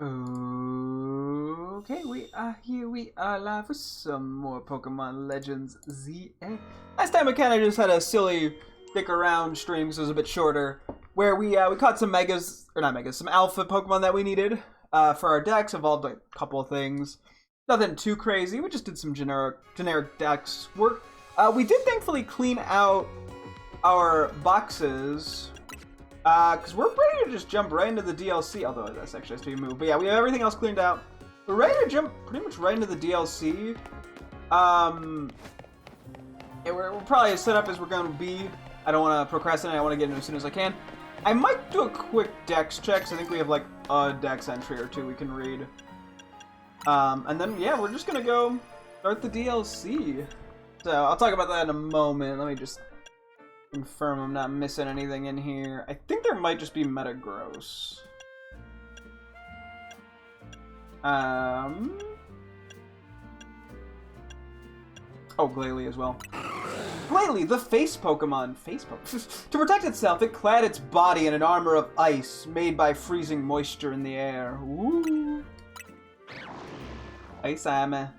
Okay, we are here. We are live for some more Pokemon Legends ZA. Last time we kind of just had a silly dick around stream because it was a bit shorter, where we caught some megas, or not megas, some alpha Pokemon that we needed for our decks. Evolved like, a couple of things. Nothing too crazy. We just did some generic decks work. We did thankfully clean out our boxes. Because we're ready to just jump right into the DLC, although that's actually has to be moved. But yeah, we have everything else cleaned out. We're ready to jump pretty much right into the DLC. Yeah, we're probably set up as we're going to be. I don't want to procrastinate. I want to get into it as soon as I can. I might do a quick dex check, because I think we have like a dex entry or two we can read. And then, yeah, we're just going to go start the DLC. So I'll talk about that in a moment. Let me just confirm I'm not missing anything in here. I think there might just be Metagross. Oh, Glalie as well. Glalie, the face Pokemon. Face Pokemon. To protect itself, it clad its body in an armor of ice made by freezing moisture in the air. Ooh. Ice armor.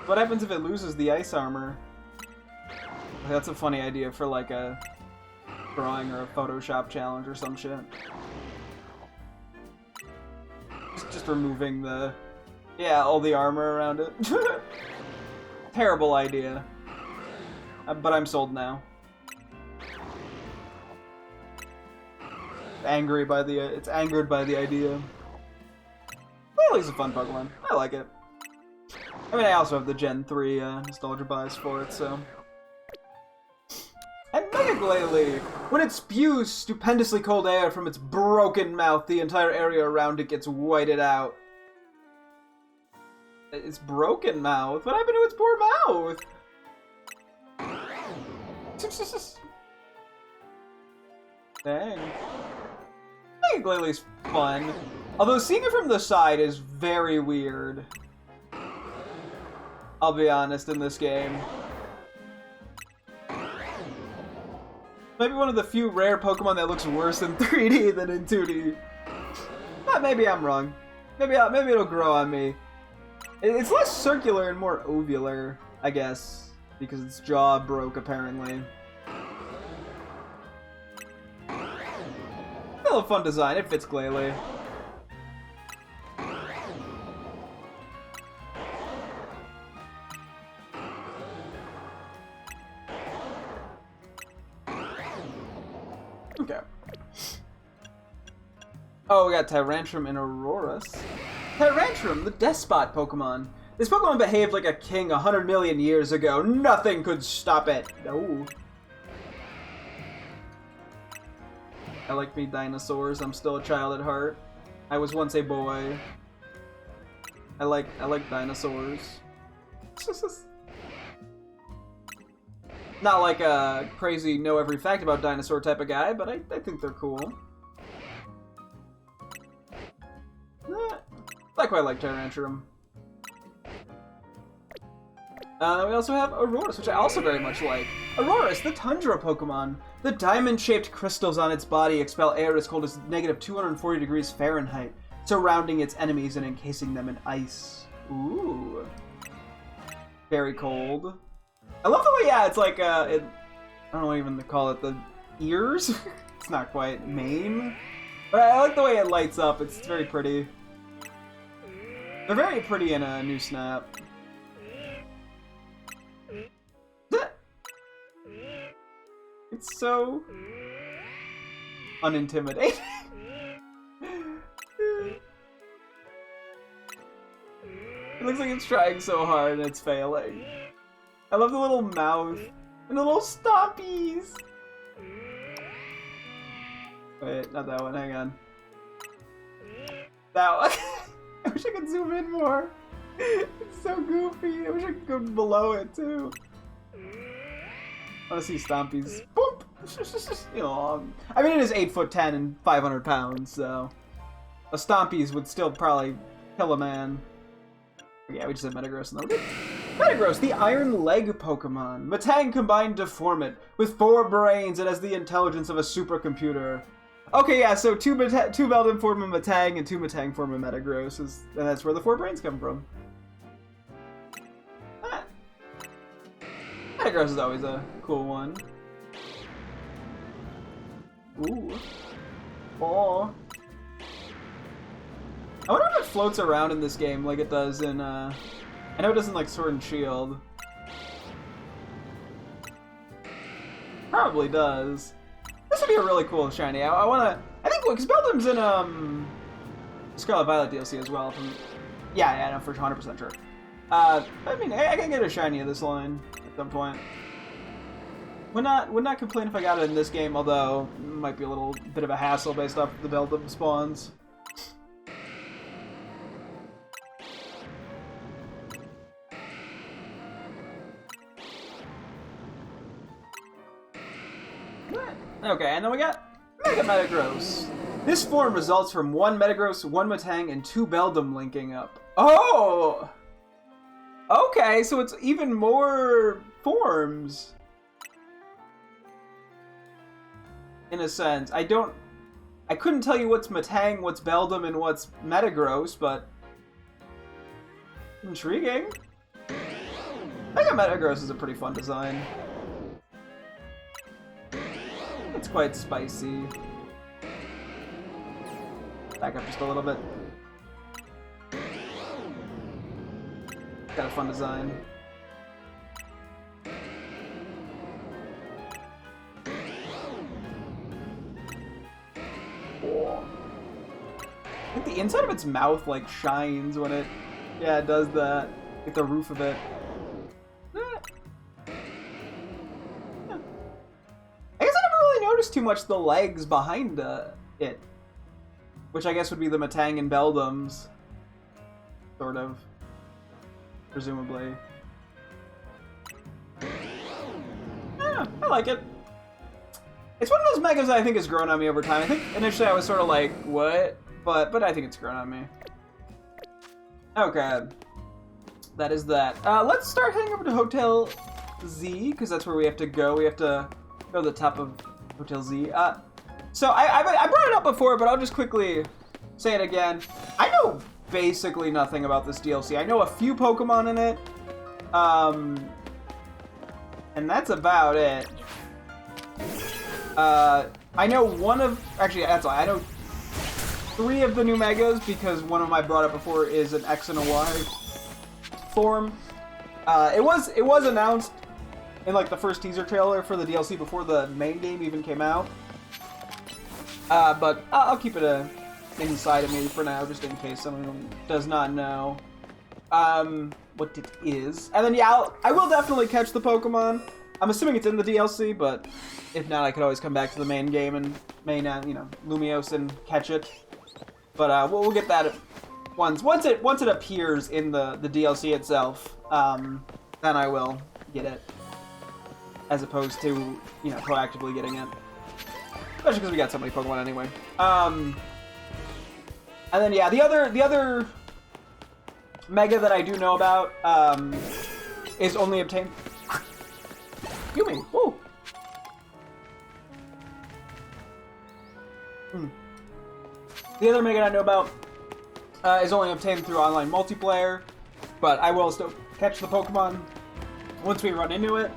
What happens if it loses the ice armor? That's a funny idea for like a drawing or a Photoshop challenge or some shit. Just removing the, all the armor around it. Terrible idea. But I'm sold now. Angry by the, it's angered by the idea. Well, he's a fun Pokemon. I like it. I mean, I also have the Gen 3 nostalgia bias for it, so. And Mega Glalie! When it spews stupendously cold air from its broken mouth, the entire area around it gets whited out. Its broken mouth? What happened to its poor mouth? Dang. Mega Glalie's fun. Although seeing it from the side is very weird. I'll be honest in this game. Maybe one of the few rare Pokemon that looks worse in 3D than in 2D. But maybe I'm wrong. Maybe it'll grow on me. It's less circular and more ovular, I guess, because its jaw broke apparently. Still a fun design. It fits Glalie. Okay. Oh, we got Tyrantrum and Aurorus. Tyrantrum, the Despot Pokemon. This Pokemon behaved like a king 100 million years ago. Nothing could stop it. No. I like me dinosaurs. I'm still a child at heart. I was once a boy. I like dinosaurs. Not like a crazy know every fact about dinosaur type of guy, but I think they're cool. I quite like Tyrantrum. We also have Aurorus, which I also very much like. Aurorus, the Tundra Pokemon. The diamond-shaped crystals on its body expel air as cold as negative 240 degrees Fahrenheit, surrounding its enemies and encasing them in ice. Ooh. Very cold. I love the way, it's like, I don't know even to call it the ears. It's not quite mane. But I like the way it lights up. It's very pretty. They're very pretty in a New Snap. It's so unintimidating. It looks like it's trying so hard and it's failing. I love the little mouth and the little stompies. Wait, not that one. Hang on. That one. I wish I could zoom in more. It's so goofy. I wish I could go below it too. I want to see stompies. Boop. You know, I mean, it is 8'10" and 500 pounds, so a stompies would still probably kill a man. Yeah, we just had Metagross in there. Metagross, the Iron Leg Pokemon. Metang combined to form it. With 4 brains, it has the intelligence of a supercomputer. Okay, yeah, so two Beldum form a Metang and two Metang form a Metagross, and that's where the 4 brains come from. Ah. Metagross is always a cool one. Ooh. Oh. I wonder if it floats around in this game like it does in, I know it doesn't like Sword and Shield. Probably does. This would be a really cool shiny. I think, because Beldum's in, Scarlet Violet DLC as well. Yeah, no, for 100% sure. I mean, I can get a shiny of this line at some point. Would not complain if I got it in this game, although it might be a little bit of a hassle based off the Beldum spawns. Okay, and then we got Mega Metagross. This form results from 1 Metagross, 1 Metang, and 2 Beldum linking up. Oh! Okay, so it's even more forms. In a sense. I couldn't tell you what's Metang, what's Beldum, and what's Metagross, but intriguing. Mega Metagross is a pretty fun design. It's quite spicy. Back up just a little bit. Got a fun design. Oh. I think the inside of its mouth like shines when it, yeah, it does that. Like the roof of it. Too much the legs behind it, which I guess would be the Metang and Beldums, sort of, presumably. Yeah, I like it. It's one of those megas that I think has grown on me over time. I think initially I was sort of like, what? But I think it's grown on me. Okay, that is that. Let's start heading over to Hotel Z, because that's where we have to go. We have to go to the top of Hotel Z. So I brought it up before, but I'll just quickly say it again. I know basically nothing about this DLC. I know a few Pokemon in it, and that's about it. I know that's all. I know 3 of the new Megas, because one of them I brought up before is an X and a Y form. It was announced in like the first teaser trailer for the DLC before the main game even came out. But I'll keep it inside of me for now, just in case someone does not know what it is. And then yeah, I will definitely catch the Pokemon. I'm assuming it's in the DLC, but if not, I could always come back to the main game and Lumiose and catch it. But we'll get that once it appears in the DLC itself. Then I will get it, as opposed to, proactively getting it. Especially because we got so many Pokemon anyway. And then, yeah, the other Mega that I do know about, is only obtained... Yumi! Whoa! The other Mega I know about, is only obtained through online multiplayer, but I will still catch the Pokemon once we run into it.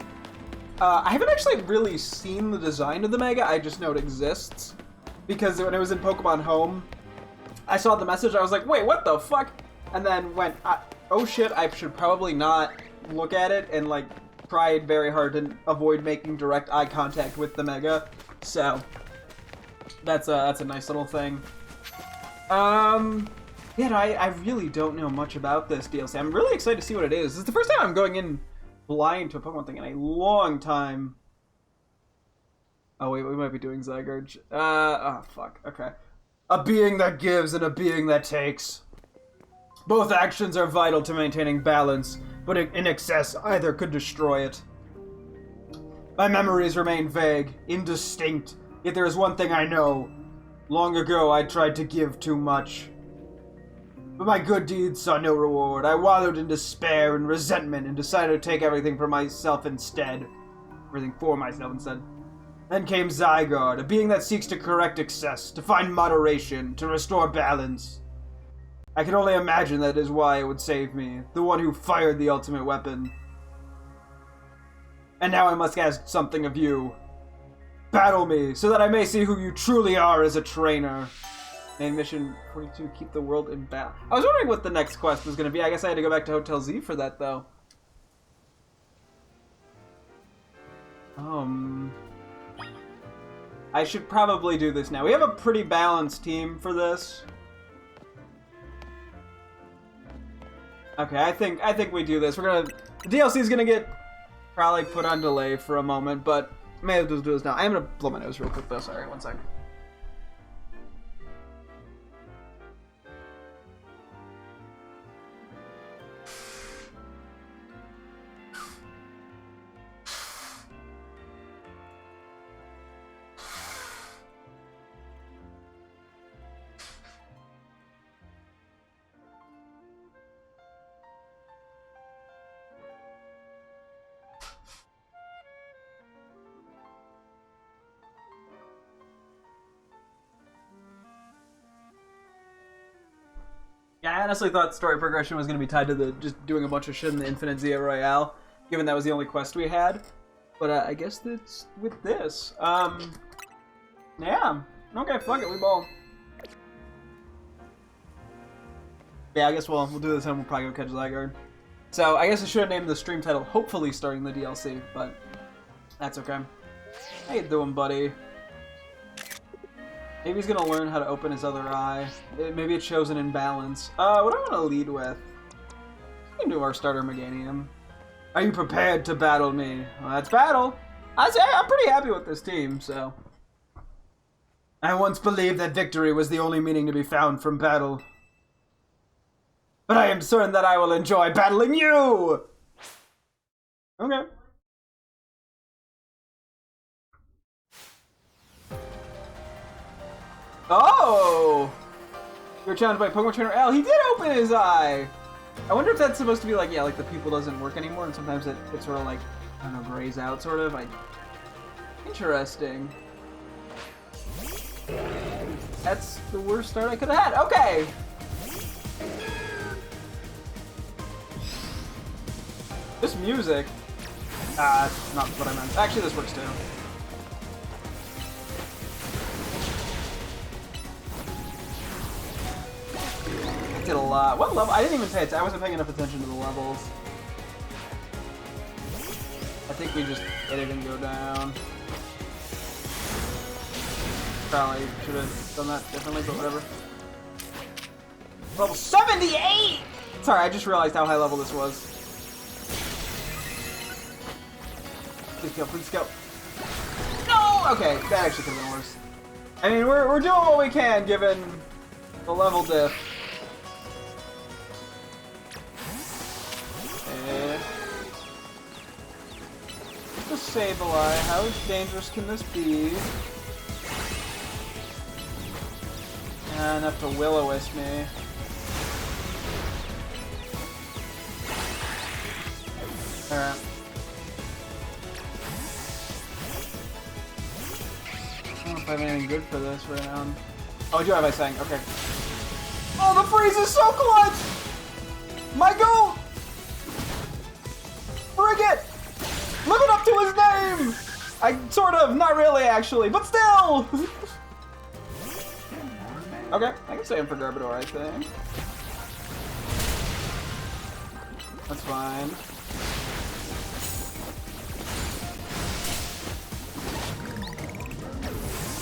I haven't actually really seen the design of the Mega, I just know it exists. Because when it was in Pokemon Home, I saw the message, I was like, wait, what the fuck? And then went, oh shit, I should probably not look at it, and like, tried very hard to avoid making direct eye contact with the Mega. So, that's a nice little thing. Yeah, no, I really don't know much about this DLC. I'm really excited to see what it is. This is the first time I'm going in blind to a Pokemon thing in a long time. Oh wait, we might be doing Zygarde. Oh fuck, okay. A being that gives and a being that takes. Both actions are vital to maintaining balance, but in excess, either could destroy it. My memories remain vague, indistinct, yet there is one thing I know. Long ago, I tried to give too much. But my good deeds saw no reward. I wallowed in despair and resentment and decided to take everything for myself instead. Then came Zygarde, a being that seeks to correct excess, to find moderation, to restore balance. I can only imagine that is why it would save me, the one who fired the ultimate weapon. And now I must ask something of you. Battle me, so that I may see who you truly are as a trainer. Main mission 42, keep the world in balance. I was wondering what the next quest was going to be. I guess I had to go back to Hotel Z for that, though. I should probably do this now. We have a pretty balanced team for this. Okay, I think we do this. We're gonna... The DLC is gonna get probably put on delay for a moment, but may as well do this now. I'm gonna blow my nose real quick though. Sorry, one second. Yeah, I honestly thought story progression was going to be tied to the just doing a bunch of shit in the Infinite Zia Royale, given that was the only quest we had. But I guess that's with this. Yeah. Okay, fuck it, we ball. Yeah, I guess we'll do this and we'll probably go catch Zygarde. So I guess I should have named the stream title hopefully starting the DLC, but that's okay. How you doing, buddy? Maybe he's gonna learn how to open his other eye. Maybe it shows an imbalance. What do I want to lead with? We can do our starter Meganium. Are you prepared to battle me? Well, that's battle. I'm pretty happy with this team, so. I once believed that victory was the only meaning to be found from battle. But I am certain that I will enjoy battling you! Okay. Oh! You're challenged by Pokemon Trainer L. He did open his eye! I wonder if that's supposed to be like, yeah, like the pupil doesn't work anymore, and sometimes it sort of like, I don't know, grays out, sort of. Interesting. That's the worst start I could have had. Okay! This music... that's not what I meant. Actually, this works too. Did a lot. What level? I didn't even pay attention. I wasn't paying enough attention to the levels. I think we just hit it and go down. Probably should have done that differently, but whatever. Level 78! Sorry, I just realized how high level this was. Please go, please go. No! Okay, that actually could have been worse. I mean, we're doing what we can given the level diff. Sableye, how dangerous can this be? Enough to Will-O-Wisp me. Alright. I don't know if I have anything good for this round. Oh, I do have Ice Fang, okay. Oh, the freeze is so clutch! My goal! Frigate! Living up to his name! I sort of, not really actually, but still! Okay, I can stay in for Garbodor, I think. That's fine.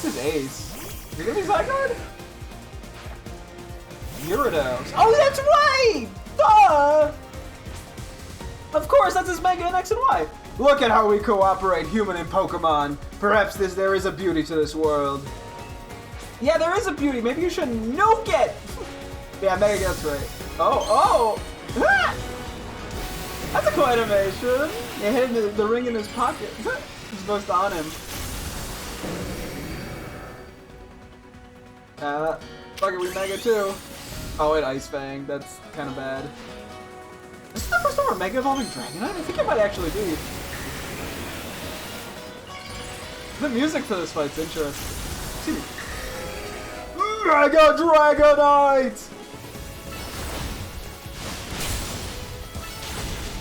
This is Ace. You're gonna be Zygarde? Gyarados. Oh, that's right! Duh! Of course, that's his Mega in X and Y. Look at how we cooperate, human and Pokemon. Perhaps there is a beauty to this world. Yeah, there is a beauty. Maybe you should nuke it. Yeah, Mega gets right. Oh! Ah! That's a cool animation. You hid the ring in his pocket. He's supposed to on him. Fuck it, we Mega too. Oh, it Ice Fang. That's kind of bad. This is the first time we're Mega Evolving Dragonite? I think it might actually be. The music for this fight's interesting. Mega Dragonite!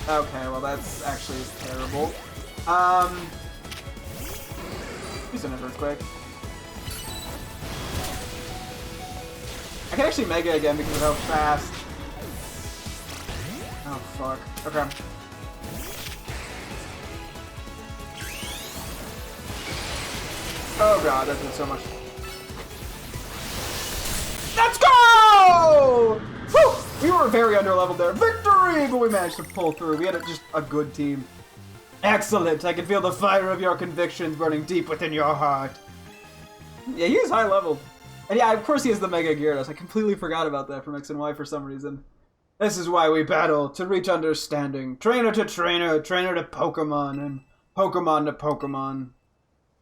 Okay, well that's actually terrible. He's in an earthquake. I can actually Mega again because of how fast. Oh fuck. Okay. Oh god, that did so much. Let's go! Woo! We were very underleveled there. Victory! But we managed to pull through. We had just a good team. Excellent. I can feel the fire of your convictions burning deep within your heart. Yeah, he is high level. And yeah, of course he has the Mega Gyarados. I completely forgot about that from X and Y for some reason. This is why we battle, to reach understanding. Trainer to trainer, trainer to Pokemon, and Pokemon to Pokemon.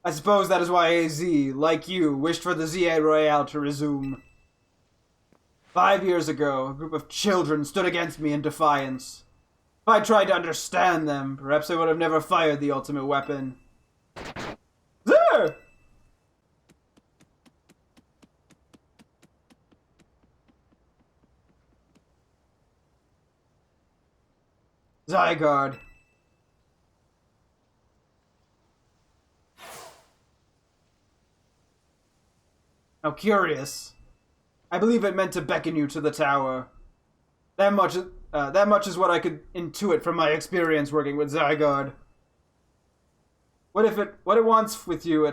I suppose that is why AZ, like you, wished for the ZA Royale to resume. 5 years ago, a group of children stood against me in defiance. If I tried to understand them, perhaps I would have never fired the ultimate weapon. There! Zygarde. How curious. I believe it meant to beckon you to the tower. That much is what I could intuit from my experience working with Zygarde. What it wants with you at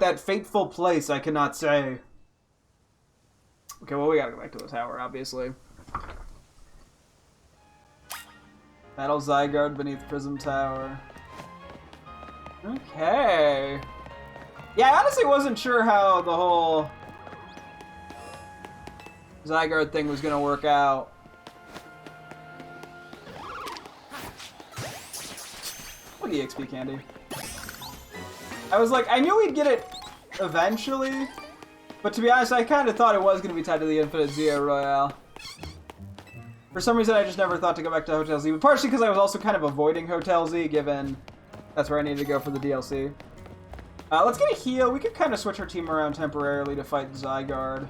that fateful place, I cannot say. Okay, well we gotta go back to the tower, obviously. Battle Zygarde beneath Prism Tower. Okay. Yeah, I honestly wasn't sure how the whole Zygarde thing was gonna work out. Look at EXP candy. I was like, I knew we'd get it eventually, but to be honest, I kind of thought it was gonna be tied to the Infinite ZA Royale. For some reason, I just never thought to go back to Hotel Z, but partially because I was also kind of avoiding Hotel Z, given that's where I needed to go for the DLC. Let's get a heal. We could kind of switch our team around temporarily to fight Zygarde.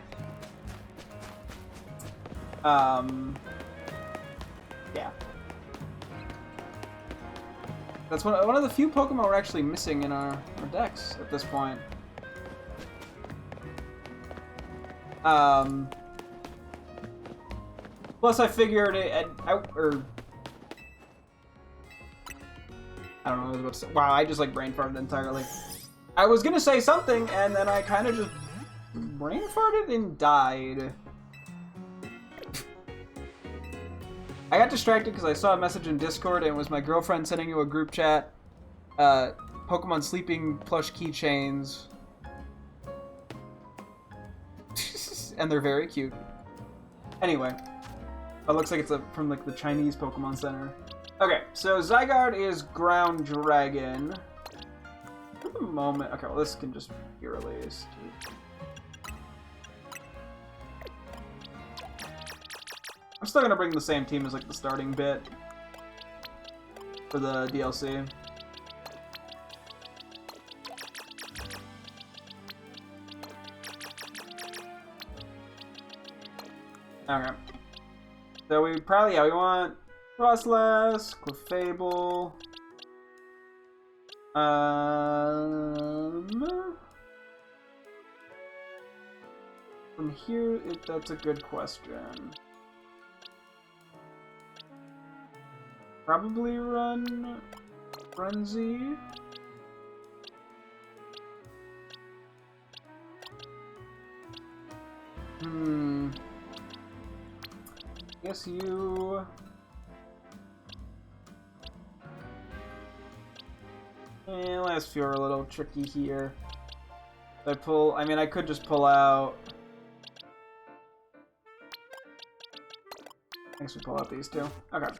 Yeah. That's one of the few Pokemon we're actually missing in our decks at this point. Plus, I figured I don't know what I was about to say. Wow, I just like brain farted entirely. I was gonna say something, and then I kind of just brain farted and died. I got distracted because I saw a message in Discord, and it was my girlfriend sending you a group chat. Pokemon sleeping plush keychains. And they're very cute. Anyway. It looks like it's from like the Chinese Pokemon Center. Okay, so Zygarde is Ground Dragon. For the moment, okay, well this can just be released. I'm still gonna bring the same team as like the starting bit for the DLC. Okay. So we probably, we want Frostlass, Clefable. From here, that's a good question. Probably run Frenzy. Guess you. And last few are a little tricky here. If I mean, I could just pull out. I guess we pull out these two. Okay.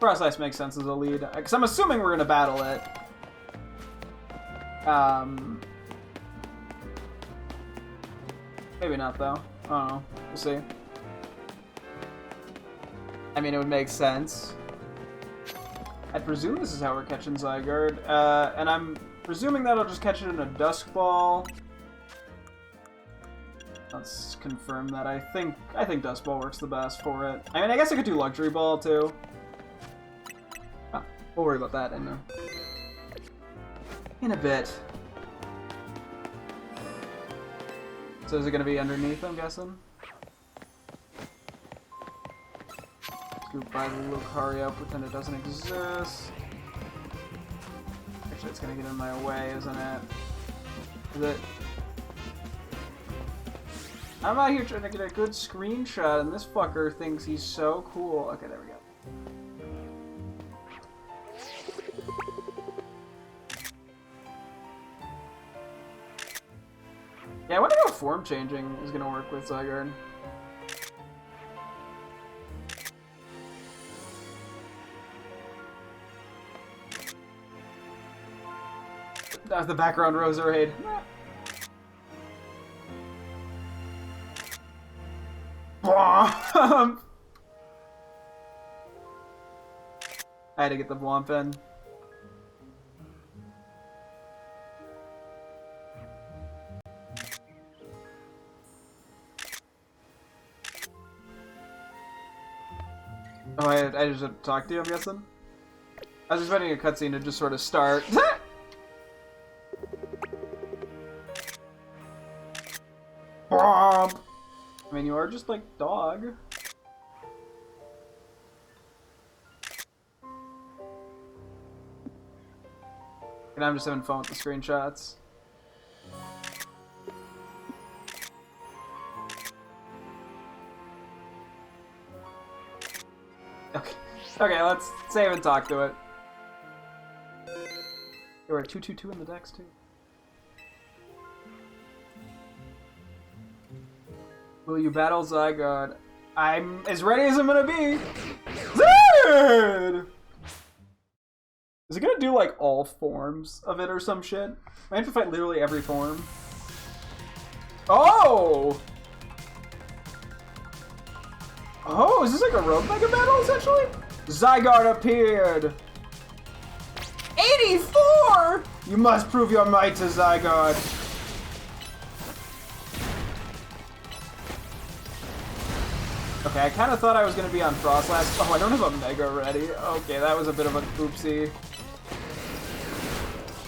Frostlass makes sense as a lead, because I'm assuming we're gonna battle it. Maybe not though. I don't know. We'll see. I mean, it would make sense. I presume this is how we're catching Zygarde, and I'm presuming that I'll just catch it in a Dusk Ball. Let's confirm that. I think Dusk Ball works the best for it. I mean, I guess I could do Luxury Ball too. Oh, we'll worry about that in a bit. So is it going to be underneath, I'm guessing? Scoop by the Lucario, pretend it doesn't exist. Actually, it's going to get in my way, isn't it? Is it? I'm out here trying to get a good screenshot, and this fucker thinks he's so cool. Okay, there we go. Yeah, I wonder how form changing is going to work with Zygarde. That's the background Roserade. I had to get the Blomp in. Oh, I just had to talk to you, I'm guessing? I was expecting a cutscene to just sort of start. I mean, you are just like dog. And I'm just having fun with the screenshots. Okay. Okay, let's save and talk to it. There were 2/2/2 in the decks too. Will you battle Zygarde? I'm as ready as I'm gonna be! Zygarde! Is it gonna do like all forms of it or some shit? I have to fight literally every form. Oh! Oh, is this like a rogue mega battle essentially? Zygarde appeared! 84! You must prove your might to Zygarde. Okay, I kind of thought I was going to be on Frostlass. Oh, I don't have a Mega ready. Okay, that was a bit of a oopsie.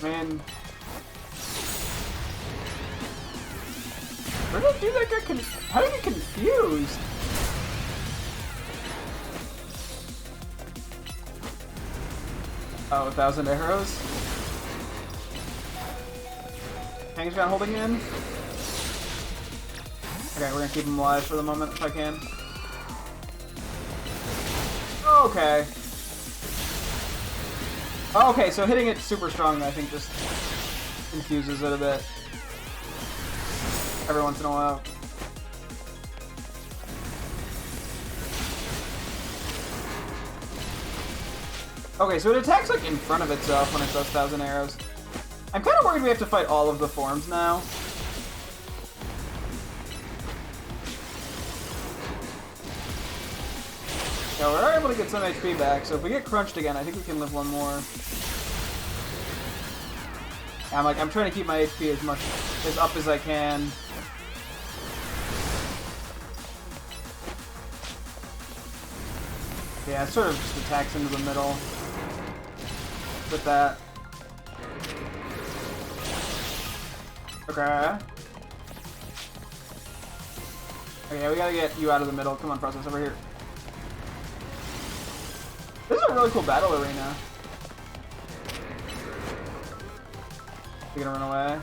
Man. Where did I do that? How did I get confused? Oh, 1,000 arrows? Kangaskhan holding in? Okay, we're gonna keep him alive for the moment if I can. Okay. Okay, so hitting it super strong, I think, just confuses it a bit. Every once in a while. Okay, so it attacks like in front of itself when it does 1,000 arrows. I'm kind of worried we have to fight all of the forms now. Yeah, we're able to get some HP back, so if we get crunched again, I think we can live one more. I'm trying to keep my HP as up as I can. Yeah, it sort of just attacks into the middle with that. Okay. Okay, we gotta get you out of the middle. Come on, Process, over here. This is a really cool battle arena. You gonna run away?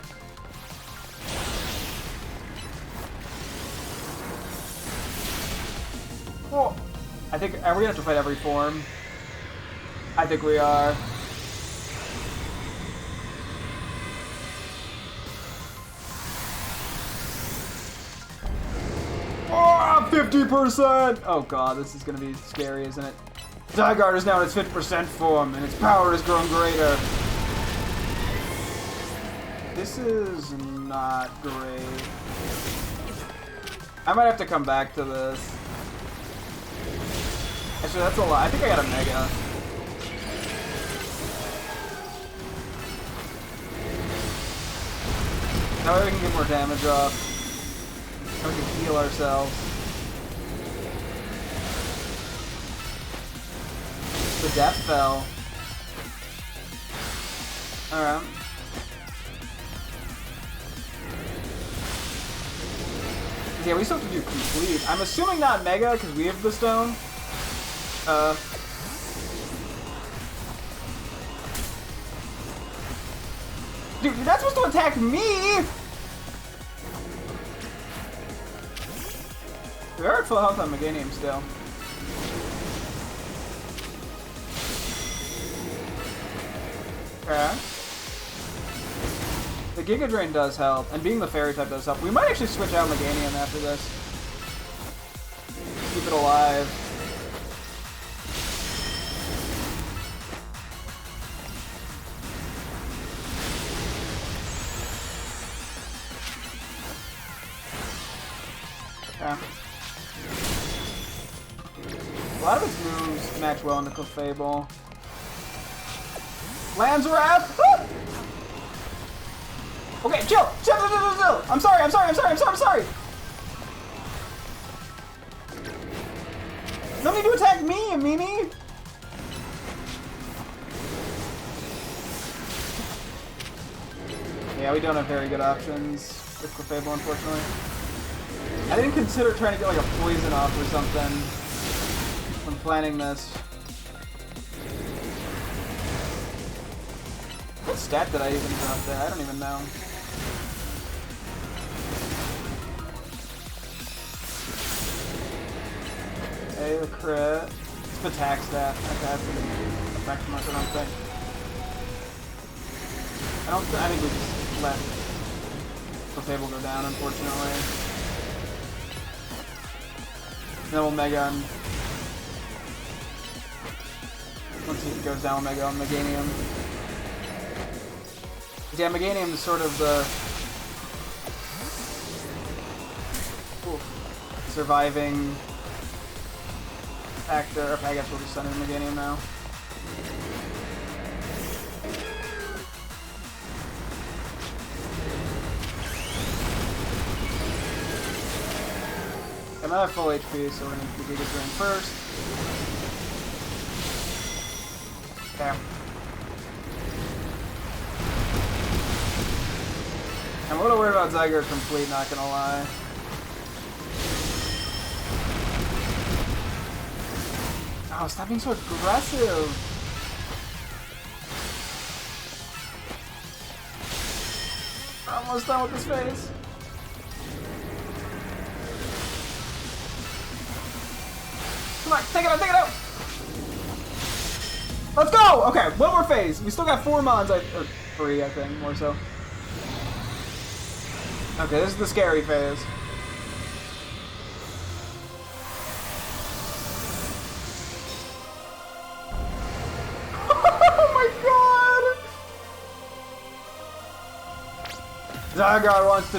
Oh, I think, are we gonna have to fight every form? I think we are. Oh, 50%! Oh god, this is gonna be scary, isn't it? Zygarde is now in its 50% form, and its power has grown greater. This is not great. I might have to come back to this. Actually, that's a lot. I think I got a Mega. That way we can get more damage off. And we can heal ourselves. The death fell. Alright. Yeah, we still have to do complete. I'm assuming not mega, because we have the stone. Dude, you're not supposed to attack me! We are at full health on Meganium still. Okay. The Giga Drain does help, and being the fairy type does help. We might actually switch out Meganium after this. Keep it alive. Okay. A lot of its moves match well into Clefable. Lands Wrap! Ah! Okay, chill! Chill! I'm sorry! No need to attack me, Amini! Yeah, we don't have very good options with Clefable, unfortunately. I didn't consider trying to get like a poison off or something when planning this. What stat did I even drop there? I don't even know. Okay, the crit. It's the attack stat. Okay, that's gonna affect too much, I don't think. I think we just let the table go down, unfortunately. Then we'll Mega on. Once he goes down, Mega on Meganium. Yeah, Meganium is sort of the surviving actor. Okay, I guess we'll just send in Meganium now. I'm not at full HP, so we're gonna do Giga Drain first. Okay. I'm a little worried about Zyger complete, not gonna lie. Oh, stop being so aggressive! We're almost done with this phase. Come on, take it out, take it out! Let's go! Okay, one more phase. We still got 4 mons, or 3, I think, more so. Okay, this is the scary phase. Oh my god! Zygar wants to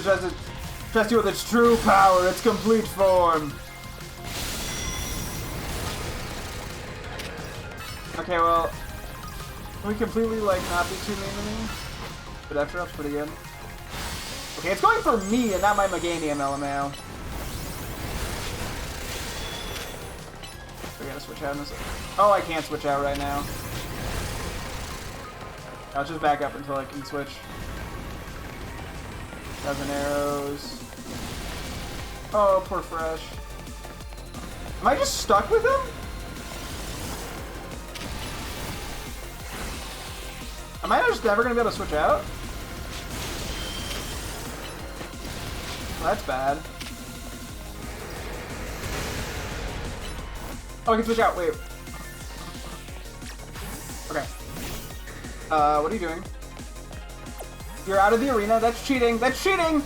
test you with its true power, its complete form. Okay, well, can we completely, like, not be too mean to me? But that drop's pretty good. Okay, it's going for me and not my Meganium LMAO. We're gonna switch out in this. Oh, I can't switch out right now. I'll just back up until I can switch. 1,000 arrows. Oh, poor Fresh. Am I just stuck with him? Am I just never gonna be able to switch out? Well, that's bad. Oh, I can switch out. Wait. Okay. What are you doing? You're out of the arena. That's cheating. That's cheating!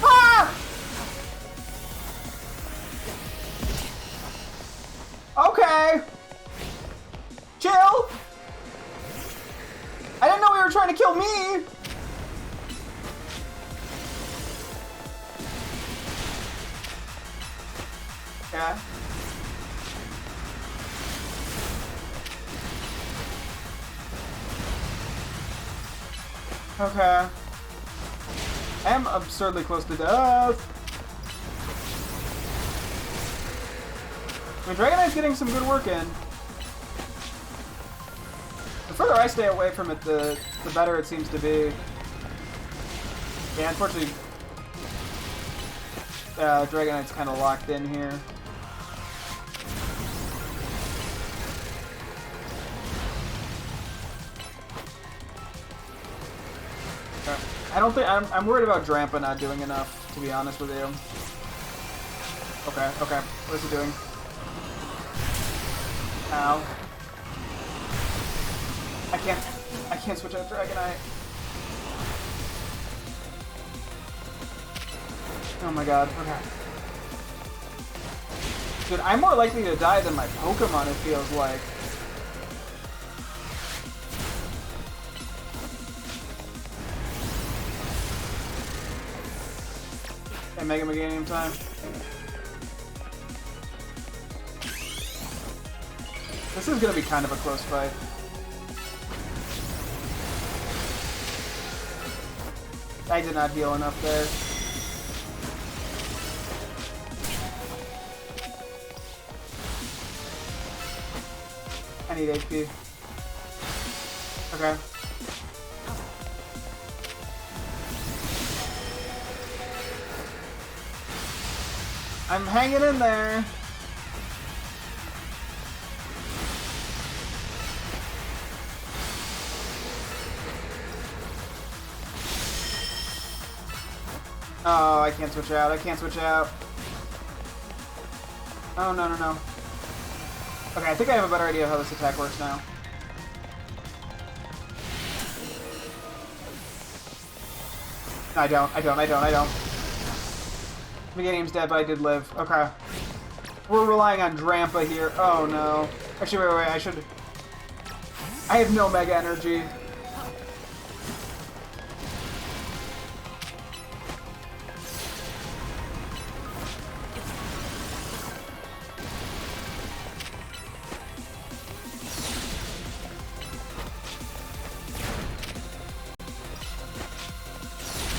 Ah! Okay. Chill! I didn't know we were trying to kill me! Yeah. Okay. I am absurdly close to death. I mean, Dragonite's getting some good work in. The further I stay away from it, the better it seems to be. Yeah, unfortunately, Dragonite's kind of locked in here. I don't think I'm worried about Drampa not doing enough, to be honest with you. Okay, okay. What is it doing? Ow. I can't switch out Dragonite. Oh my god, okay. Dude, I'm more likely to die than my Pokemon, it feels like. Hey, Mega Meganium time. This is gonna be kind of a close fight. I did not heal enough there. I need HP. Okay. I'm hanging in there. Oh, I can't switch out. I can't switch out. Oh, no, no, no. Okay, I think I have a better idea of how this attack works now. I don't. Meganium's dead, but I did live. Okay. We're relying on Drampa here. Oh, no. Actually, wait, I should... I have no Mega Energy.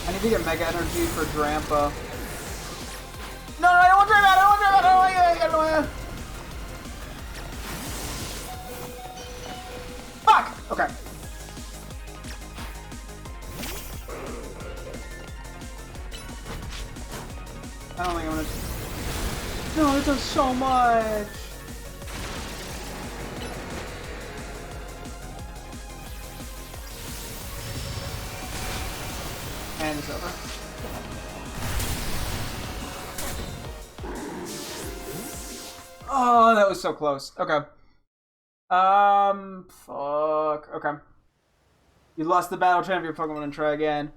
I need to get Mega Energy for Drampa. No, I don't want Drampa! I don't want Drampa! I don't want Fuck! Okay. I don't think I'm gonna... No, it does so much! And it's over. Oh, that was so close. Okay. Fuck. Okay. You lost the battle, train of your Pokemon and try again.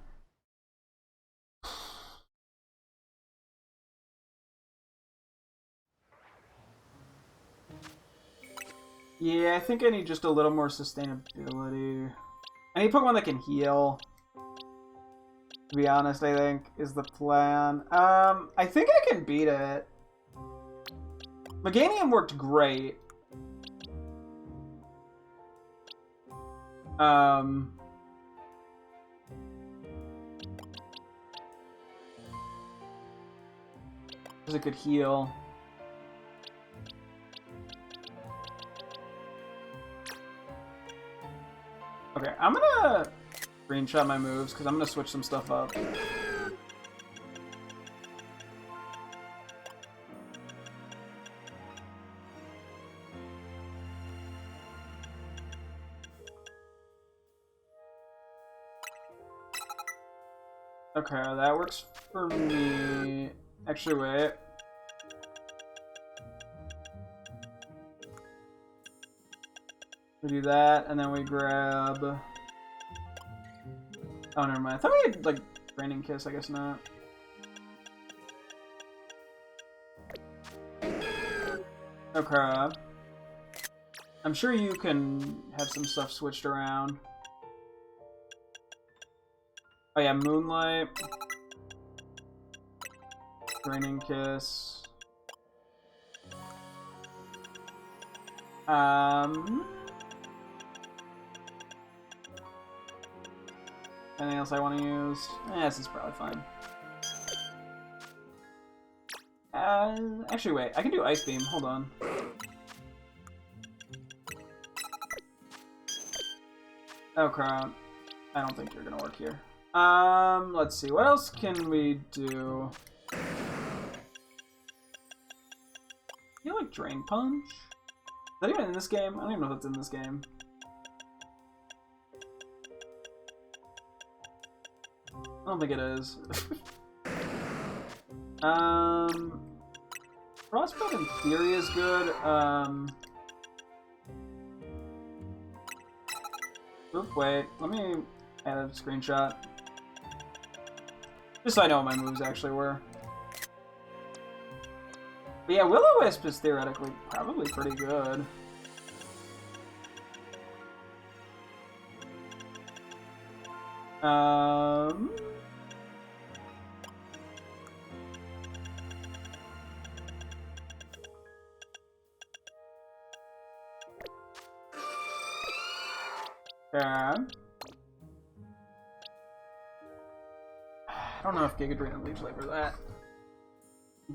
Yeah, I think I need just a little more sustainability. I need Pokemon that can heal. To be honest, I think, is the plan. I think I can beat it. Meganium worked great. Because it could heal. Okay, I'm gonna screenshot my moves because I'm gonna switch some stuff up. Okay, that works for me. Actually, wait. We do that, and then we grab... Oh, never mind. I thought we had, like, Raining Kiss. I guess not. Okay. I'm sure you can have some stuff switched around. Oh yeah, Moonlight. Raining Kiss. Anything else I want to use? This is probably fine. Actually, wait. I can do Ice Beam. Hold on. Oh, crap. I don't think you're gonna work here. Let's see. What else can we do? You like Drain Punch? Is that even in this game? I don't even know if that's in this game. I don't think it is. Frostbite in theory is good. Oop, wait. Let me add a screenshot. Just so I know what my moves actually were. But yeah, Will-O-Wisp is theoretically probably pretty good. Yeah. I don't know if Giga Drain and Leech Life are that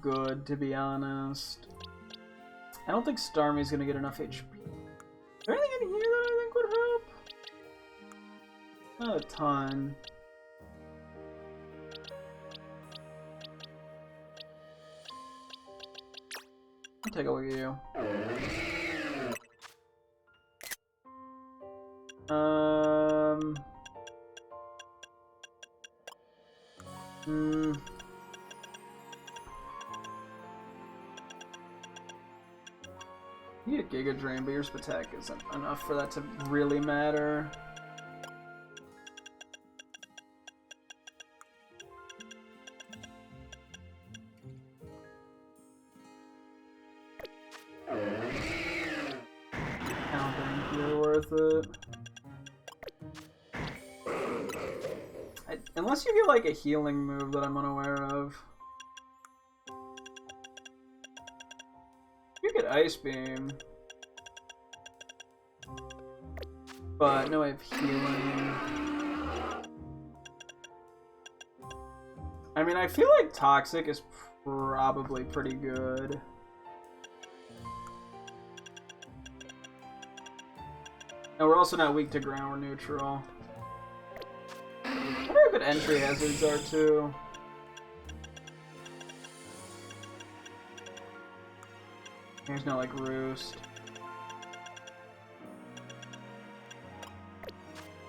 good, to be honest. I don't think Starmie's gonna get enough HP. Is there anything in here that I think would help? Not a ton. I'll take a look at you. You need a Giga Drain, but your Spatek isn't enough for that to really matter. I don't think you're worth it. Unless you get like a healing move that I'm unaware of. You get Ice Beam. But no way of healing. I mean, I feel like Toxic is probably pretty good. And we're also not weak to ground, we're neutral. I wonder how good entry hazards are too. There's no like Roost.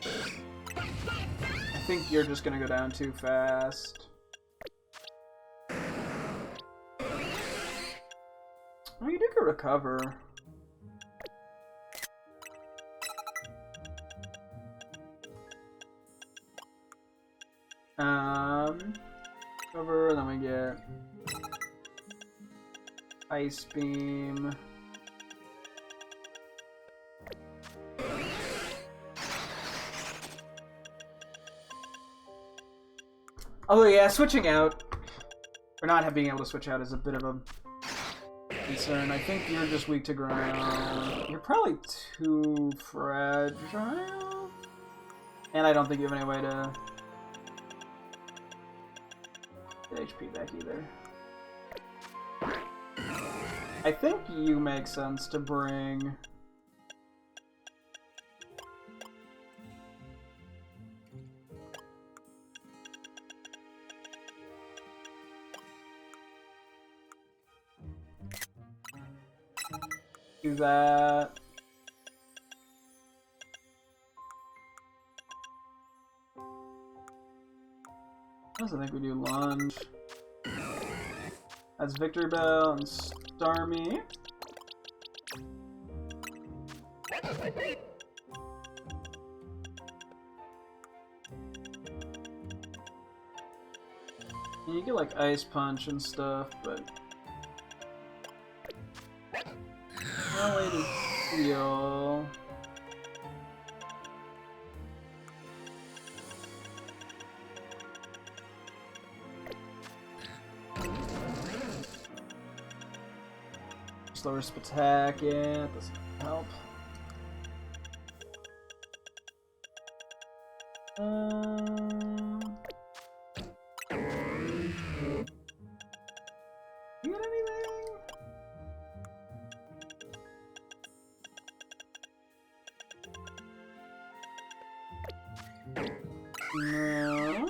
I think you're just gonna go down too fast. Oh, you did get recover. Cover, then we get Ice Beam. Although yeah, switching out, or not being able to switch out is a bit of a concern. I think you're just weak to ground. You're probably too fragile. And I don't think you have any way to get HP back either. I think you make sense to bring... do that. I also think we do Lunge. That's Victory Bell and Starmie. And you get like Ice Punch and stuff, but no way to heal. Slower attack, yeah, it doesn't help. You got anything? No.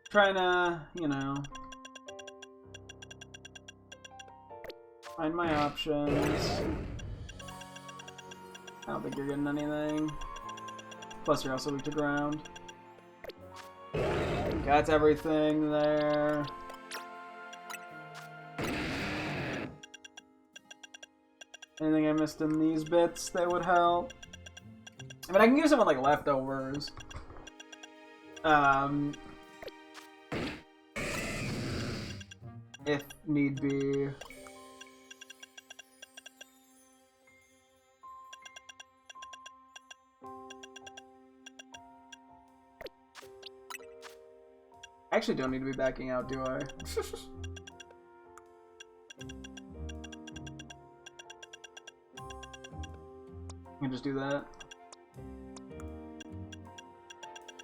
Trying to, you know, find my options. I don't think you're getting anything. Plus, you're also weak to ground. Got everything there. Anything I missed in these bits that would help? I mean, I can give someone like leftovers. If need be. I actually don't need to be backing out, do I? I can just do that.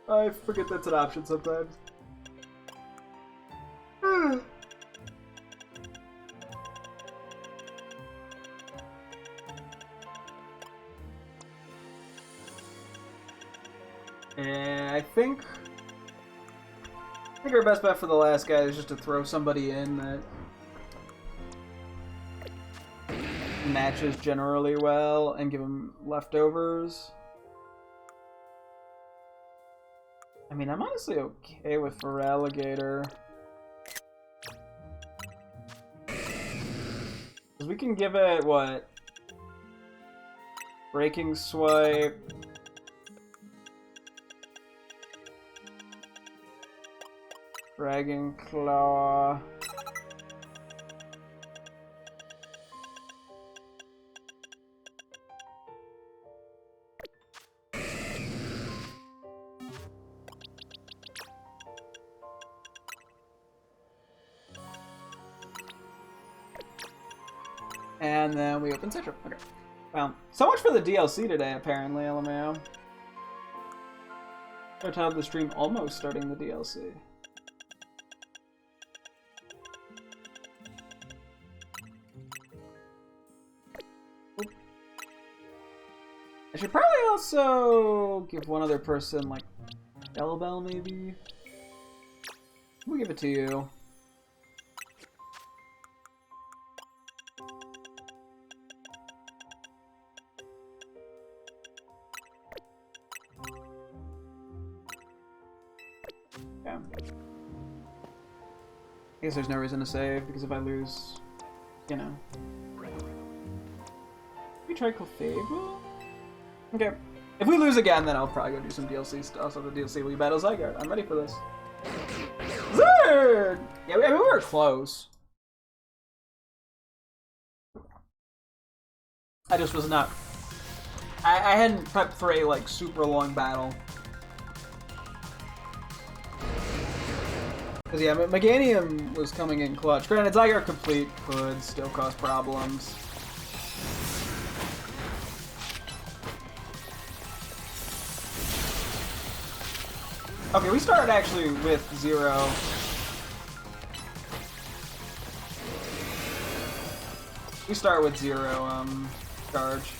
I forget that's an option sometimes. And I think our best bet for the last guy is just to throw somebody in that matches generally well and give him leftovers. I mean, I'm honestly okay with Feraligatr. Because we can give it, what? Breaking Swipe. Dragon Claw. And then we open Citro. Okay. Well, so much for the DLC today, apparently, LMAO. I titled the stream almost starting the DLC. I should probably also give one other person, like, Bell maybe? We'll give it to you. Yeah. I guess there's no reason to save, because if I lose, you know. We try Clefable? Okay. If we lose again, then I'll probably go do some DLC stuff. So the DLC will be Battle Zygarde. I'm ready for this. Zerd! Yeah, I mean, we were close. I just was not... I hadn't prepped for a, like, super long battle. Because, yeah, Meganium was coming in clutch. Granted, Zygarde Complete could still cause problems. Okay, we started actually with 0. We start with 0, charge.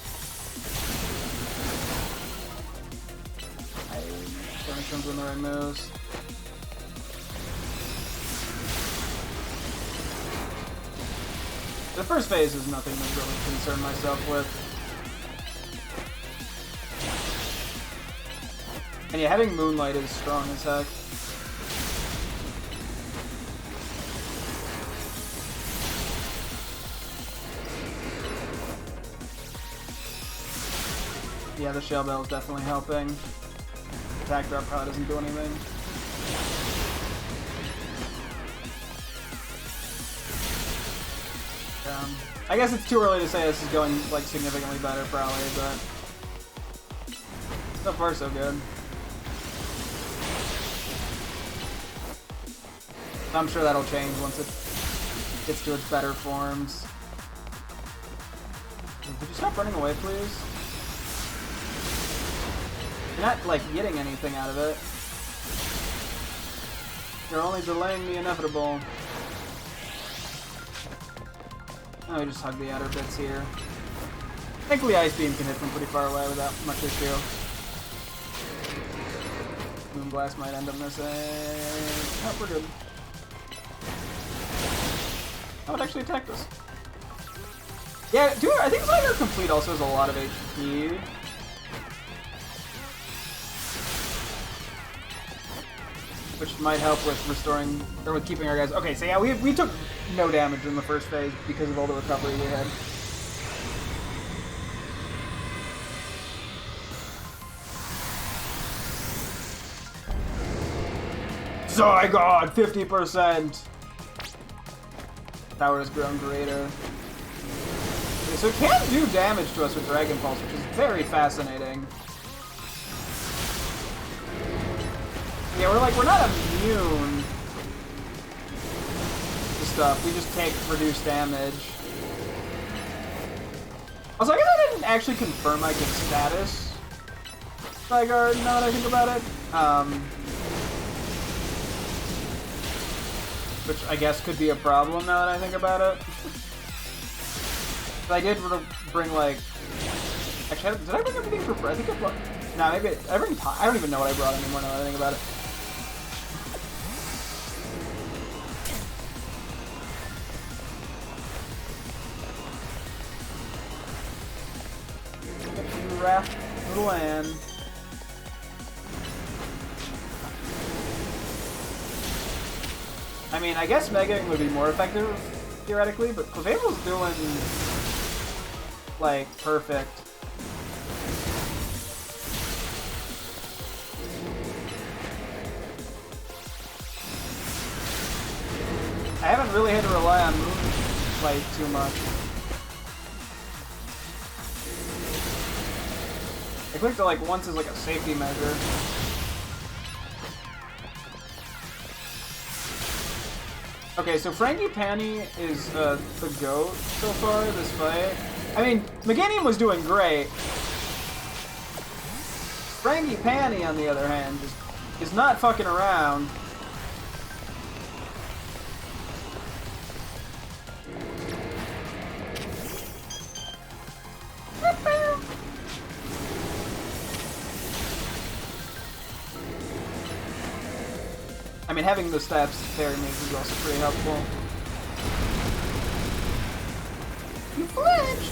I don't think comes in the right moves. The first phase is nothing to really concern myself with. And yeah, having Moonlight is strong as heck. Yeah, the Shell Bell is definitely helping. Attack drop probably doesn't do anything. I guess it's too early to say this is going like significantly better probably, but so far so good. I'm sure that'll change once it gets to its better forms. Could you stop running away, please? You're not, like, getting anything out of it. You're only delaying the inevitable. Oh, we just hug the outer bits here. Thankfully, Ice Beam can hit from pretty far away without much issue. Moonblast might end up missing. Oh, we're good. Oh, it actually attacked us. Yeah, I think Lighter Complete also has a lot of HP. Which might help with restoring, or with keeping our guys. Okay, so yeah, we took no damage in the first phase because of all the recovery we had. Zygon, 50%! Power has grown greater. Okay, so it can do damage to us with Dragon Pulse, which is very fascinating. Yeah, we're not immune to stuff. We just take reduced damage. Also, I guess I didn't actually confirm my good status. Zygarde, now that I think about it. Which I guess could be a problem now that I think about it. But I did bring, like... Actually, did I bring everything for... I think I brought... Nah, maybe... I don't even know what I brought anymore now that I think about it. Wrath of the land. I mean, I guess Megaing would be more effective, theoretically, but Cleveland's doing, like, perfect. I haven't really had to rely on Moonlight too much. I clicked it, like, once as, like, a safety measure. Okay, so Frangipani is the GOAT so far this fight. I mean, Meganium was doing great. Frangipani, on the other hand, is not fucking around. I mean, having the stats fairy moves is also pretty helpful. You flinched!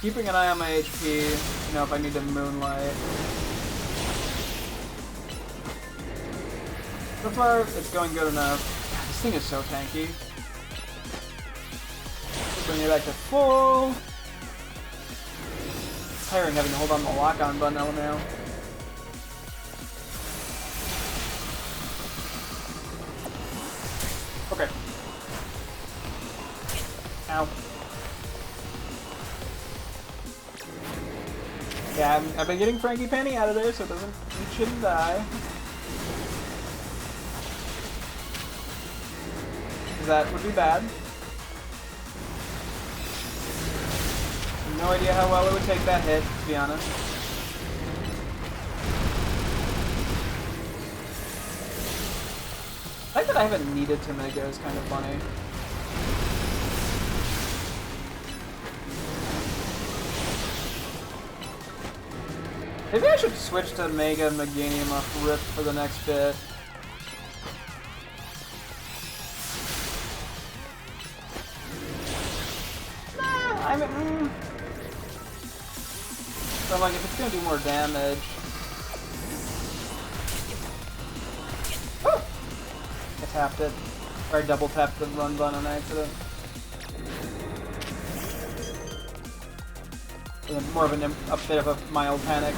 Keeping an eye on my HP, you know, if I need to Moonlight. So far, it's going good enough. This thing is so tanky. Bring it back to full. Tiring having to hold on the lock-on button now. Okay. Ow. Yeah, I've been getting Frangipani out of there, so it shouldn't die. That would be bad. No idea how well it would take that hit, to be honest. The fact that I haven't needed to Mega is kind of funny. Maybe I should switch to Mega Meganium off Rip for the next bit. Nah, I mean... So I'm like, if it's gonna do more damage... Oh! I tapped it. Or I double tapped the run button on accident. More of a bit of a mild panic.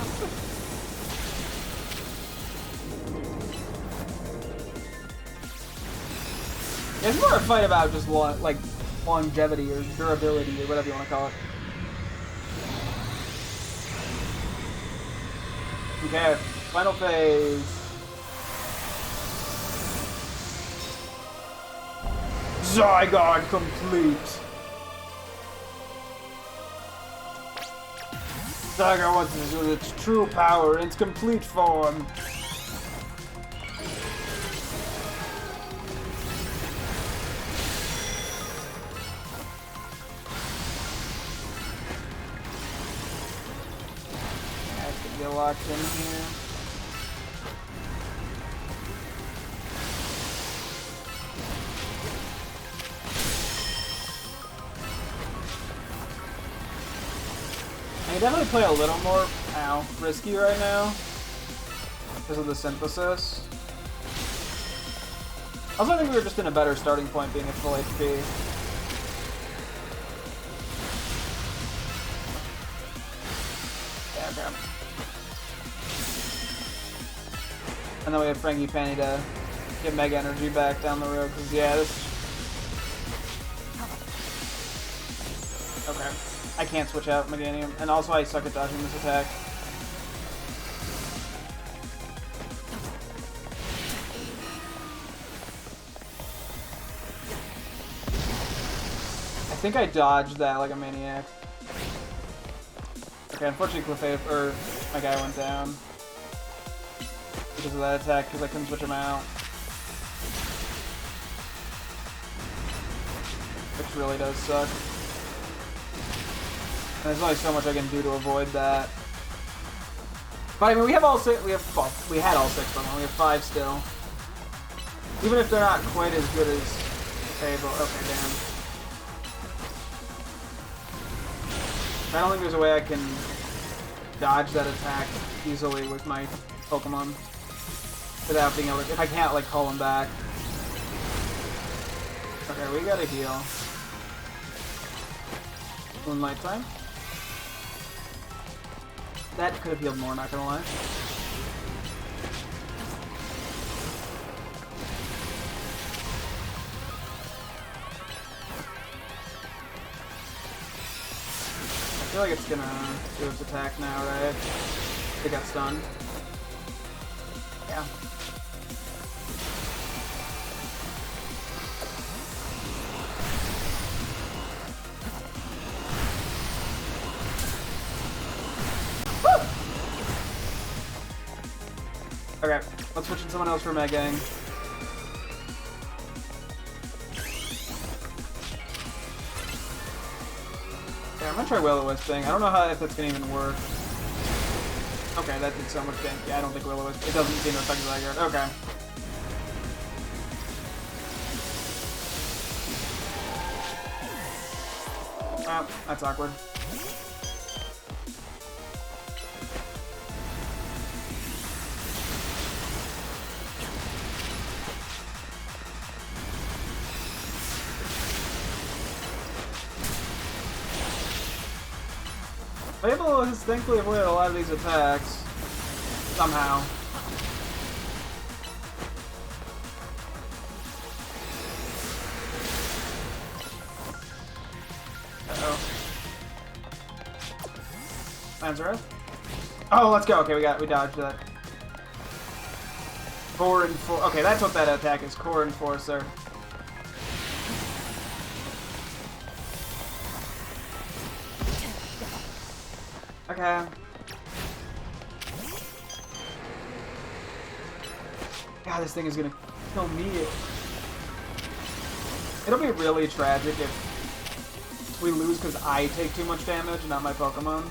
It's more a fight about just like longevity or durability or whatever you want to call it. Okay, final phase. Zygon complete. Zygon wants to use its true power in its complete form. Get locked in here. I can definitely play a little more risky right now because of the synthesis. Also, I think we were just in a better starting point being at full HP. Yeah, okay. And then we have Frankie Panny to get Mega Energy back down the road, because, yeah, this... Okay. I can't switch out Meganium, and also I suck at dodging this attack. I think I dodged that like a maniac. Okay, unfortunately my guy went down. Because of that attack, because I couldn't switch him out. Which really does suck. And there's only so much I can do to avoid that. But I mean, we have all six, we had all six of them, we have 5 still. Even if they're not quite as good as Fable. Okay, damn. I don't think there's a way I can dodge that attack easily with my Pokemon. Without being able to, if I can't like call him back. Okay, we gotta heal. Moonlight time. That could have healed more, not gonna lie. I feel like it's gonna do its attack now, right? It got stunned. Yeah. Okay, let's switch in someone else for Megang. Okay, I'm gonna try Will-O-Wisping. I don't know if that's gonna even work. Okay, that did so much damage. Yeah, I don't think Will-O-Wisp. It doesn't seem to affect Zygarde. Okay. Oh, that's awkward. Fable has thankfully avoided a lot of these attacks. Somehow. Uh-oh. Lanzarote? Oh, let's go. Okay, we dodged that. Core Enforcer. Okay, that's what that attack is. Core Enforcer. Okay. God, this thing is gonna kill me. It'll be really tragic if we lose because I take too much damage, not my Pokemon.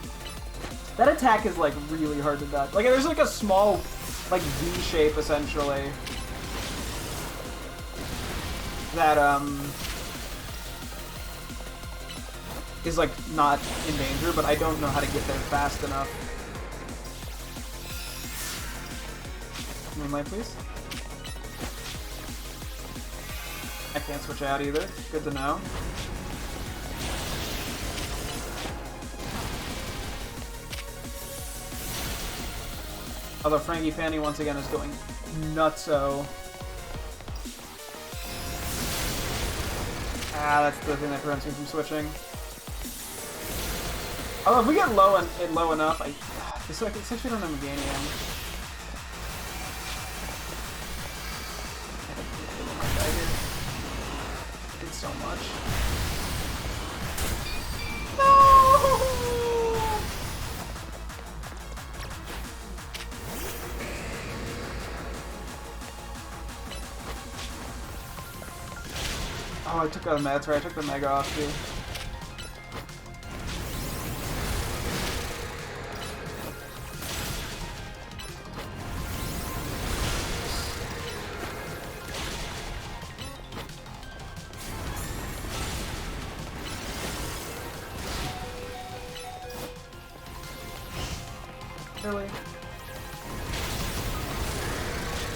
That attack is like really hard to dodge. Like there's like a small, like V shape essentially. That is like not in danger, but I don't know how to get there fast enough. Moonlight, please. I can't switch out either. Good to know. Although Frankie Panny once again is going nutso. Ah, that's the thing that prevents me from switching. Although if we get low enough, It's actually don't have Meganium. Did so much. No! Oh, I took out that's right. I took the Mega off too. Really?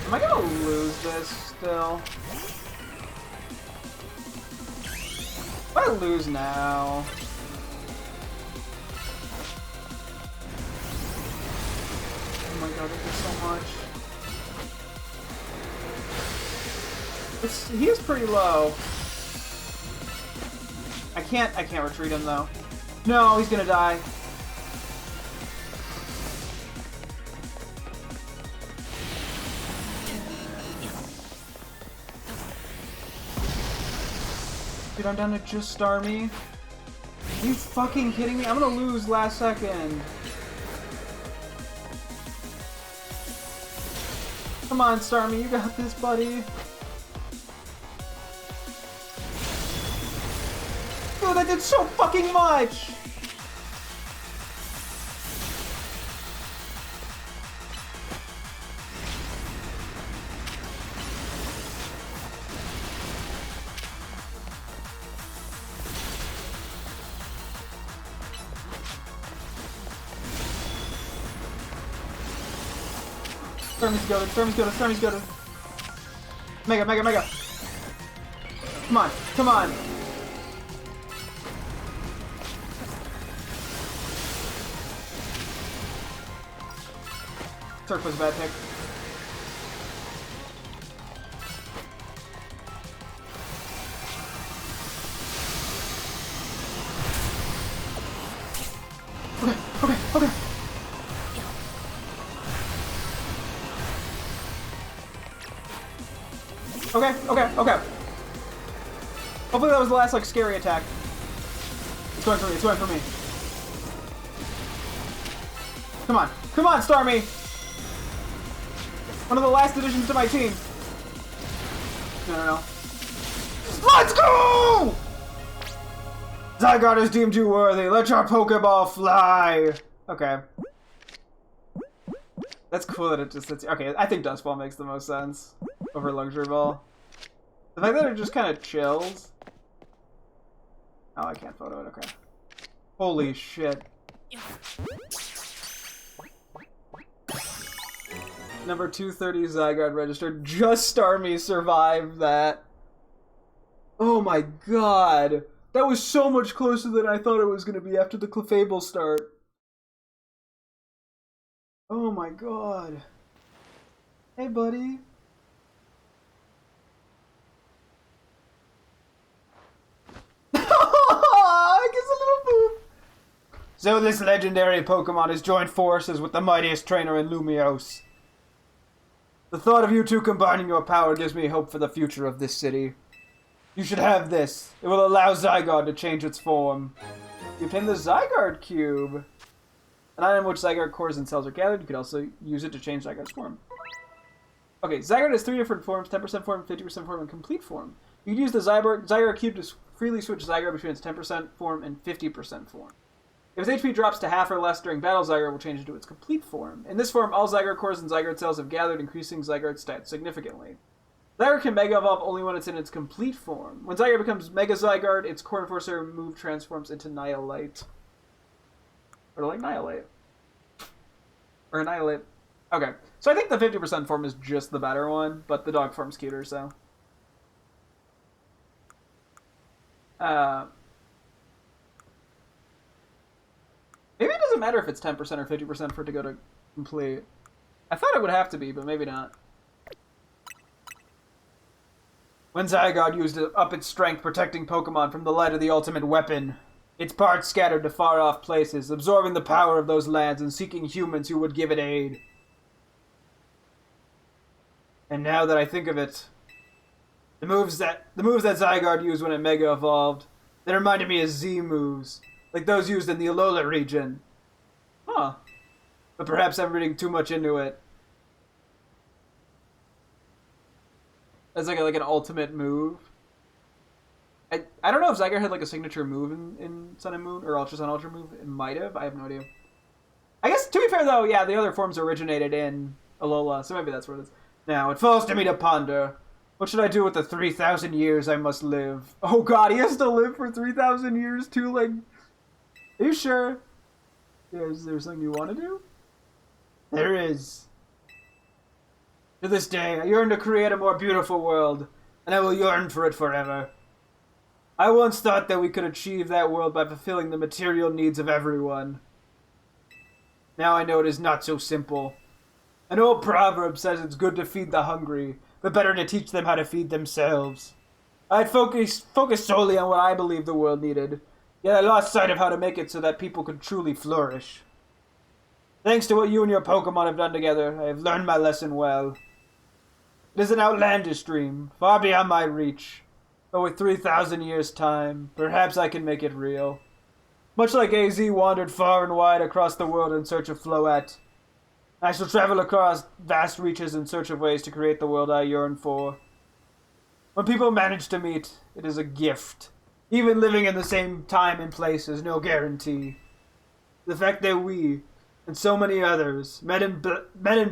Am I gonna lose this still? If I lose now... Oh my god, there's so much. He is pretty low. I can't retreat him though. No, he's gonna die. Dude, I'm down to just Starmie. Are you fucking kidding me? I'm gonna lose last second. Come on, Starmie, you got this, buddy. Dude, that did so fucking much! Starmie's goated, Starmie's goated, Starmie's goated. Mega, mega, mega. Come on, come on. Surf was a bad pick. Okay, okay, okay. Okay, okay, okay. Hopefully that was the last, like, scary attack. It's going for me, it's going for me. Come on, come on, Starmie! One of the last additions to my team. No, no, no. Let's go! Zygarde is deemed too worthy. Let your Pokeball fly! Okay. That's cool that it just sits. Okay, I think Dust Ball makes the most sense over Luxury Ball. The fact that it just kind of chills. Oh, I can't photo it. Okay. Holy shit. Number 230 Zygarde registered. Just Starmie survived that. Oh my god. That was so much closer than I thought it was going to be after the Clefable start. Oh my god. Hey, buddy. I guess a little boop. So this legendary Pokemon has joined forces with the mightiest trainer in Lumiose. The thought of you two combining your power gives me hope for the future of this city. You should have this. It will allow Zygarde to change its form. You obtain the Zygarde Cube. An item in which Zygarde cores and cells are gathered. You could also use it to change Zygarde's form. Okay, Zygarde has 3 different forms, 10% form, 50% form, and complete form. You can use the Zygarde Cube to freely switch Zygarde between its 10% form and 50% form. If its HP drops to half or less during battle, Zygarde will change into its complete form. In this form, all Zygarde cores and Zygarde cells have gathered, increasing Zygarde's stats significantly. Zygarde can Mega Evolve only when it's in its complete form. When Zygarde becomes Mega Zygarde, its Core Enforcer move transforms into Annihilate. Or like Annihilate. Or Annihilate. Okay, so I think the 50% form is just the better one, but the dog form's cuter, so. Maybe it doesn't matter if it's 10% or 50% for it to go to complete. I thought it would have to be, but maybe not. When Zygarde used to up its strength protecting Pokemon from the light of the ultimate weapon. its parts scattered to far-off places, absorbing the power of those lands and seeking humans who would give it aid. And now that I think of it, the moves that Zygarde used when it Mega Evolved, they reminded me of Z moves, like those used in the Alola region. Huh. But perhaps I'm reading too much into it. That's like an ultimate move. I don't know if Zygarde had like a signature move in Sun and Moon, or Ultra Sun Ultra move. It might have. I have no idea. I guess, to be fair though, yeah, the other forms originated in Alola, so maybe that's what it is. Now, it falls to me to ponder. What should I do with the 3,000 years I must live? Oh god, he has to live for 3,000 years too, like... Are you sure? Is there something you want to do? There is. To this day, I yearn to create a more beautiful world, and I will yearn for it forever. I once thought that we could achieve that world by fulfilling the material needs of everyone. Now I know it is not so simple. An old proverb says it's good to feed the hungry, but better to teach them how to feed themselves. I'd focused solely on what I believed the world needed, yet I lost sight of how to make it so that people could truly flourish. Thanks to what you and your Pokemon have done together, I have learned my lesson well. It is an outlandish dream, far beyond my reach. But with 3,000 years' time, perhaps I can make it real. Much like AZ wandered far and wide across the world in search of Floette, I shall travel across vast reaches in search of ways to create the world I yearn for. When people manage to meet, it is a gift. Even living in the same time and place is no guarantee. The fact that we, and so many others, met and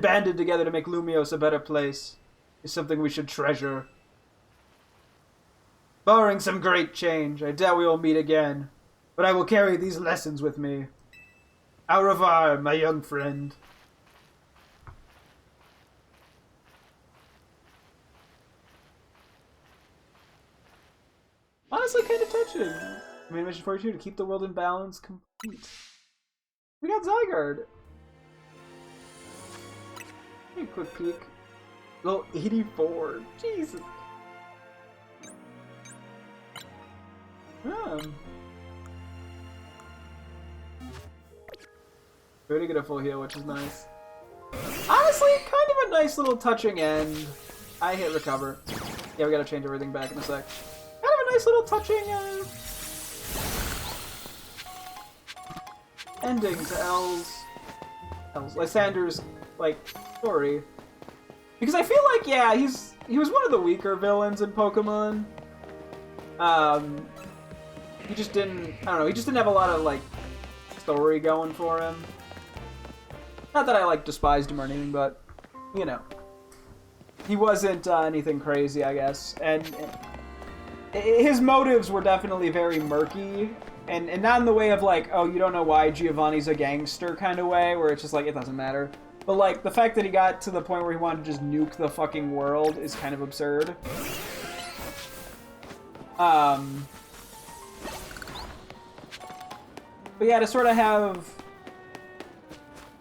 banded together to make Lumios a better place, is something we should treasure. Barring some great change, I doubt we will meet again, but I will carry these lessons with me. Au revoir, my young friend. Honestly, kind of touching. I mean, mission 42, to keep the world in balance, complete. We got Zygarde. Hey, quick peek. Level 84. Jesus. We already get a full heal, which is nice. Honestly, kind of a nice little touching end. I hit recover. Yeah, we gotta change everything back in a sec. Kind of a nice little touching ending to Lysander's like story. Because I feel like, yeah, he was one of the weaker villains in Pokemon. He just didn't, I don't know, he just didn't have a lot of, like, story going for him. Not that I, like, despised him or anything, but, you know. He wasn't anything crazy, I guess. And his motives were definitely very murky. And not in the way of, like, oh, you don't know why Giovanni's a gangster kind of way, where it's just like, it doesn't matter. But, like, the fact that he got to the point where he wanted to just nuke the fucking world is kind of absurd. But yeah, to sort of have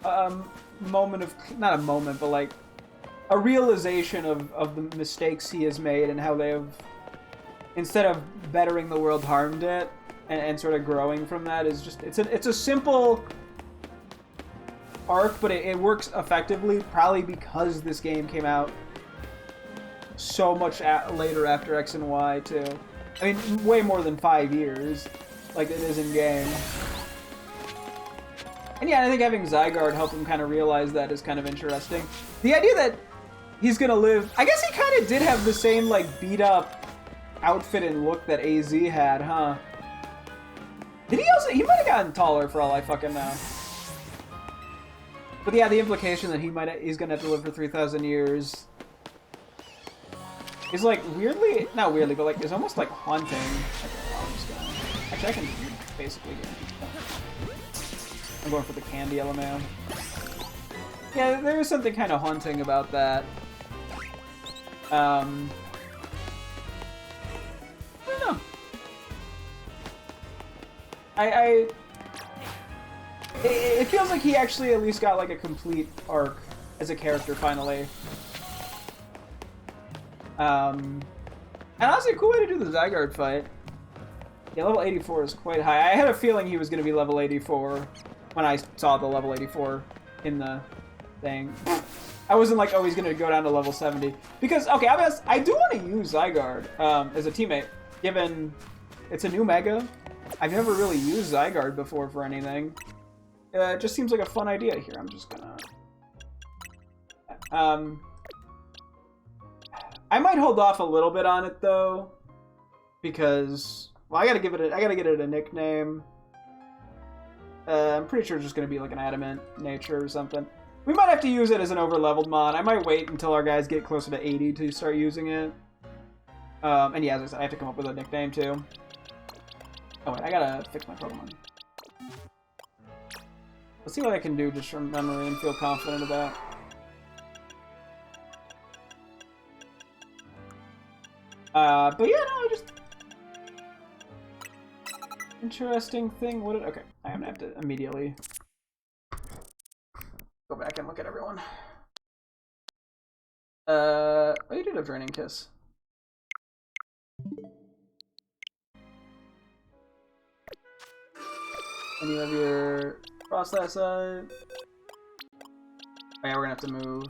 a moment of, not a moment, but like a realization of the mistakes he has made and how they have, instead of bettering the world, harmed it, and sort of growing from that is just, it's a simple arc, but it works effectively, probably because this game came out so much later after X and Y too. I mean, way more than 5 years, like it is in game. And yeah, I think having Zygarde help him kind of realize that is kind of interesting. The idea that he's gonna live... I guess he kind of did have the same, like, beat-up outfit and look that AZ had, huh? Did he also... He might have gotten taller for all I fucking know. But yeah, the implication that he's gonna have to live for 3,000 years is, like, weirdly... Not weirdly, but, like, is almost, like, haunting. Actually, I can basically get it. I'm going for the candy element. Yeah, there is something kind of haunting about that. I don't know. It feels like he actually at least got like a complete arc as a character finally. And honestly, a cool way to do the Zygarde fight. Yeah, level 84 is quite high. I had a feeling he was going to be level 84 when I saw the level 84 in the thing. I wasn't like, oh, he's going to go down to level 70. Because, okay, I do want to use Zygarde as a teammate, given it's a new Mega. I've never really used Zygarde before for anything. It just seems like a fun idea here. I'm just gonna... I might hold off a little bit on it, though, because... Well, I gotta get it a nickname. I'm pretty sure it's just gonna be like an adamant nature or something. We might have to use it as an over-leveled mod. I might wait until our guys get closer to 80 to start using it. And yeah, as I said, I have to come up with a nickname, too. Oh, wait, I gotta fix my Pokemon. Let's see what I can do just from memory and feel confident about. But yeah, no, just... Interesting thing. What did... Okay, I'm gonna have to immediately go back and look at everyone. Oh, you did have Draining Kiss. And you have your Frost that side. Oh yeah, we're gonna have to move.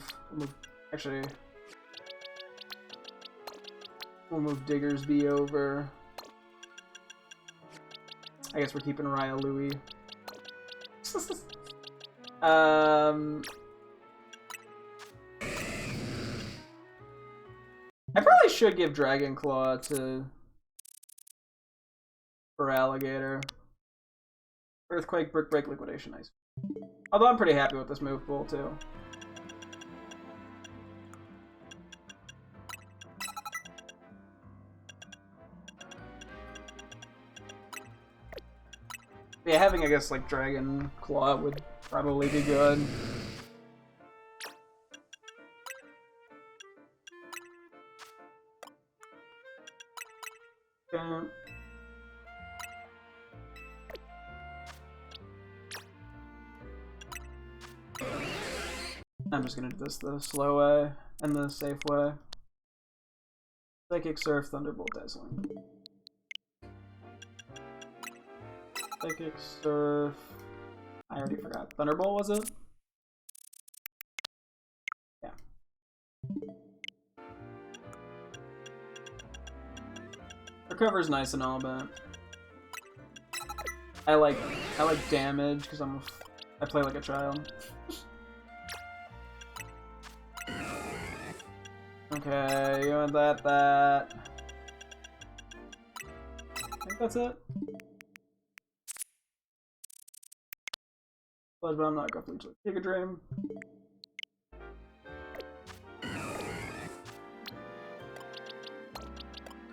Actually, we'll move Diggersby over. I guess we're keeping Raya Louie. I probably should give Dragon Claw for Alligator. Earthquake, Brick Break, Liquidation, Ice. Although I'm pretty happy with this move pool too. Yeah, having, I guess, like, Dragon Claw would probably be good. Okay. I'm just gonna do this the slow way and the safe way. Psychic Surf, Thunderbolt, Dazzling. Psychic Surf. I already forgot. Thunderbolt, was it? Yeah. Recover's nice and all, but I like damage because I play like a child. Okay, you want that. I think that's it. But I'm not going to take a dream.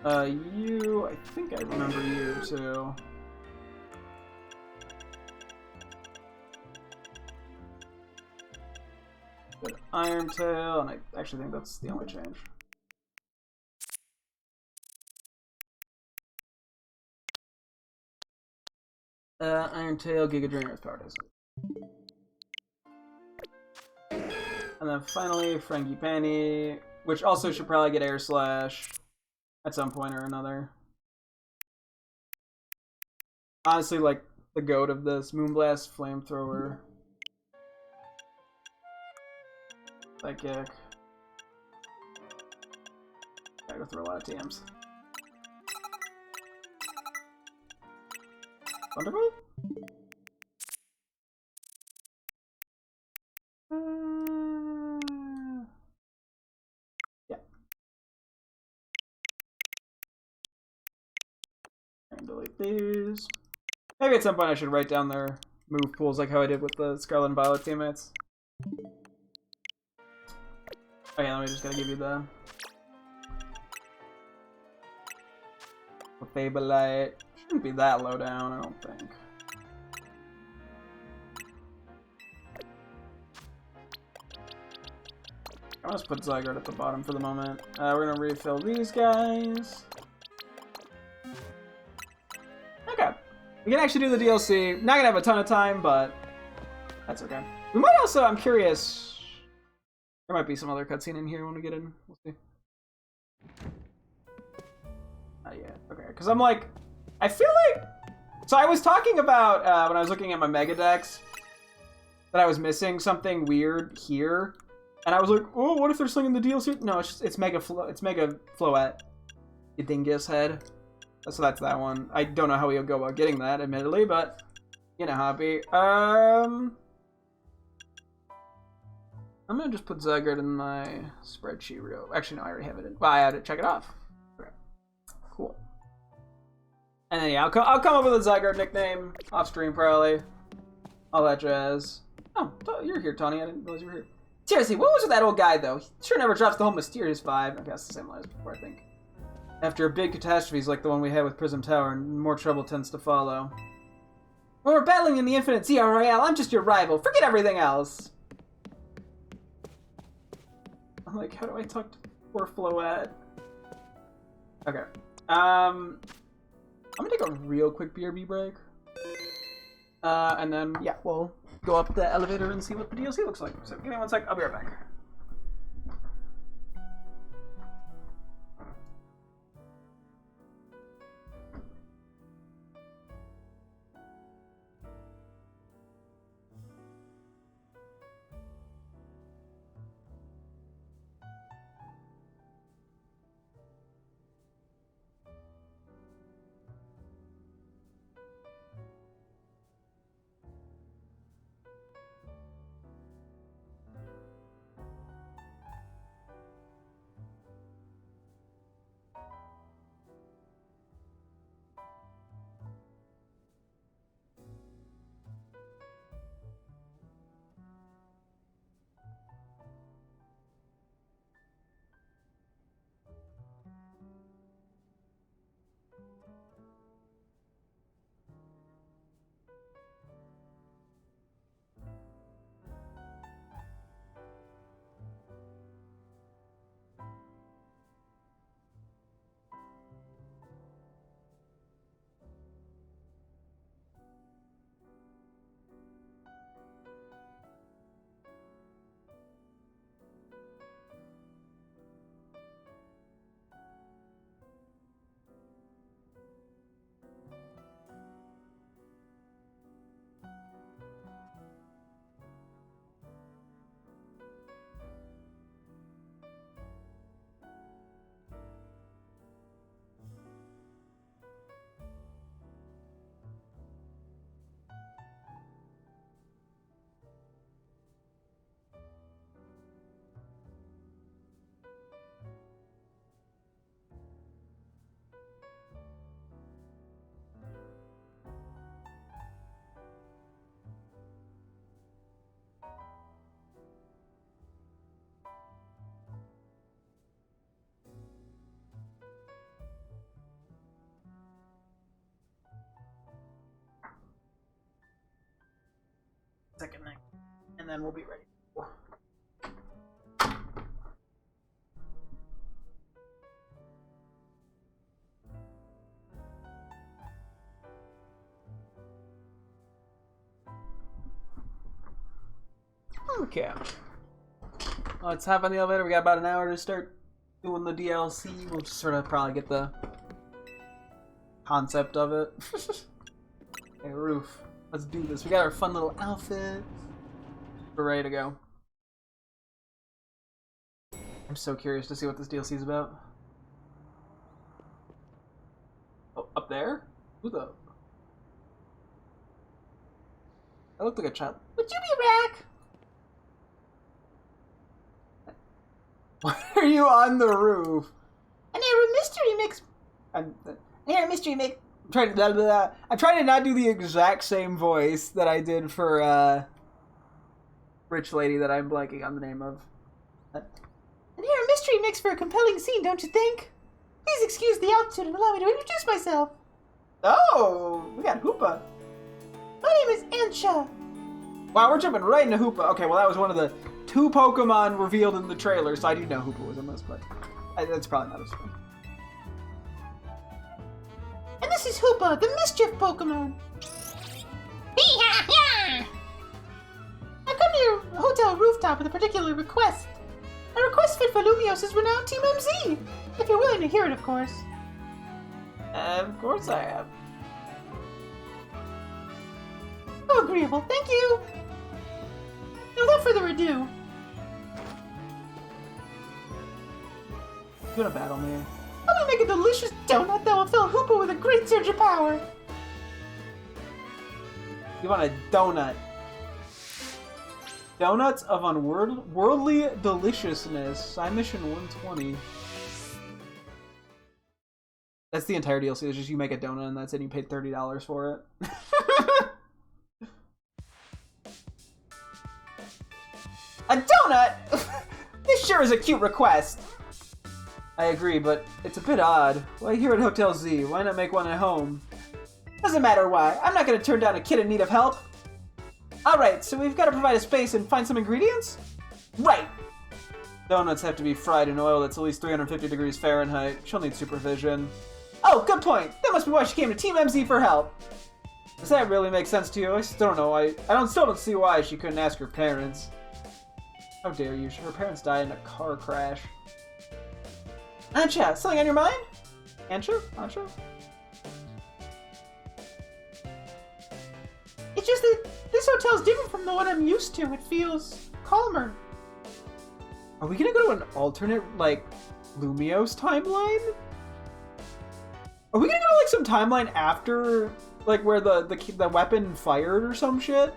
You, I think I remember you too. Good Iron Tail, and I actually think that's the only change. Iron Tail, Giga Drain, Earth Power Desert. And then finally, Frangipani, which also should probably get Air Slash at some point or another. Honestly, like, the goat of this. Moonblast, Flamethrower. Psychic. Gotta go through a lot of TMs. Thunderbolt? Yeah. And delete these. Maybe at some point I should write down their move pools like how I did with the Scarlet and Violet teammates. Okay, let me just gotta give you the Fableite. Shouldn't be that low down, I don't think. I'll just put Zygarde at the bottom for the moment. We're gonna refill these guys. Okay. We can actually do the DLC. Not gonna have a ton of time, but that's okay. We might also, I'm curious, there might be some other cutscene in here when we get in. We'll see. Not yet. Okay, because I'm like, I feel like... So I was talking about, when I was looking at my Mega Dex, that I was missing something weird here. And I was like, oh, what if there's something in the DLC? No, it's Mega Floette. You dingus head. So that's that one. I don't know how we'll go about getting that, admittedly, but you know how it be. I'm gonna just put Zygarde in my spreadsheet real. Actually, no, I already have it in. Well, I had to check it off. Okay. Cool. And then yeah, I'll come up with a Zygarde nickname off stream probably. All that jazz. Oh, you're here, Tony. I didn't realize you were here. Seriously, what was with that old guy though? He sure never drops the whole mysterious vibe. Okay, that's the same line as before, I think. After big catastrophes like the one we had with Prism Tower, more trouble tends to follow. When we're battling in the Infinite Sea Royale, I'm just your rival. Forget everything else. I'm like, how do I talk to poor Floette? Okay. I'm gonna take a real quick BRB break. And then, yeah, we'll go up the elevator and see what the DLC looks like. So give me one sec, I'll be right back. Second night, and then we'll be ready. Okay. Let's hop on the elevator. We got about an hour to start doing the DLC. We'll just sort of probably get the concept of it. Hey, Roof. Let's do this. We got our fun little outfit. We're ready to go. I'm so curious to see what this DLC is about. Oh, up there? Who the? That looked like a child. Would you be back? Why are you on the roof? I hear a mystery mix. I hear a mystery mix. I'm trying to not do the exact same voice that I did for Rich Lady that I'm blanking on the name of. And here a mystery mix for a compelling scene, don't you think? Please excuse the altitude and allow me to introduce myself. Oh, we got Hoopa. My name is Ansha. Wow, we're jumping right into Hoopa. Okay, well that was one of the 2 Pokemon revealed in the trailer, so I do know Hoopa was in this, but that's probably not as fun. And this is Hoopa, the Mischief Pokemon. I've come to your hotel rooftop with a particular request. A request fit for Lumios's renowned Team MZ. If you're willing to hear it, of course. Of course I am. agreeable. Thank you. Now, without further ado, You wanna battle me? I'm gonna make a delicious donut that will fill Hoopa with a great surge of power. You want a donut? Donuts of unworldly deliciousness. Side mission 120. That's the entire DLC. It's just you make a donut and that's it. You paid $30 for it. A donut? This sure is a cute request. I agree, but it's a bit odd. Why here at Hotel Z? Why not make one at home? Doesn't matter why. I'm not gonna turn down a kid in need of help. Alright, so we've got to provide a space and find some ingredients? Right! Donuts have to be fried in oil that's at least 350 degrees Fahrenheit. She'll need supervision. Oh, good point! That must be why she came to Team MZ for help! Does that really make sense to you? I still don't know why. Still don't see why she couldn't ask her parents. How dare you? Her parents died in a car crash. Ancha, something on your mind? Ancha? Ancha? It's just that this hotel's different from the one I'm used to. It feels calmer. Are we gonna go to an alternate, like, Lumios timeline? Are we gonna go to, like, some timeline after, like, where the weapon fired or some shit?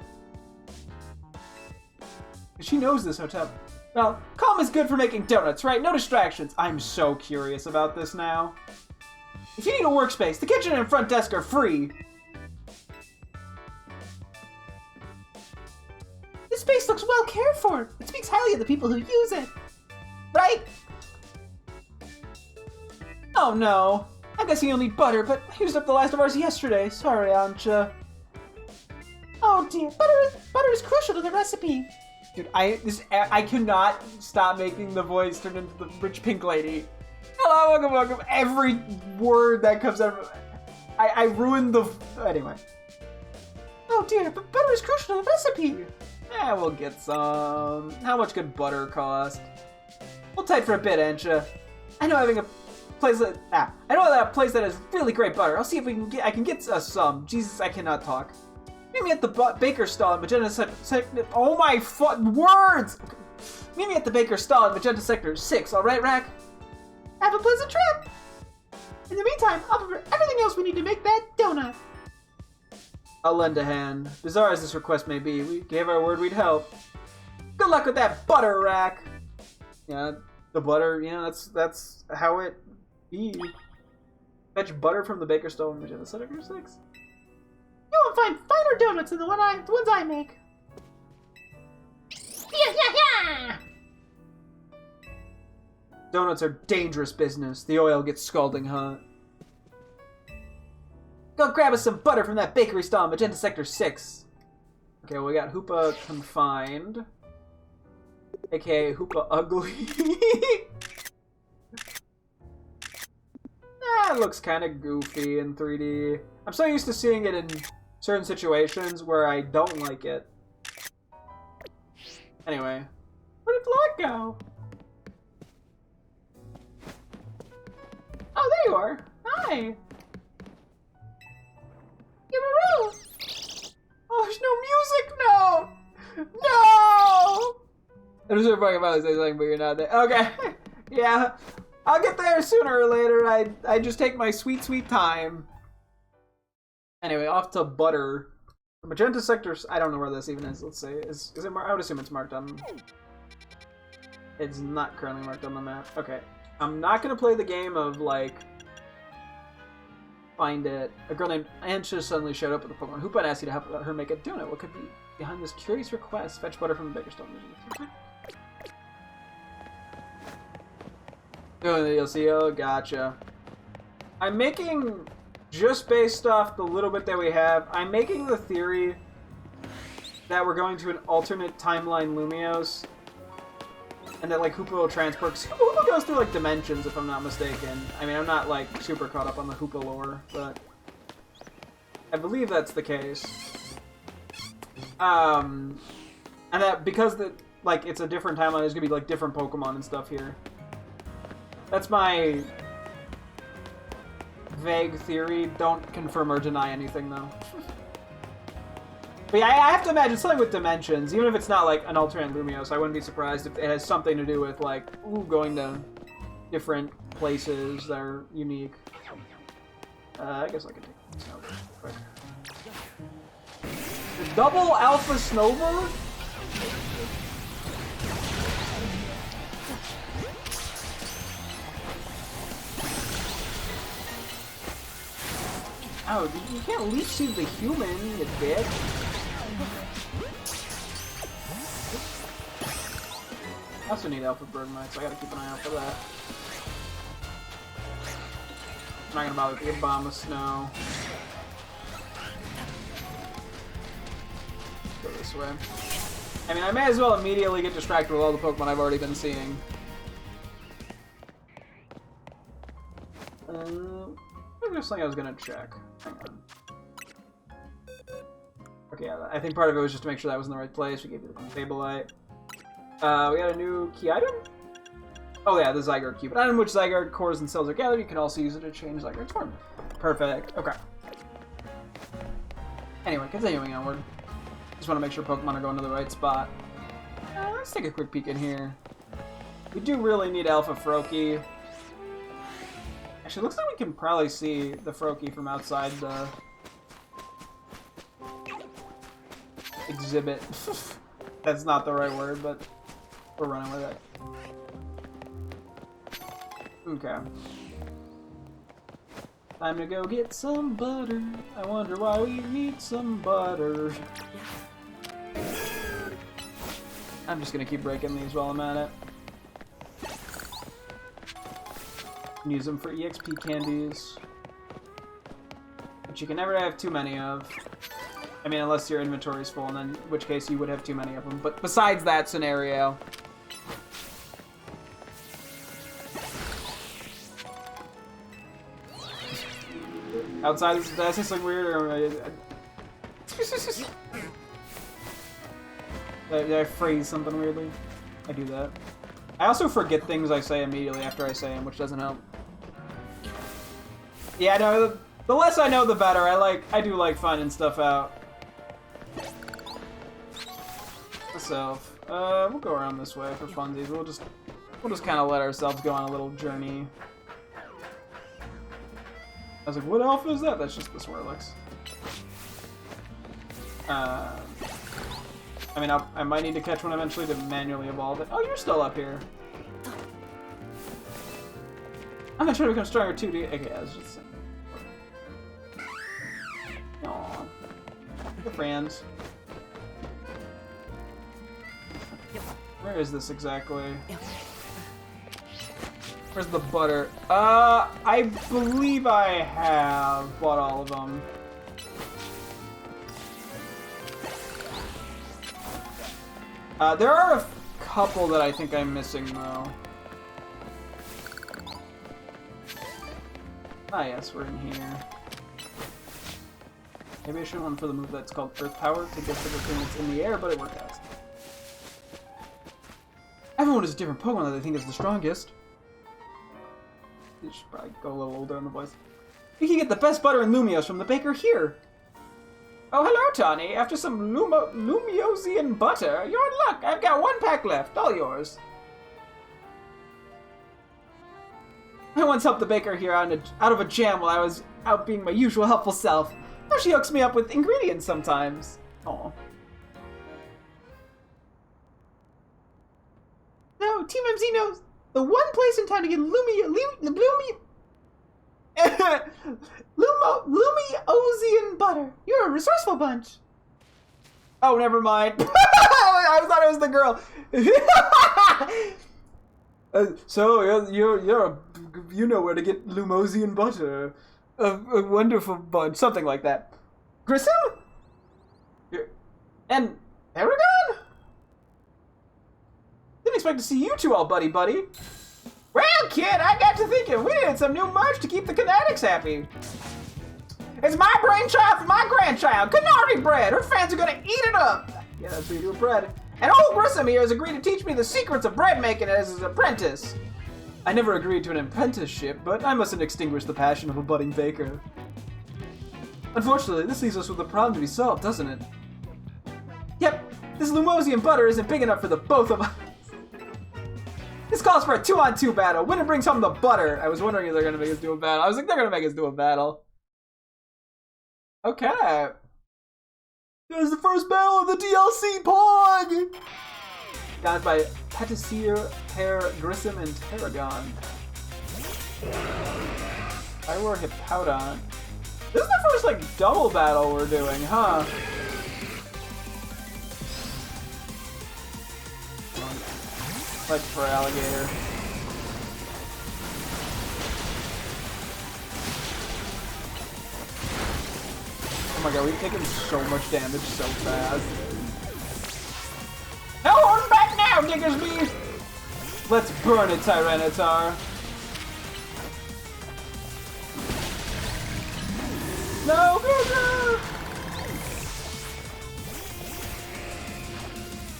She knows this hotel. Well, calm is good for making donuts, right? No distractions. I'm so curious about this now. If you need a workspace, the kitchen and front desk are free. This space looks well cared for. It speaks highly of the people who use it. Right? Oh no. I'm guessing you'll need butter, but I used up the last of ours yesterday. Sorry, Ancha. Oh dear, butter is crucial to the recipe. Dude, I cannot stop making the voice turn into the rich pink lady. Hello, welcome, welcome. Every word that comes out of I ruined the... Anyway. Oh dear, but butter is crucial to the recipe. Yeah, we'll get some. How much could butter cost? Hold tight for a bit, Ancha. I know having a place that... I know that place that has really great butter. I'll see if I can get us some. Jesus, I cannot talk. Meet me at the baker's stall in Magenta Sector... Oh my words! Meet me at the baker's stall in Magenta Sector 6, alright, Rack? Have a pleasant trip! In the meantime, I'll prepare everything else we need to make that donut. I'll lend a hand. Bizarre as this request may be, we gave our word we'd help. Good luck with that butter, Rack! Yeah, the butter, you know, that's how it be. Fetch butter from the baker's stall in Magenta Sector 6. You won't find finer donuts than the ones I make. Yeah! Donuts are dangerous business. The oil gets scalding hot. Go grab us some butter from that bakery stall in Magenta Sector 6. Okay, well, we got Hoopa confined. AKA Hoopa ugly. That looks kind of goofy in 3D. I'm so used to seeing it in certain situations where I don't like it. Anyway, where did Vlog go? Oh, there you are. Hi. Give a room. Oh, there's no music. No. I was about to say something, but you're not there. Okay. Yeah. I'll get there sooner or later. I just take my sweet, sweet time. Anyway, off to butter. Magenta Sectors. I don't know where this even is. Let's see. Is it marked? I would assume it's marked on... It's not currently marked on the map. Okay. I'm not going to play the game of, like... Find it. A girl named Ancha suddenly showed up with a Pokemon Hoopa and asked you to help her make a donut. What could be behind this curious request? Fetch butter from the baker's stall. Oh, the DLC. Oh, gotcha. I'm making, just based off the little bit that we have, I'm making the theory that we're going to an alternate timeline Lumios, and that, like, Hoopa will transport. Hoopa goes through, like, dimensions, if I'm not mistaken. I mean, I'm not, like, super caught up on the Hoopa lore, but I believe that's the case. And that because like, it's a different timeline, there's gonna be, like, different Pokemon and stuff here. That's my vague theory. Don't confirm or deny anything, though. But yeah, I have to imagine something with dimensions, even if it's not like an alternate Lumiose. I wouldn't be surprised if it has something to do with like going to different places that are unique. I guess I can take this out real quick. The double Alpha Snova? Oh, you can't leech seed the human, you dick. I also need Alpha Bergmite, so I gotta keep an eye out for that. I'm not gonna bother with the bomb of snow. Go this way. I mean, I may as well immediately get distracted with all the Pokemon I've already been seeing. There's something I was gonna check. Hang on. Okay, yeah, I think part of it was just to make sure that was in the right place. We gave you the Sableye. We got a new key item? Oh yeah, the Zygarde Cube. An item in which Zygarde cores and cells are gathered. You can also use it to change Zygarde's form. Perfect. Okay. Anyway, continuing onward. Just want to make sure Pokemon are going to the right spot. Let's take a quick peek in here. We do really need Alpha Froakie. Actually, it looks like we can probably see the Froakie from outside the exhibit. That's not the right word, but we're running with it. Okay. Time to go get some butter. I wonder why we need some butter. I'm just gonna keep breaking these while I'm at it. Use them for EXP candies. Which you can never have too many of. I mean, unless your inventory is full, and then in which case you would have too many of them. But besides that scenario... Outside, did I say something weird? Or did I phrase something weirdly? I do that. I also forget things I say immediately after I say them, which doesn't help. Yeah, no, the less I know, the better. I do like finding stuff out. Myself. We'll go around this way for funsies. We'll just kind of let ourselves go on a little journey. I was like, what alpha is that? That's just the Swirlix. I mean, I might need to catch one eventually to manually evolve it. Oh, you're still up here. I'm gonna try to become stronger too. Okay, that's just... Aww. Good friends. Where is this exactly? Where's the butter? I believe I have bought all of them. There are a couple that I think I'm missing, though. Ah, yes, we're in here. Maybe I should have one for the move that's called Earth Power to get to the thing that's in the air, but it worked out. Everyone has a different Pokemon that they think is the strongest. You should probably go a little older on the voice. You can get the best butter and Lumiose from the baker here. Oh, hello, Tawny. After some Lumiosian butter, you're in luck. I've got 1 pack left. All yours. I once helped the baker here out of a jam while I was out being my usual helpful self. Now she hooks me up with ingredients sometimes. Aw. No, Team MZ knows the one place in town to get Lumiosian butter. You're a resourceful bunch. Oh, never mind. I thought it was the girl. So you know where to get Lumosian butter. A wonderful bunch, something like that. Grissom? And Aragon? Didn't expect to see you two all buddy-buddy. Well, kid, I got to thinking we needed some new merch to keep the Kinetics happy. It's my brainchild for my grandchild, Canary Bread. Her fans are gonna eat it up. Yeah, that's what you do with bread. And old Grissom here has agreed to teach me the secrets of bread making as his apprentice. I never agreed to an apprenticeship, but I mustn't extinguish the passion of a budding baker. Unfortunately, this leaves us with a problem to be solved, doesn't it? This Lumosian butter isn't big enough for the both of us. This calls for a 2-on-2 battle. Winner brings home the butter. I was wondering if they're gonna make us do a battle. I was like, they're gonna make us do a battle. Okay. There's the first battle of the DLC Pog! Guided by Petissier, Pear, Grissom, and Tarragon. I wore Hippowdon. This is the first, like, double battle we're doing, huh? Like for alligator. Oh my god, we've taken so much damage so fast. Hell, hold back now, Diggersby! Let's burn it, Tyranitar. No, Bigger!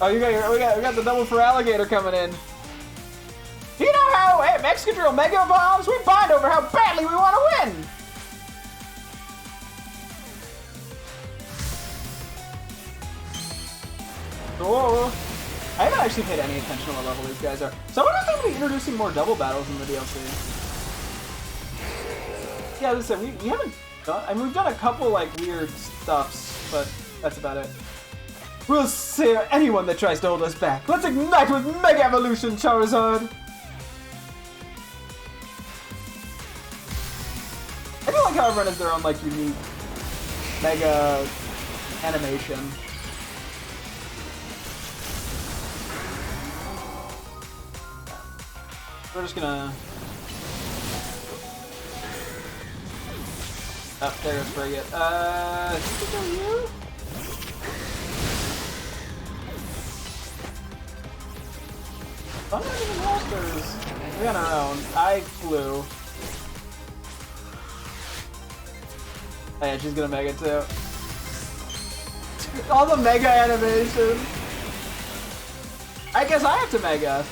Oh, we got the double for alligator coming in. Do you know how MX can drill Mega Bombs? We bind over how badly we want to win! Oh, I haven't actually paid any attention to what level these guys are. So I wonder if they're going to be introducing more double battles in the DLC. Yeah, as I said, we haven't done... I mean, we've done a couple, like, weird stuffs, but that's about it. We'll sear anyone that tries to hold us back. Let's ignite with Mega Evolution, Charizard! I feel like how everyone has their own, like, unique Mega animation. We're just gonna... Oh, there goes Frigate. I think it's on you? I'm not even monsters. We're on our own. I flew. Oh yeah, she's gonna Mega too. All the Mega animation. I guess I have to Mega.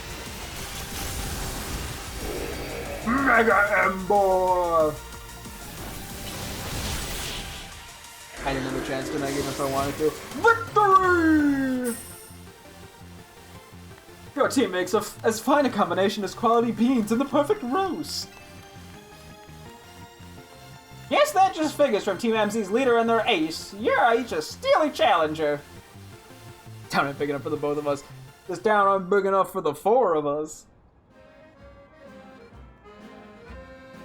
Mega Ember! I didn't have a chance to Mega even if I wanted to. Victory! Your team makes as fine a combination as quality beans and the perfect roast. Yes, that just figures from Team MZ's leader and their ace. You're each a steely challenger. Town ain't big enough for the both of us. This town ain't big enough for the four of us.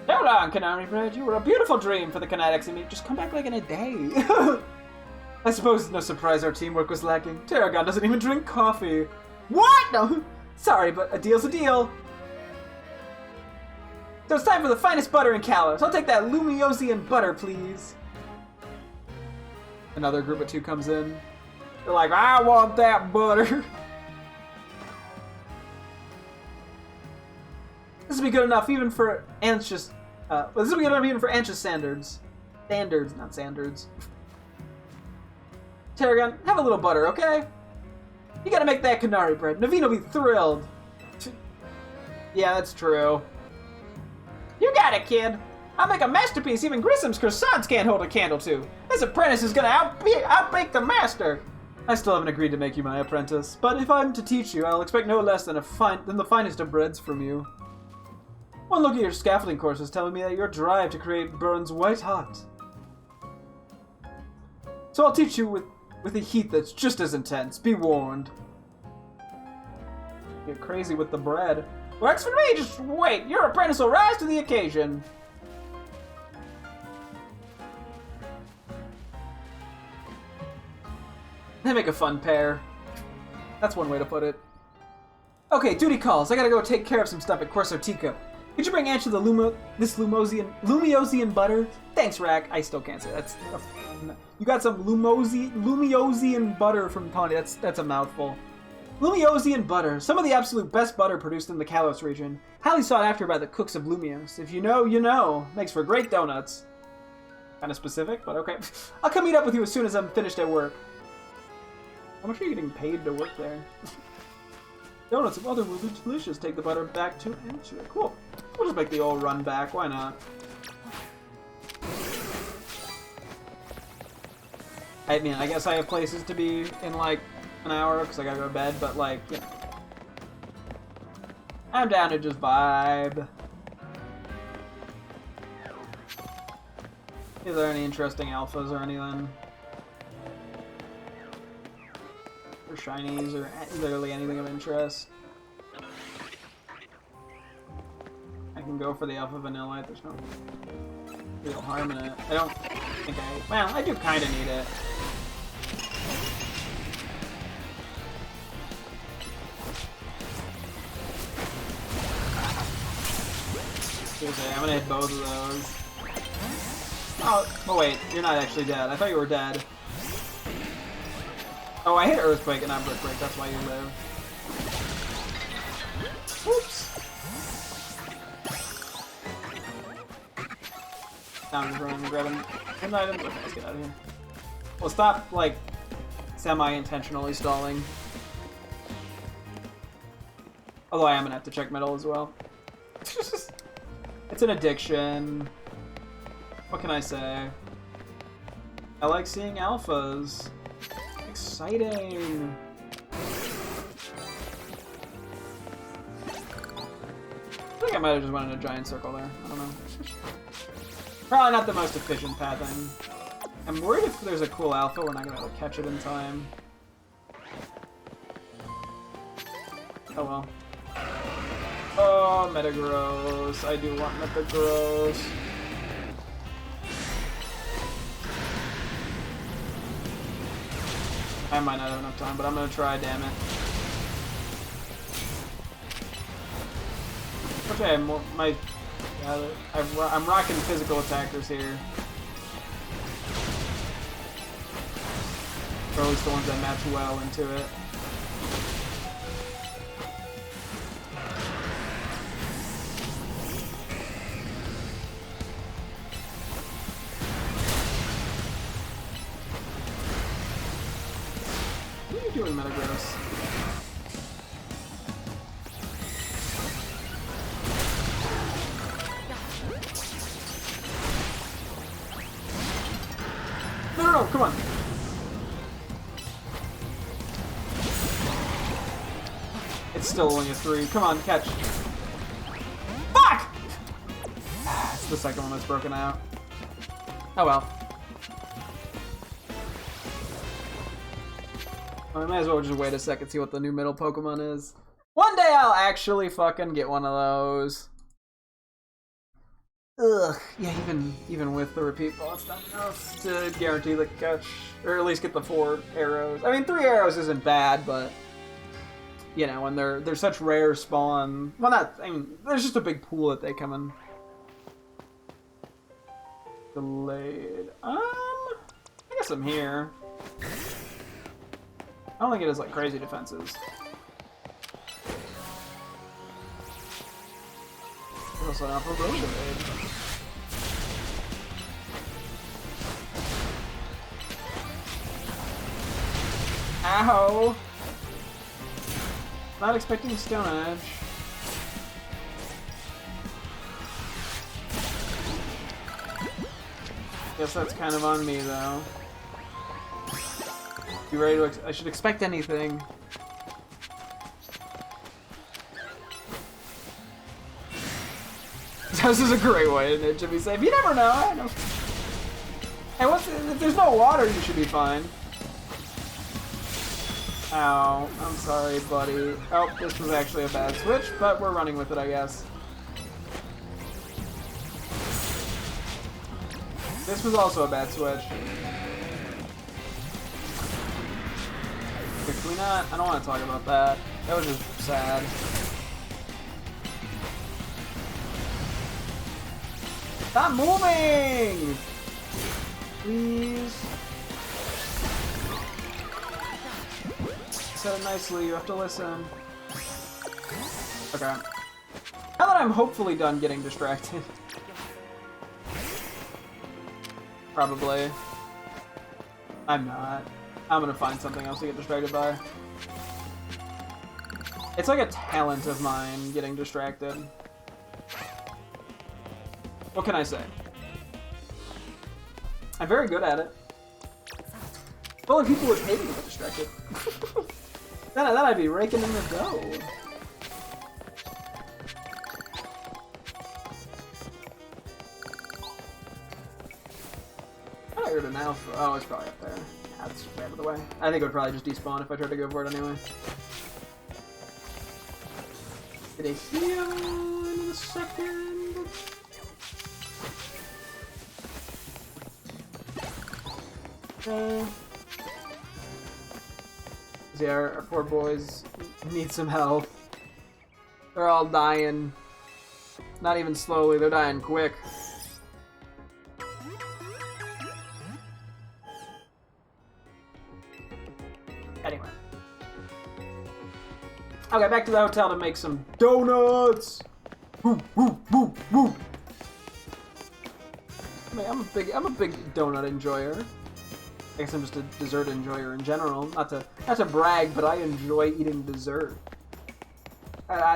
Hold on, Canary Bread. You were a beautiful dream for the Kinetics and me. Just come back like in a day. I suppose it's no surprise our teamwork was lacking. Tarragon doesn't even drink coffee. What? No. Sorry, but a deal's a deal. So it's time for the finest butter in Kalos. I'll take that Lumiosian butter, please. Another group of two comes in. They're like, I want that butter. This will be good enough even for anxious. This will be good enough even for anxious standards. Standards, not standards. Tarragon, have a little butter, okay? You gotta make that Canary bread. Naveen will be thrilled. Yeah, that's true. You got it, kid. I'll make a masterpiece even Grissom's croissants can't hold a candle to. This apprentice is gonna outbake the master. I still haven't agreed to make you my apprentice, but if I'm to teach you, I'll expect no less than the finest of breads from you. One look at your scaffolding course is telling me that your drive to create burns white hot. So I'll teach you with a heat that's just as intense. Be warned. Get crazy with the bread. Works for me, just wait. Your apprentice will rise to the occasion. They make a fun pair. That's one way to put it. Okay, duty calls. I gotta go take care of some stuff at Corso Tico. Could you bring Ange the Lumiosian butter? Thanks, Rack. I still can't say that. You got some Lumiosian butter from Pawnee. That's a mouthful. Lumiosian butter. Some of the absolute best butter produced in the Kalos region. Highly sought after by the cooks of Lumios. If you know, you know. Makes for great donuts. Kind of specific, but okay. I'll come meet up with you as soon as I'm finished at work. How much are you getting paid to work there? Donuts of other will be delicious. Take the butter back to Ange. Cool. We'll just make the old run back. Why not? I mean, I guess I have places to be in, like, an hour because I gotta go to bed, but like, you know, I'm down to just vibe. Is there any interesting alphas or anything? Or shinies or literally anything of interest? I can go for the alpha vanillite. There's no real harm in it. I don't think well, I do kind of need it. Okay, I'm gonna hit both of those. Oh wait, you're not actually dead. I thought you were dead. Oh, I hit Earthquake and not Brick Break, that's why you live. Oops. Now I'm just running and grabbing hidden items. Okay, let's get out of here. Well, stop, like, semi-intentionally stalling. Although I am gonna have to check metal as well. It's an addiction. What can I say? I like seeing alphas. Exciting. I think I might have just went in a giant circle there. I don't know. Probably not the most efficient pathing. I'm worried if there's a cool alpha, we're not gonna be able to catch it in time. Oh well. Oh, Metagross. I do want Metagross. I might not have enough time, but I'm gonna try, damn it. Okay, I'm rocking physical attackers here. Or at least the ones that match well into it. What are you doing, Metagross? No, come on. It's still only a 3. Come on, catch. Fuck! It's the second one that's broken out. Oh well. I might as well just wait a second, see what the new middle Pokemon is. One day I'll actually fucking get one of those. Ugh, yeah, even with the repeat ball, it's not enough to guarantee the catch, or at least get the 4 arrows. I mean, 3 arrows isn't bad, but you know, when they're such rare spawn, well, not. I mean, there's just a big pool that they come in. Delayed. I guess I'm here. I don't think it has like crazy defenses. Also not for Road Evade. Ow! Not expecting Stone Edge. Guess that's kind of on me though. Be ready to I should expect anything. This is a great way to be safe. You never know. I know. Hey, if there's no water, you should be fine. Ow. I'm sorry, buddy. Oh, this was actually a bad switch, but we're running with it, I guess. This was also a bad switch. Okay, can we not? I don't want to talk about that. That was just sad. Stop moving! Please. Said it nicely, you have to listen. Okay. Now that I'm hopefully done getting distracted. Probably. I'm not. I'm gonna find something else to get distracted by. It's like a talent of mine, getting distracted. What can I say? I'm very good at it. If only people would pay me to get distracted. then I'd be raking in the dough. I heard an alpha. Oh, it's probably up there. Yeah, that's out of the way. I think it would probably just despawn if I tried to go for it anyway. Get a heal in a second. Okay. Yeah, our poor boys need some help. They're all dying. Not even slowly, they're dying quick. Anyway. Okay, back to the hotel to make some donuts! Woo, woo, woo, woo! I mean, I'm a big donut enjoyer. I guess I'm just a dessert enjoyer in general. Not to brag, but I enjoy eating dessert.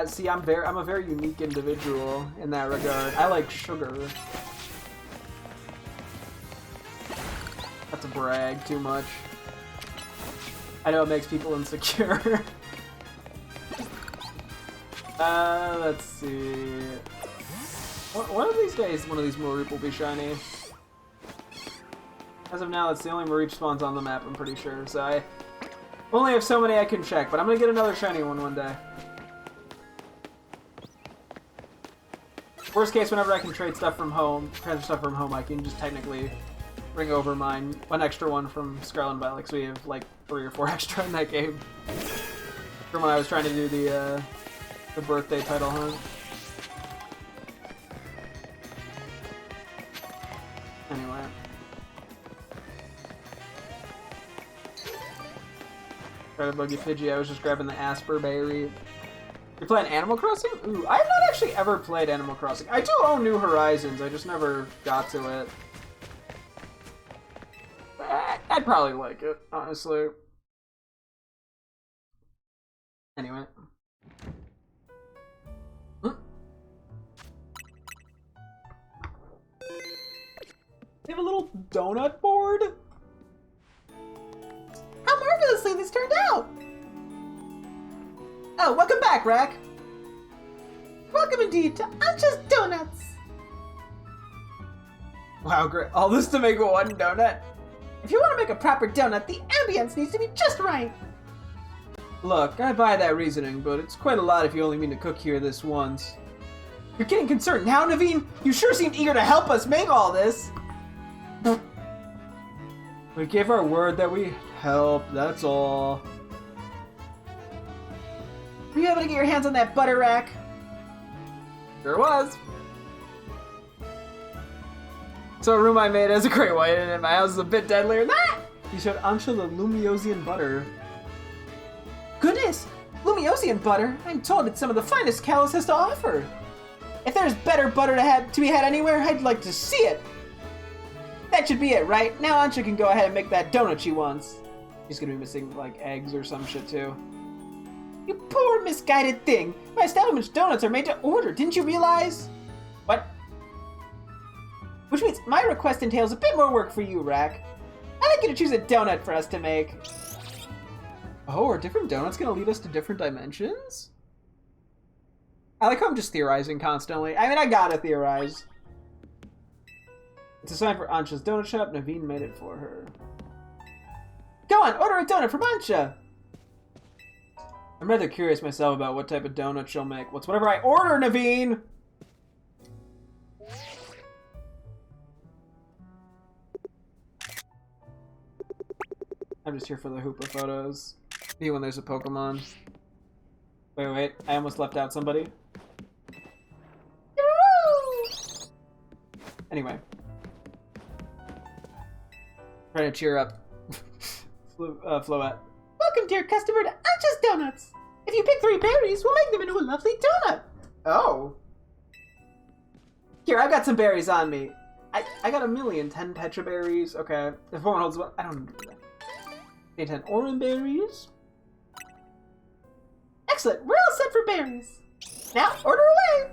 See, I'm a very unique individual in that regard. I like sugar. Not to brag too much. I know it makes people insecure. Let's see. One of these days, one of these Mareep will be shiny. As of now, that's the only Mareep spawns on the map, I'm pretty sure. So I only have so many I can check, but I'm gonna get another shiny one day. Worst case, whenever I can trade stuff from home, I can just technically bring over one extra one from Scarlet and Violet, because we have like 3 or 4 extra in that game. From when I was trying to do the birthday title hunt. Anyway. Try to bug you, Pidgey. I was just grabbing the Asper Berry. You're playing Animal Crossing? Ooh, I have not actually ever played Animal Crossing. I do own New Horizons, I just never got to it. I'd probably like it, honestly. Anyway. They have a little donut board? How marvelously this turned out! Oh, welcome back, Rack! Welcome indeed to Ancha's Donuts! Wow, great. All this to make one donut? If you want to make a proper donut, the ambience needs to be just right! Look, I buy that reasoning, but it's quite a lot if you only mean to cook here this once. You're getting concerned now, Naveen? You sure seemed eager to help us make all this! We gave our word that we'd help, that's all. Were you able to get your hands on that butter, Rack? Sure was. So a room I made has a great white in it. My house is a bit deadlier than that. You showed Ansha the Lumiosian butter. Goodness! Lumiosian butter? I'm told it's some of the finest Kalos has to offer. If there's better butter to be had anywhere, I'd like to see it. That should be it, right? Now Ansha can go ahead and make that donut she wants. She's gonna be missing, like, eggs or some shit, too. You poor misguided thing! My establishment's donuts are made to order, didn't you realize? What? Which means my request entails a bit more work for you, Rack. I'd like you to choose a donut for us to make. Oh, are different donuts gonna lead us to different dimensions? I like how I'm just theorizing constantly. I mean, I gotta theorize. It's a sign for Ansha's donut shop. Naveen made it for her. Go on, order a donut from Ansha! I'm rather curious myself about what type of donut she'll make. What's whatever I order, Naveen? I'm just here for the Hoopa photos. Me when there's a Pokemon. Wait, I almost left out somebody. Anyway. Trying to cheer up. Floette. Welcome, dear customer, to Ancha's Donuts! If you pick 3 berries, we'll make them into a lovely donut! Oh. Here, I've got some berries on me. I got 10 Petra berries. Okay. If one holds one, I don't know that. 10 Oran berries. Excellent, we're all set for berries. Now, order away!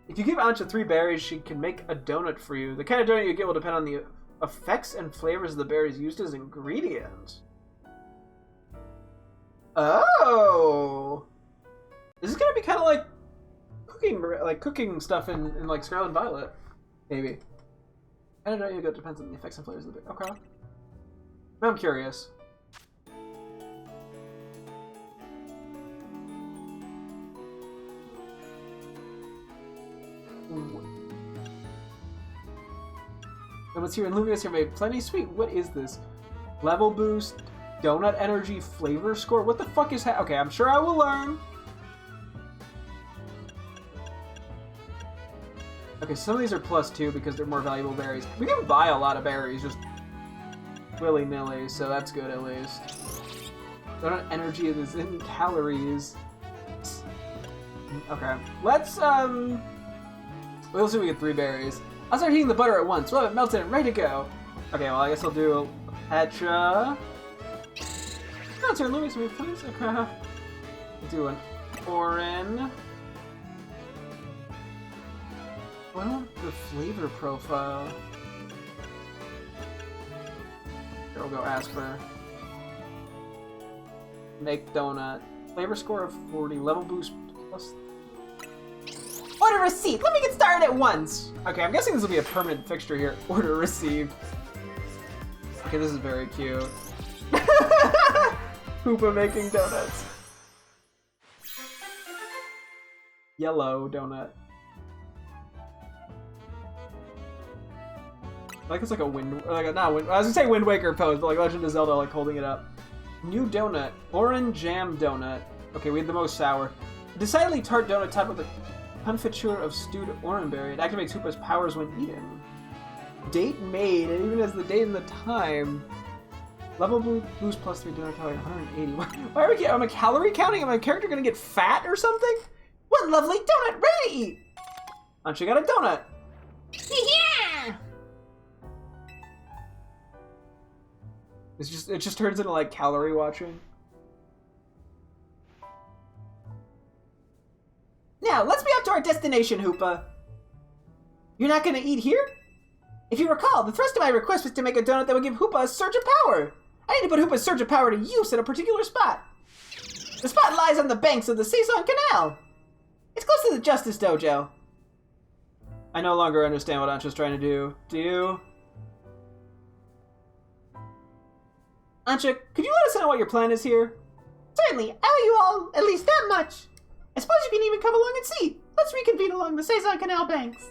If you give Ansha 3 berries, she can make a donut for you. The kind of donut you get will depend on the Effects and flavors of the berries used as ingredients. Oh! This is gonna be kind of like cooking stuff in like Scarlet and Violet, maybe. I don't know. It depends on the effects and flavors of the berry. Okay. I'm curious. And what's here in Lumious here made plenty sweet. What is this? Level boost, donut energy, flavor score. What the fuck is that? Okay, I'm sure I will learn. Okay, some of these are +2 because they're more valuable berries. We can buy a lot of berries just willy-nilly, so that's good at least. Donut energy is in calories. Okay, let's see if we get 3 berries. I'll start heating the butter at once. We'll have it melted and ready to go. Okay, well, I guess I'll do Petra. No, turn Lumious to me, please. Okay. I'll do an Orin. What about the flavor profile? Here, we'll go Asper. Make donut. Flavor score of 40. Level boost plus. Order receipt. Let me get started at once. Okay, I'm guessing this will be a permanent fixture here. Order received. Okay, this is very cute. Hoopa making donuts. Yellow donut. I like it's like a wind, like a, not wind. I was gonna say Wind Waker pose, but like Legend of Zelda, like holding it up. New donut, orange jam donut. Okay, we had the most sour. Decidedly tart donut topped with a confiture of stewed oranberry. It activates Hoopa's powers when eaten. Date made, and even as the date and the time. Level boost +3 donut calorie 180. Why are we? Am I calorie counting? Am my character gonna get fat or something? What lovely donut, ready to eat. Aren't you got a donut? Yeah. It just turns into like calorie watching. Now, let's be off to our destination, Hoopa. You're not gonna eat here? If you recall, the thrust of my request was to make a donut that would give Hoopa a surge of power. I need to put Hoopa's surge of power to use at a particular spot. The spot lies on the banks of the Saison Canal. It's close to the Justice Dojo. I no longer understand what Ancha's trying to do. Do you? Ancha, could you let us know what your plan is here? Certainly, I owe you all at least that much. I suppose you can even come along and see. Let's reconvene along the Saison Canal banks.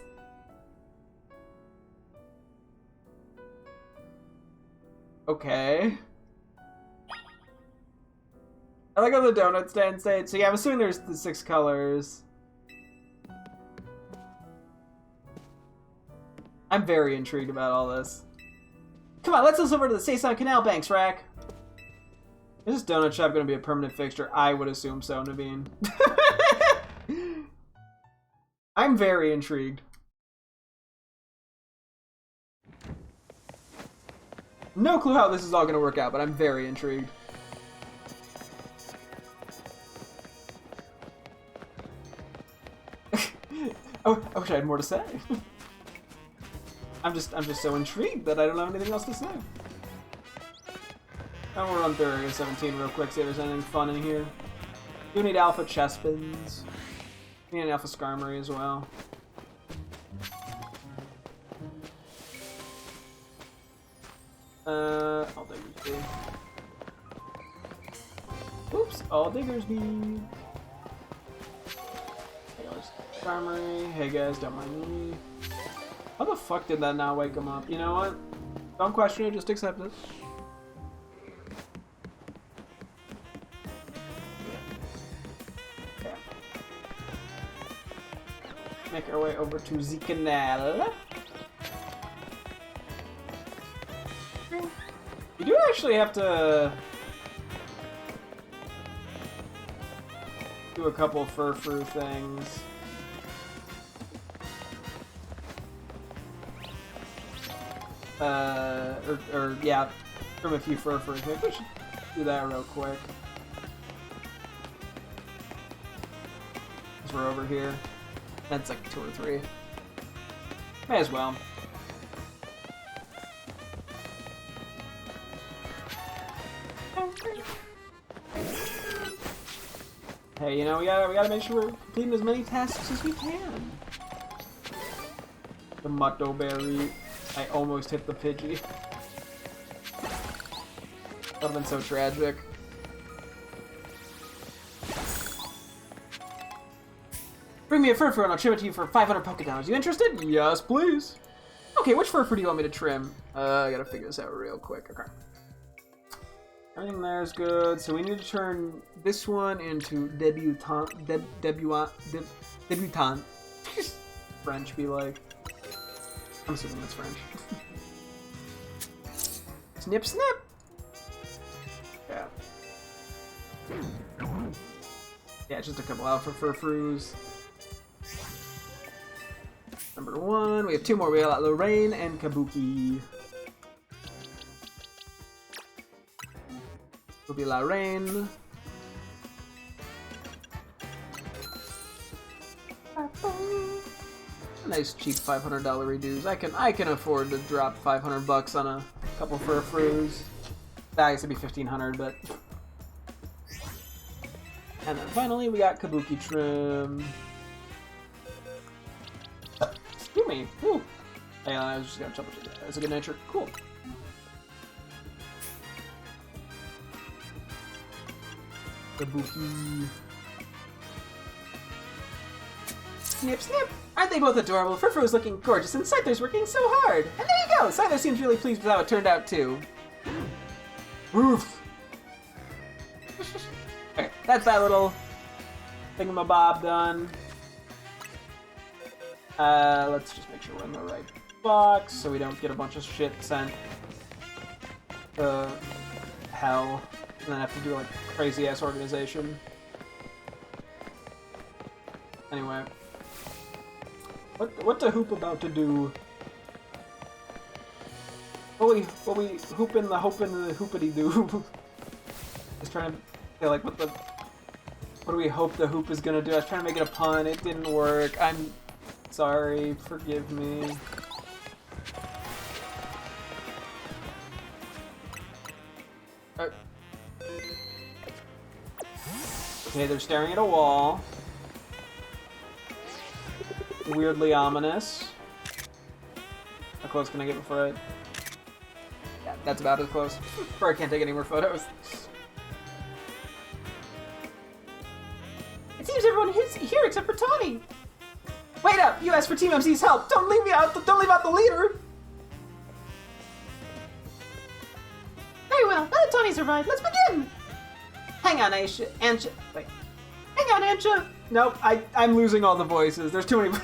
Okay. I like how the donut stand state. So yeah, I'm assuming there's the 6 colors. I'm very intrigued about all this. Come on, let's go over to the Saison Canal banks, Rack. Is this donut shop going to be a permanent fixture? I would assume so, Naveen. I'm very intrigued. No clue how this is all going to work out, but I'm very intrigued. Oh, I wish I had more to say. I'm just so intrigued that I don't have anything else to say. I'm gonna run through Area 17 real quick, see if there's anything fun in here. You need alpha chestpins. You need an alpha skarmory as well. All diggers be. Oops, all diggers be. Skarmory. Hey guys, don't mind me. How the fuck did that not wake him up? You know what? Don't question it, just accept it. Okay. Make our way over to the canal. You do actually have to do a couple fur-frou things. Yeah, from a few fur-frou things. We should do that real quick. Because we're over here. That's like 2 or 3. May as well. Hey, you know, we gotta make sure we're completing as many tasks as we can. The Mutto Berry. I almost hit the Pidgey. That would've been so tragic. Bring me a Furfur and I'll trim it to you for 500 Pokédollars. You interested? Yes, please. Okay, which Furfur do you want me to trim? I gotta figure this out real quick. Okay. Everything there's good. So we need to turn this one into Debutant. Debutant. French be like. I'm assuming that's French. Snip, snip! Yeah. Yeah, just a couple alpha Furfurus. Number 1. We have 2 more. We got Lorraine and Kabuki. Will be Lorraine. Nice cheap $500 redos. I can afford to drop 500 bucks on a couple Furfurus. That used to be 1,500, but. And then finally we got Kabuki trim. Excuse me. Ooh. Hey, I was just gonna jump into that. That's a good nature. Cool. Kabuki. Snip, snip! Aren't they both adorable? Furfur is looking gorgeous and Scyther's working so hard! And there you go! Scyther seems really pleased with how it turned out, too. Oof! Okay, that's that little thingamabob done. Let's just make sure we're in the right box so we don't get a bunch of shit sent to hell and then have to do like crazy-ass organization. Anyway. What's a hoop about to do? What we hoop in the hoopity doo. Just trying to feel like what do we hope the hoop is gonna do? I was trying to make it a pun, it didn't work. I'm sorry, forgive me. Okay, they're staring at a wall. Weirdly ominous. How close can I get before I... Yeah, that's about as close. Before I can't take any more photos. It seems everyone is here except for Tawny. Wait up! You asked for Team MC's help! Don't leave me out! Don't leave out the leader! Very well, now that Tawny survived, let's begin! Hang on, Aisha. Wait. Hang on, Ansha! Nope, I'm losing all the voices. There's too many...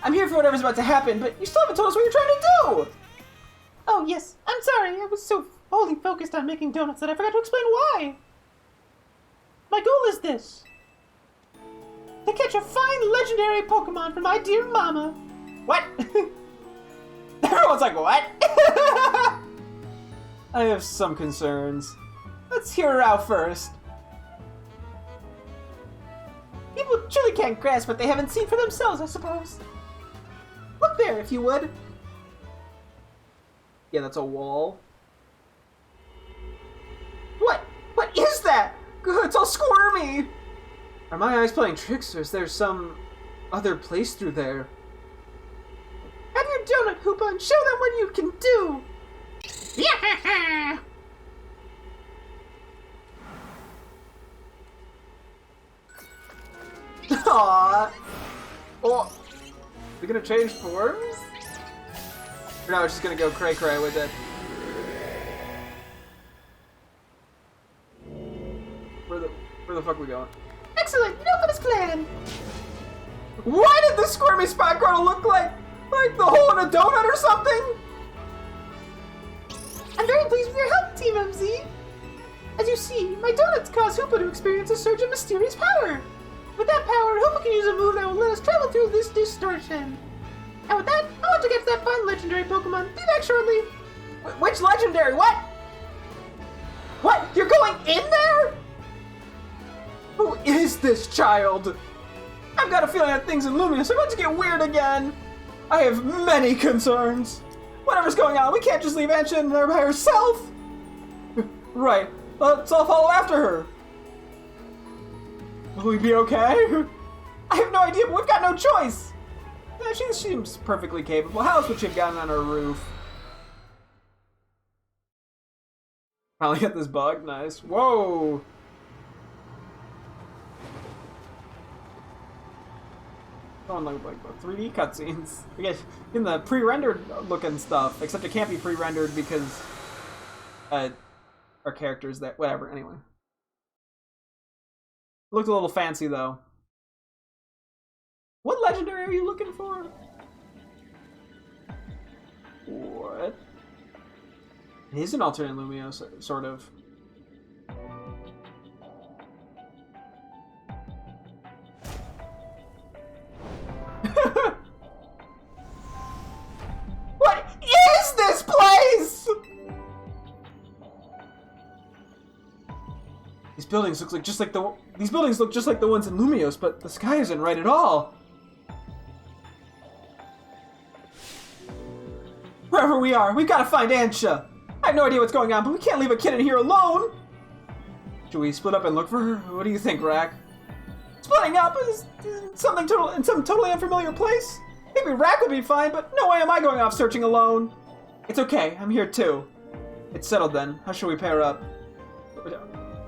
I'm here for whatever's about to happen, but you still haven't told us what you're trying to do! Oh, yes. I'm sorry. I was so wholly focused on making donuts that I forgot to explain why. My goal is this. To catch a fine legendary Pokemon for my dear mama. What? Everyone's like, what? I have some concerns. Let's hear her out first. People truly can't grasp what they haven't seen for themselves, I suppose. Look there, if you would. Yeah, that's a wall. What? What is that? It's all squirmy! Are my eyes playing tricks, or is there some other place through there? Have your donut, Hoopa, and show them what you can do! Yeah! Aww! Oh! We're gonna change forms? Or no, we're just gonna go cray-cray with it. Where the fuck are we going? Excellent! You know what is planned! Why did the squirmy spot grow to look like the hole in a donut or something? I'm very pleased with your help, Team MZ! As you see, my donuts cause Hoopa to experience a surge of mysterious power! With that power, Hoopa can use a move that will let us travel through this distortion. And with that, I want to get to that fine legendary Pokemon. Be back shortly. Which legendary? What? What? You're going in there? Who is this child? I've got a feeling that things in Luminous are about to get weird again. I have many concerns. Whatever's going on, we can't just leave Ansha in there by herself. Right. Let's all follow after her. Will we be okay? I have no idea, but we've got no choice. Yeah, she seems perfectly capable. How else would she have gotten on her roof? Finally got this bug. Nice. Whoa. Going like 3D cutscenes. We get in the pre-rendered looking stuff, except it can't be pre-rendered because our characters that whatever. Anyway, looked a little fancy though. What legendary are you looking for? What? It is an alternate Lumio, sort of. What is this place? These buildings look just like the ones in Lumios, but the sky isn't right at all. Wherever we are, we've got to find Ansha. I have no idea what's going on, but we can't leave a kid in here alone. Should we split up and look for her? What do you think, Rack? Splitting up is in some totally unfamiliar place? Maybe Rack will be fine, but no way am I going off searching alone. It's okay, I'm here too. It's settled then. How should we pair up?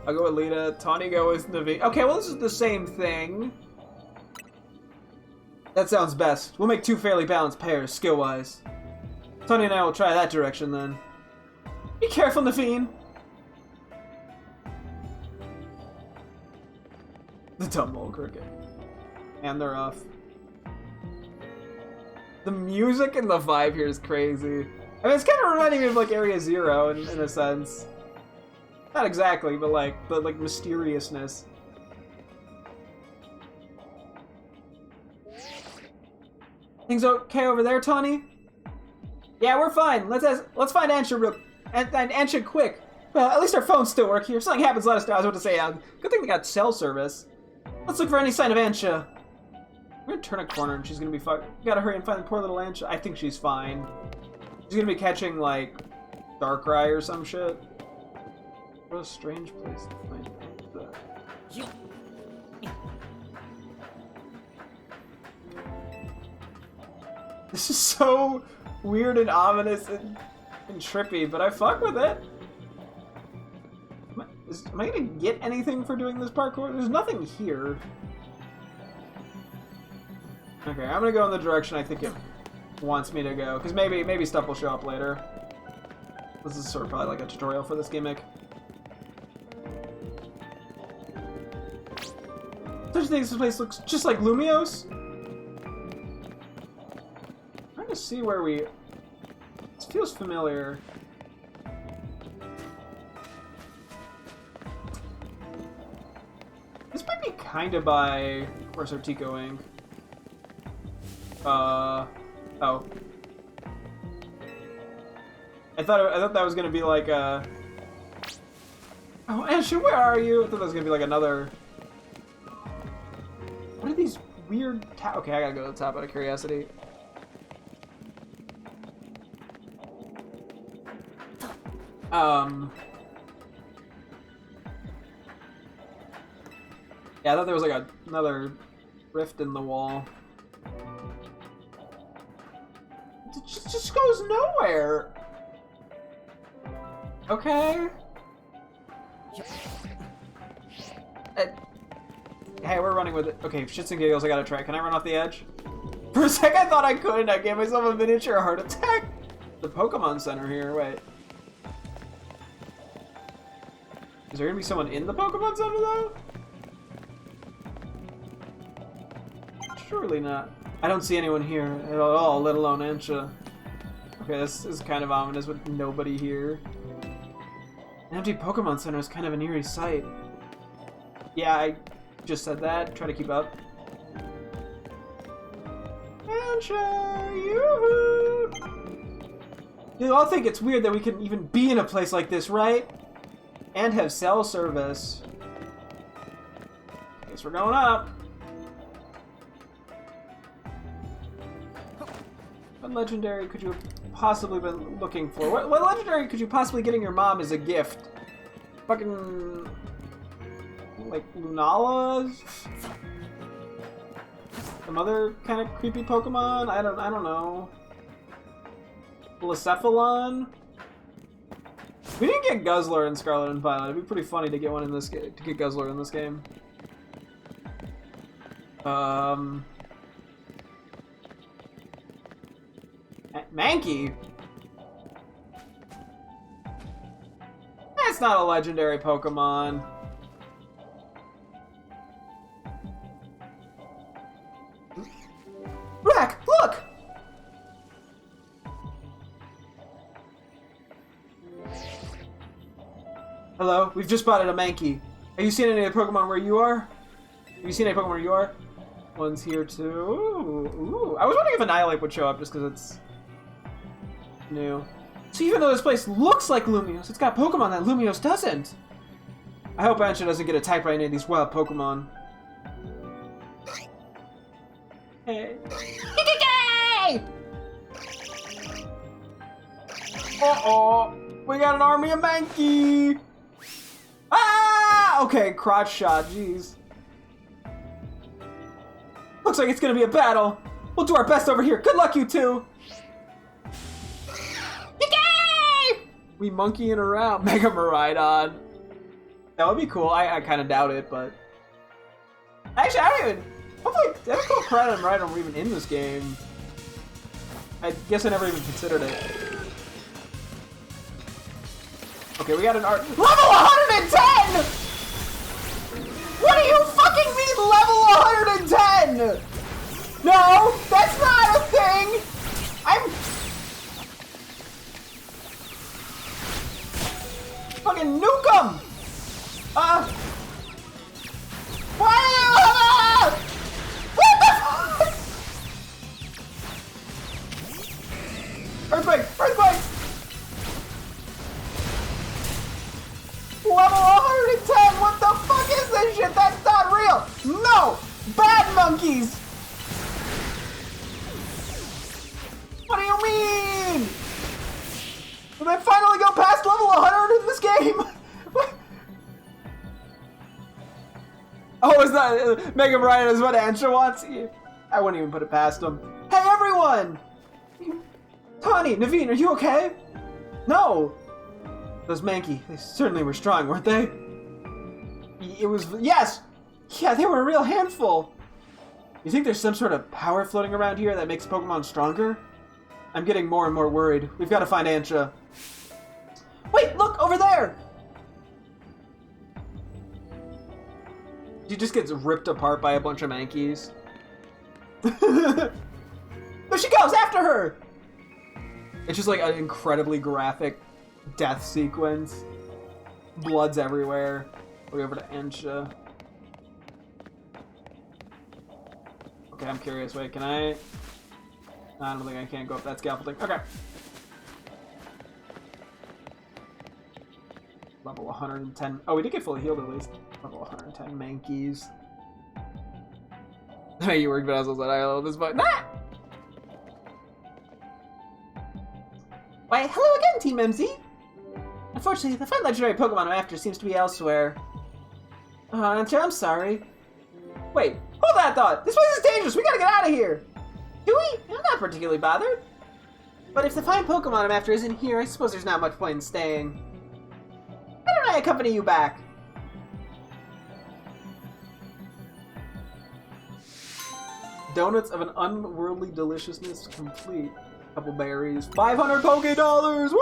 I'll go with Lita. Tawny go with Navi. Okay, well this is the same thing. That sounds best. We'll make two fairly balanced pairs, skill-wise. Tawny and I will try that direction then. Be careful, Naveen. The dumb old cricket. And they're off. The music and the vibe here is crazy. I mean, it's kind of reminding me of like Area Zero in a sense. Not exactly, but like the mysteriousness. Things okay over there, Tawny? Yeah, we're fine. Let's find Ansha and Ansha quick. Well, at least our phones still work here. If something happens, let us know. I was about to say, good thing they got cell service. Let's look for any sign of Ansha. We're gonna turn a corner and she's gonna be fine. We gotta hurry and find poor little Ansha. I think she's fine. She's gonna be catching, like, Darkrai or some shit. What a strange place to find Ansha. This is so weird and ominous and trippy, but I fuck with it. Am I gonna get anything for doing this parkour? There's nothing here. Okay, I'm gonna go in the direction I think it wants me to go, because maybe stuff will show up later. This is sort of probably like a tutorial for this gimmick. Don't you think this place looks just like Lumios? I'm trying to see where we... This feels familiar. This might be kind of by Corsair Tico Inc. Oh. I thought that was gonna be like a... Oh, Ansha, where are you? I thought that was gonna be like another... What are these weird... Okay, I gotta go to the top out of curiosity. Yeah, I thought there was like another rift in the wall. It just goes nowhere. Okay. Hey, we're running with it. Okay, shits and giggles, I gotta try. Can I run off the edge? For a sec, I thought I couldn't. I gave myself a miniature heart attack. The Pokemon Center here. Wait. Is there gonna be someone in the Pokemon Center though? Surely not. I don't see anyone here at all, let alone Ansha. Okay, this is kind of ominous with nobody here. An empty Pokemon Center is kind of an eerie sight. Yeah, I just said that. Try to keep up. Ansha! Yoo-hoo! You all think it's weird that we can even be in a place like this, right? And have cell service. Guess we're going up. What legendary could you have possibly been looking for? What legendary could you possibly getting your mom as a gift? Fucking like Lunalas. Some other kind of creepy Pokemon. I don't know. Blacephalon. We didn't get Guzzler in Scarlet and Violet. It'd be pretty funny to get one in this game. To get Guzzler in this game. Mankey. That's not a legendary Pokemon. Rack, look! Hello, we've just spotted a Mankey. Have you seen any of the Pokemon where you are? Have you seen any Pokemon where you are? One's here too. Ooh. I was wondering if Annihilate would show up just because it's new. So even though this place looks like Lumiose, it's got Pokemon that Lumiose doesn't. I hope Ansha doesn't get attacked by any of these wild Pokemon. Hey. Uh-oh. We got an army of Mankey. Ah! Okay, crotch shot. Jeez. Looks like it's gonna be a battle. We'll do our best over here. Good luck, you two. We monkeying around. Mega Miraidon. That would be cool. I kind of doubt it, but actually, I don't even. Hopefully, I don't know if Miraidon and Miraidon were even in this game. I guess I never even considered it. Okay, we got an art. Level 110! What do you fucking mean, level 110? No, that's not a thing! I'm fucking nuke 'em! What the fuck? Earthquake! Earthquake! Level 110! What the fuck is this shit? That's not real! No! Bad monkeys! What do you mean? Did I finally go past level 100 in this game? Oh, is that Mega Miraidon is what Ansha wants? I wouldn't even put it past him. Hey, everyone! Tawny, Naveen, are you okay? No! Those Mankey, they certainly were strong, weren't they? It was, yes! Yeah, they were a real handful. You think there's some sort of power floating around here that makes Pokemon stronger? I'm getting more and more worried. We've got to find Ansha. Wait, look, over there! She just gets ripped apart by a bunch of Mankeys. There she goes, after her! It's just like an incredibly graphic death sequence. Blood's everywhere. We're over to Ansha. Okay, I'm curious. Wait, can I? I don't think I can go up that scaffolding. Okay. Level 110. Oh, we did get fully healed at least. Level 110 Mankeys. You worked Bedazzles at ILO this button. Ah! Why, hello again, Team MZ! Unfortunately, the fine legendary Pokemon I'm after seems to be elsewhere. Oh, Ansha, I'm sorry. Wait, hold that thought! This place is dangerous! We gotta get out of here! Do we? I'm not particularly bothered. But if the fine Pokemon I'm after isn't here, I suppose there's not much point in staying. Why don't I accompany you back? Donuts of an unworldly deliciousness complete. Couple berries. 500 Poké Dollars! Woo!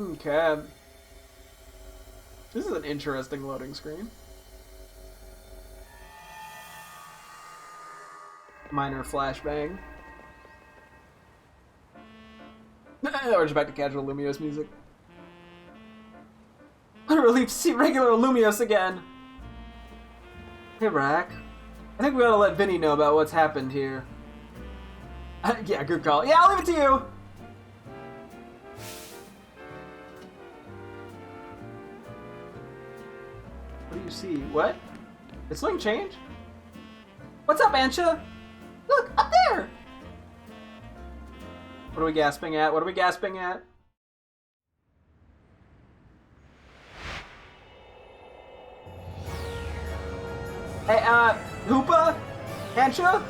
Okay. This is an interesting loading screen. Minor flashbang. We're just back to casual Lumiose music. What a relief to see regular Lumiose again! Hey, Rack. I think we ought to let Vinny know about what's happened here. Yeah, good call. Yeah, I'll leave it to you! What do you see? What? Did something change? What's up, Ansha? Look, up there! What are we gasping at? What are we gasping at? Hey, Hoopa? Ansha?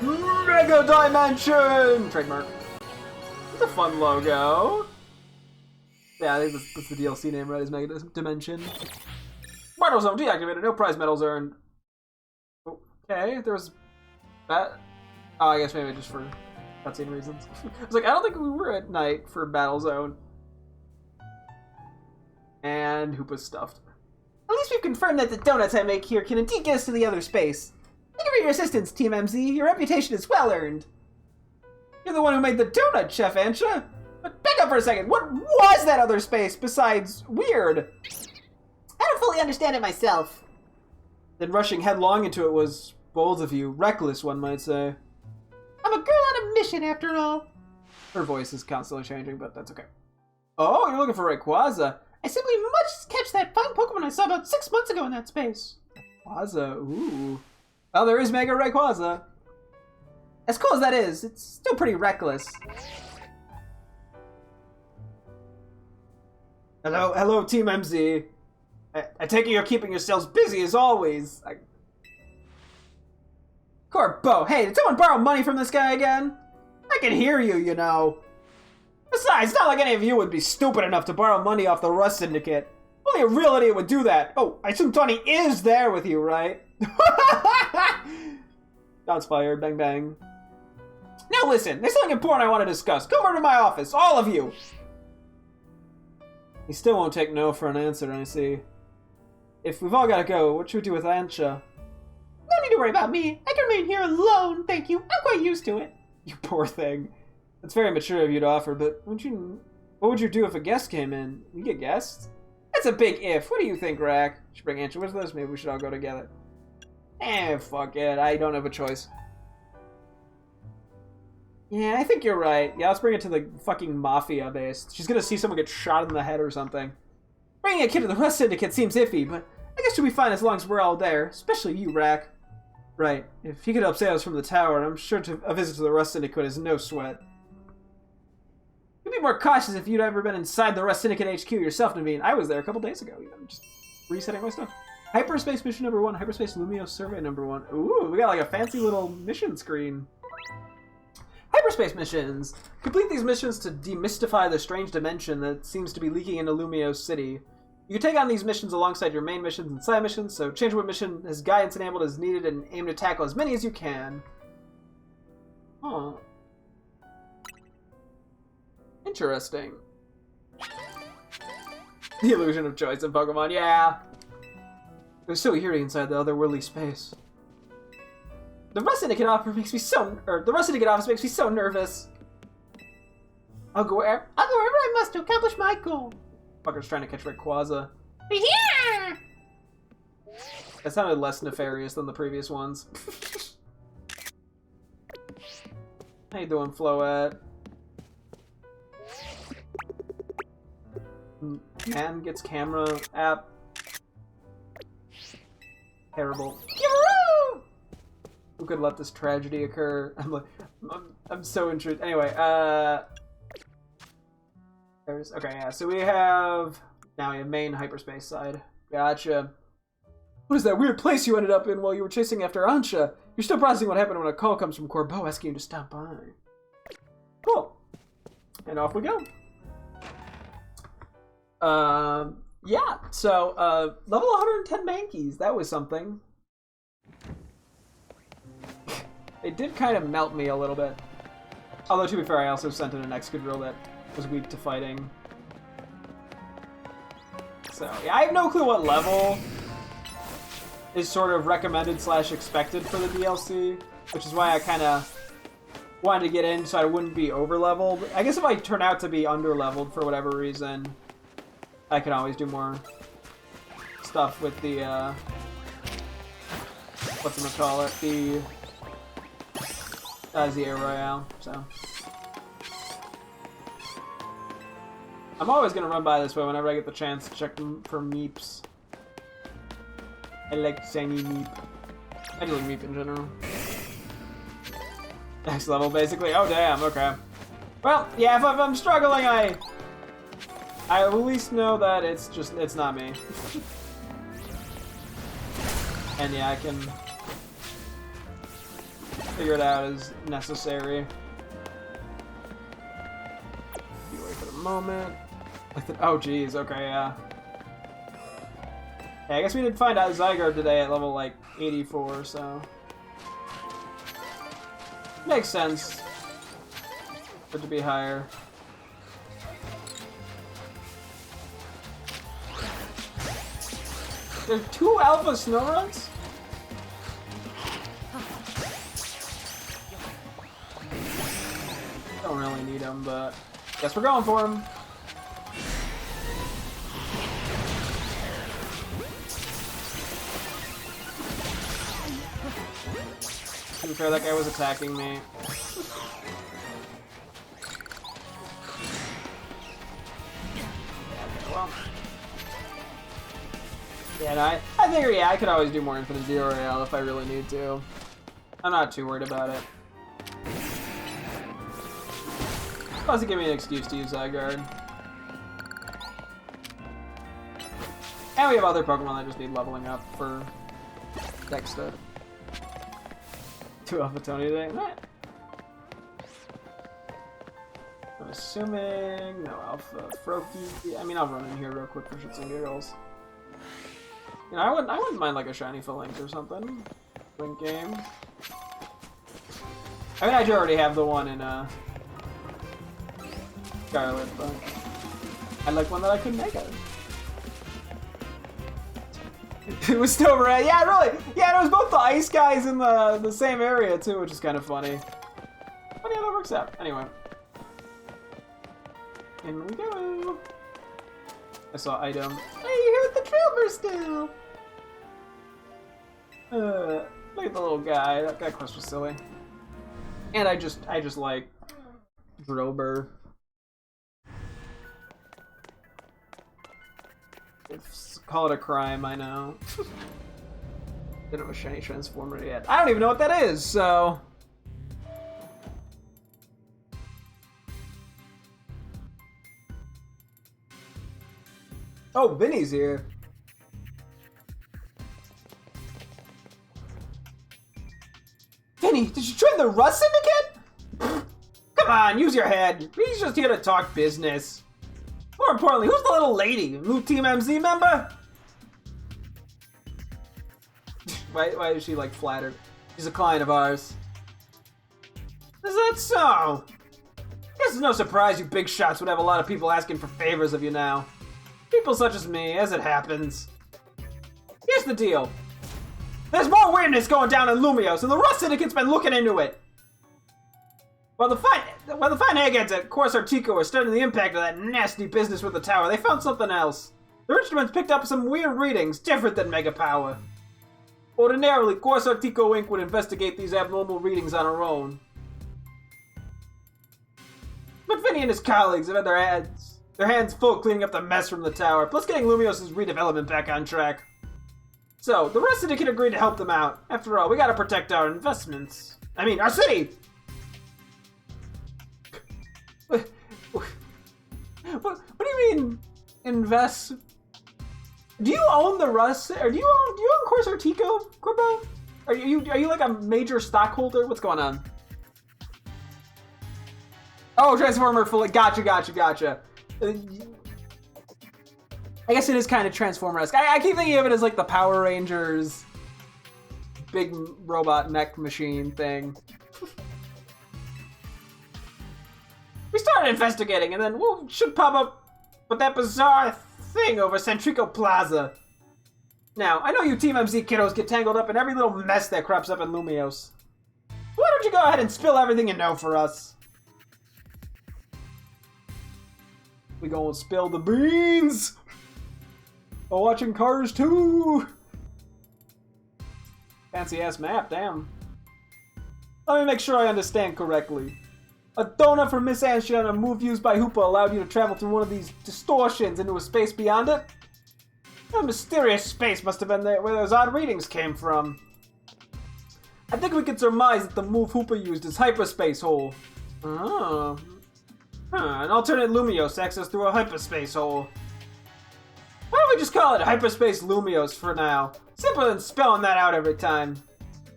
Mega Dimension! Trademark. It's a fun logo. Yeah, I think that's the DLC name, right? Is Mega Dimension. Battle Zone deactivated. No prize medals earned. Okay, there was that. Oh, I guess maybe just for cutscene reasons. I was like, I don't think we were at night for Battle Zone. And Hoopa's stuffed. At least we've confirmed that the donuts I make here can indeed get us to the other space. Thank you for your assistance, Team MZ. Your reputation is well earned. You're the one who made the donut, Chef Ansha. But back up for a second. What was that other space besides weird? I don't fully understand it myself. Then rushing headlong into it was bold of you. Reckless, one might say. I'm a girl on a mission, after all. Her voice is constantly changing, but that's okay. Oh, you're looking for Rayquaza. I simply must catch that fine Pokemon I saw about 6 months ago in that space. Rayquaza, ooh. Oh, there is Mega Rayquaza. As cool as that is, it's still pretty reckless. Hello, Team MZ. I take it you're keeping yourselves busy as always. Corbo, hey, did someone borrow money from this guy again? I can hear you, you know. Besides, it's not like any of you would be stupid enough to borrow money off the Rust Syndicate. Only a real idiot would do that. Oh, I assume Tawny is there with you, right? Shots fired, bang bang. Now listen, there's something important I want to discuss. Come over to my office, all of you. He still won't take no for an answer, I see. If we've all got to go, what should we do with Ansha? No need to worry about me. I can remain here alone, thank you. I'm quite used to it. You poor thing. That's very mature of you to offer, but what would you do if a guest came in? You get guests? That's a big if. What do you think, Rack? Should bring Ansha with us? Maybe we should all go together. Fuck it. I don't have a choice. Yeah, I think you're right. Yeah, let's bring it to the fucking Mafia base. She's gonna see someone get shot in the head or something. Bringing a kid to the Rust Syndicate seems iffy, but I guess she'll be fine as long as we're all there. Especially you, Rack. Right. If he could help save us from the tower, I'm sure a visit to the Rust Syndicate is no sweat. You'd be more cautious if you'd ever been inside the Rust Syndicate HQ yourself, Naveen. I was there a couple days ago, even. Just resetting my stuff. Hyperspace mission number 1, Hyperspace Lumio survey number 1. Ooh, we got like a fancy little mission screen. Hyperspace missions! Complete these missions to demystify the strange dimension that seems to be leaking into Lumio City. You can take on these missions alongside your main missions and side missions, so change what mission has guidance enabled as needed and aim to tackle as many as you can. Huh. Interesting. The illusion of choice in Pokemon, yeah! It was so eerie inside the otherworldly space. The Rust Syndicate office makes me so nervous. I'll go wherever I must to accomplish my goal. Fucker's trying to catch Rayquaza. Yeah! That sounded less nefarious than the previous ones. How you doing, Floette? Man gets camera app. Terrible. Who could let this tragedy occur? I'm so intrigued. Anyway, okay, yeah, so we have main hyperspace side. Gotcha. What is that weird place you ended up in while you were chasing after Ansha? You're still processing what happened when a call comes from Corbo asking you to stop by. Cool. And off we go. Yeah, so, level 110 Mankeys, that was something. It did kind of melt me a little bit. Although, to be fair, I also sent in an Excadrill that was weak to fighting. So, yeah, I have no clue what level is sort of recommended / expected for the DLC, which is why I kind of wanted to get in so I wouldn't be over-leveled. I guess if I turn out to be under-leveled for whatever reason, I can always do more stuff with the, whatchamacallit, the Air Royale, so. I'm always going to run by this way whenever I get the chance to check them for meeps. I like shiny Meep. I do like Meep in general. Next level, basically. Oh, damn, okay. Well, yeah, if I'm struggling, I at least know that it's not me. And yeah, I can figure it out as necessary. Be away for the moment. Oh, geez, okay, yeah. Yeah, I guess we did find out Zygarde today at level, like, 84, so... Makes sense for it to be higher. There's 2 alpha Snoruns? Don't really need them, but guess we're going for them. To be fair, that guy was attacking me. Well. Yeah, no, I figure, yeah, I could always do more Infinite Zero Rail if I really need to. I'm not too worried about it. Plus, it give me an excuse to use Zygarde. And we have other Pokemon that just need leveling up for Dexter. 2 Alpha Tony today. I'm assuming no Alpha Froakie. I mean, I'll run in here real quick for shits and giggles. You know, I wouldn't mind like a shiny Phalanx or something. Link game. I mean, I do already have the one in Scarlet, but I'd like one that I could make it. It was still red. Yeah, really. Yeah, it was both the ice guys in the same area too, which is kind of funny. Funny how that works out. Anyway, in we go. I saw item. Hey, you heard the Trailmer still. Look at the little guy. That quest was silly. And I just like Drillbur. Call it a crime, I know. Didn't have a shiny transformer yet. I don't even know what that is, so. Oh, Vinny's here. Vinny, did you join the Rust Syndicate? Come on, use your head. He's just here to talk business. More importantly, who's the little lady? New Team MZ member? Why is she, like, flattered? She's a client of ours. Is that so? Guess it's no surprise you big shots would have a lot of people asking for favors of you now. People such as me, as it happens. Here's the deal. There's more weirdness going down in Lumios, and the Rust Syndicate's been looking into it. While the fine eggheads at Corsair Tico are studying the impact of that nasty business with the tower, they found something else. Their instruments picked up some weird readings, different than Mega Power. Ordinarily, Corsair Tico Inc. would investigate these abnormal readings on our own. But Vinny and his colleagues have had their hands full cleaning up the mess from the tower, plus getting Lumios' redevelopment back on track. So, the Rust Syndicate agreed to help them out. After all, we gotta protect our investments. I mean, our city! What do you mean, invest? Do you own the Rust? Or do you own Corsair Tico, Corbo? Are you like a major stockholder? What's going on? Oh, Transformer fully. Gotcha. I guess it is kind of Transformer-esque. I keep thinking of it as like the Power Rangers big robot mech machine thing. We started investigating, and then we should pop up with that bizarre thing over Centrico Plaza. Now, I know you Team MZ kiddos get tangled up in every little mess that crops up in Lumios. Why don't you go ahead and spill everything you know for us? We gonna spill the beans! While watching Cars 2! Fancy-ass map, damn. Let me make sure I understand correctly. A donut from Miss Anshin and a move used by Hoopa allowed you to travel through one of these distortions into a space beyond it? A mysterious space must have been there where those odd readings came from. I think we can surmise that the move Hoopa used is hyperspace hole. Oh. An alternate Lumios access through a hyperspace hole. Why don't we just call it Hyperspace Lumios for now? Simpler than spelling that out every time.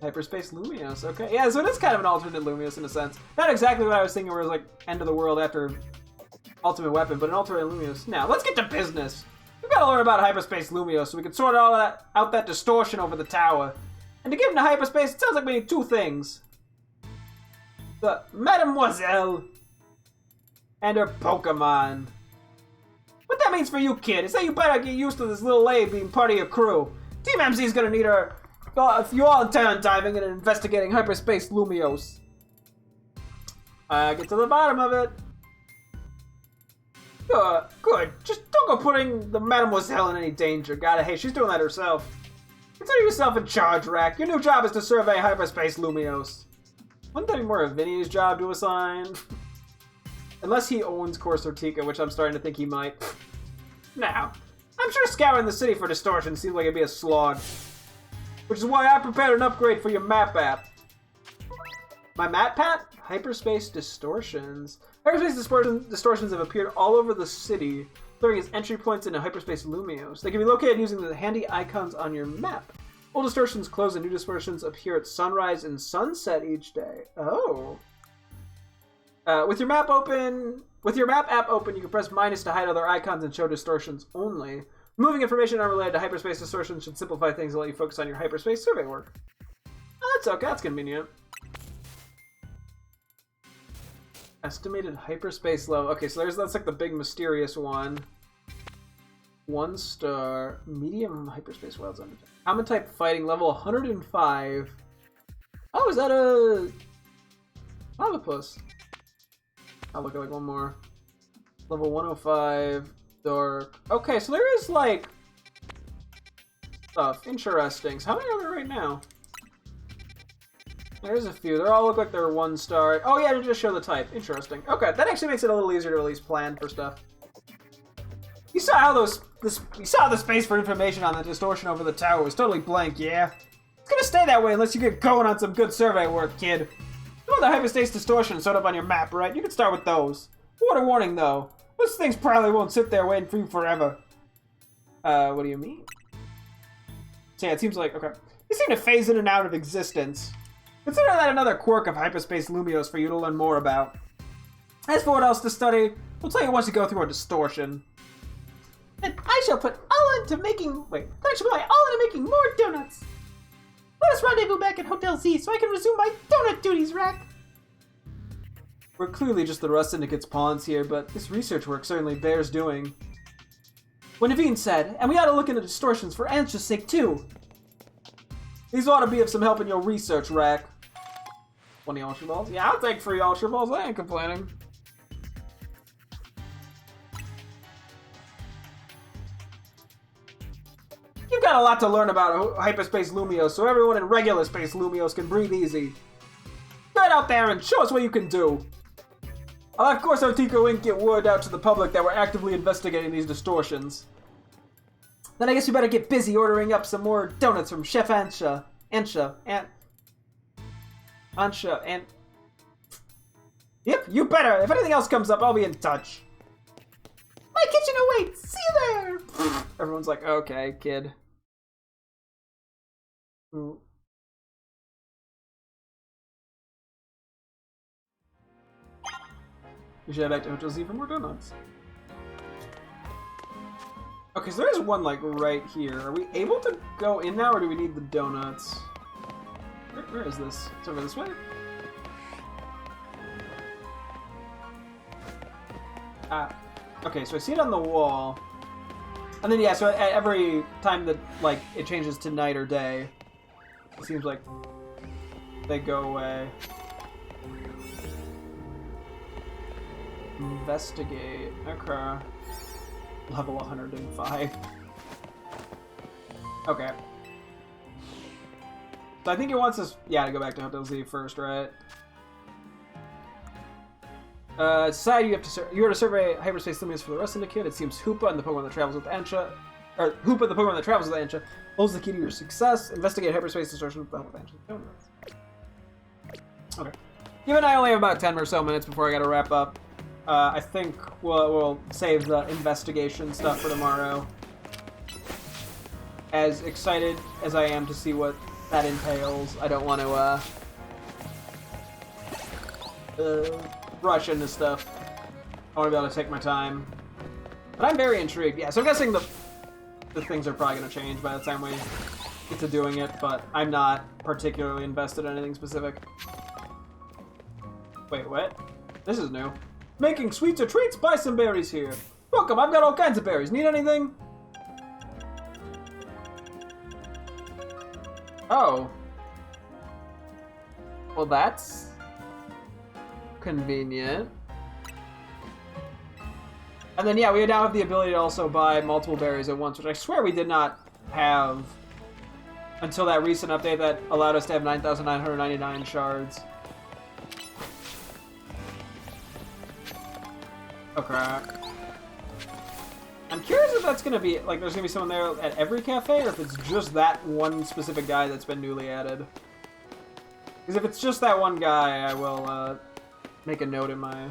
Hyperspace Lumios, okay. Yeah, so it is kind of an alternate Lumios in a sense. Not exactly what I was thinking where it was like end of the world after Ultimate Weapon, but an alternate Lumios. Now, let's get to business. We've got to learn about Hyperspace Lumios so we can sort out that distortion over the tower. And to get into hyperspace, it sounds like we need two things. The Mademoiselle and her Pokemon. What that means for you, kid, is that you better get used to this little lady being part of your crew. Team MC is gonna need her if you all intend on diving in and investigating Hyperspace Lumios. Get to the bottom of it. Good. Just don't go putting the Mademoiselle in any danger. Got it. Hey, she's doing that herself. Consider yourself in charge, Rack. Your new job is to survey Hyperspace Lumios. Wouldn't that be more of Vinny's job to assign? Unless he owns Corsortica, which I'm starting to think he might. Now, I'm sure scouring the city for distortion seems like it'd be a slog. Which is why I prepared an upgrade for your map app. My map app? Hyperspace Distortions. Hyperspace distortions have appeared all over the city, serving as entry points into Hyperspace Lumios. They can be located using the handy icons on your map. Old distortions close and new distortions appear at sunrise and sunset each day. Oh. With your map app open, you can press minus to hide other icons and show distortions only. Removing information unrelated to hyperspace distortions should simplify things and let you focus on your hyperspace survey work. Oh, that's okay. That's convenient. Estimated hyperspace level. Okay, so that's like the big mysterious one. 1 star. Medium hyperspace wilds under. Common type fighting level 105. Oh, is that a Lavapuss? I'll look at like one more. Level 105. Dark. Okay, so there is like stuff. Interesting. So how many are there right now? There's a few. They all look like they're 1 star. Oh yeah, to just show the type. Interesting. Okay, that actually makes it a little easier to at least plan for stuff. You saw how you saw the space for information on the distortion over the tower was totally blank, yeah? It's gonna stay that way unless you get going on some good survey work, kid. You know the hyperspace distortion showed up on your map, right? You can start with those. Word of warning, though. Those things probably won't sit there waiting for you forever. What do you mean? So yeah, it seems like, okay. They seem to phase in and out of existence. Consider that another quirk of Hyperspace Lumios for you to learn more about. As for what else to study, we'll tell you once you go through a distortion. And I shall put all into making... Wait, I shall put all into making more donuts. Let us rendezvous back at Hotel Z so I can resume my donut duties, Rack. We're clearly just the Rust Syndicate's pawns here, but this research work certainly bears doing. When Naveen said, and we ought to look into distortions for Ansha's sake too. These ought to be of some help in your research, Rack. 20 Ultra Balls? Yeah, I'll take 3 Ultra Balls, I ain't complaining. You've got a lot to learn about Hyperspace Lumios, so everyone in regular Space Lumios can breathe easy. Get out there and show us what you can do. Of course, our Tico Inc. get word out to the public that we're actively investigating these distortions. Then I guess you better get busy ordering up some more donuts from Chef Ansha. Yep, you better. If anything else comes up, I'll be in touch. My kitchen awaits. See you there. Everyone's like, okay, kid. Ooh. We should head back to Hotel Z for more donuts. Okay, so there's one, like, right here. Are we able to go in now, or do we need the donuts? Where is this? It's over this way? Okay, so I see it on the wall. And then, yeah, so at every time that, like, it changes to night or day, it seems like they go away. Investigate. Okay. Level 105. Okay. So I think it wants us, yeah, to go back to Hotel Z first, right? Society, you are to survey hyperspace limits for the Rust Syndicate. It seems Hoopa and the Pokemon that travels with Ansha or Hoopa, the Pokemon that travels with Ancha, holds the key to your success. Investigate hyperspace distortion with the help of Ancha. Okay. Given I only have about 10 or so minutes before I gotta wrap up, I think we'll save the investigation stuff for tomorrow. As excited as I am to see what that entails, I don't want to rush into stuff. I want to be able to take my time. But I'm very intrigued. Yeah, so I'm guessing the things are probably going to change by the time we get to doing it, but I'm not particularly invested in anything specific. Wait, what? This is new. Making sweets or treats? Buy some berries here. Welcome, I've got all kinds of berries. Need anything? Oh. Well, that's convenient. And then, yeah, we now have the ability to also buy multiple berries at once, which I swear we did not have until that recent update that allowed us to have 9,999 shards. Oh, crap. I'm curious if that's going to be, like, there's going to be someone there at every cafe, or if it's just that one specific guy that's been newly added. Because if it's just that one guy, I will make a note in my...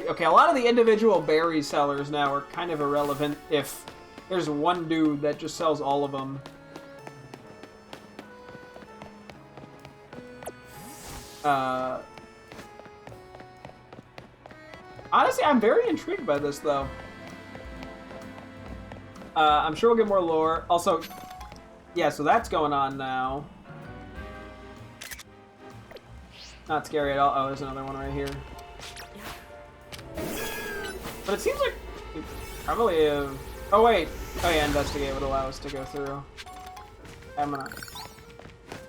Okay, a lot of the individual berry sellers now are kind of irrelevant if there's one dude that just sells all of them. Honestly, I'm very intrigued by this, though. I'm sure we'll get more lore. Also, yeah, so that's going on now. Not scary at all. Oh, there's another one right here. But it seems like we probably have... Oh, wait. Oh, yeah, investigate would allow us to go through. I'm gonna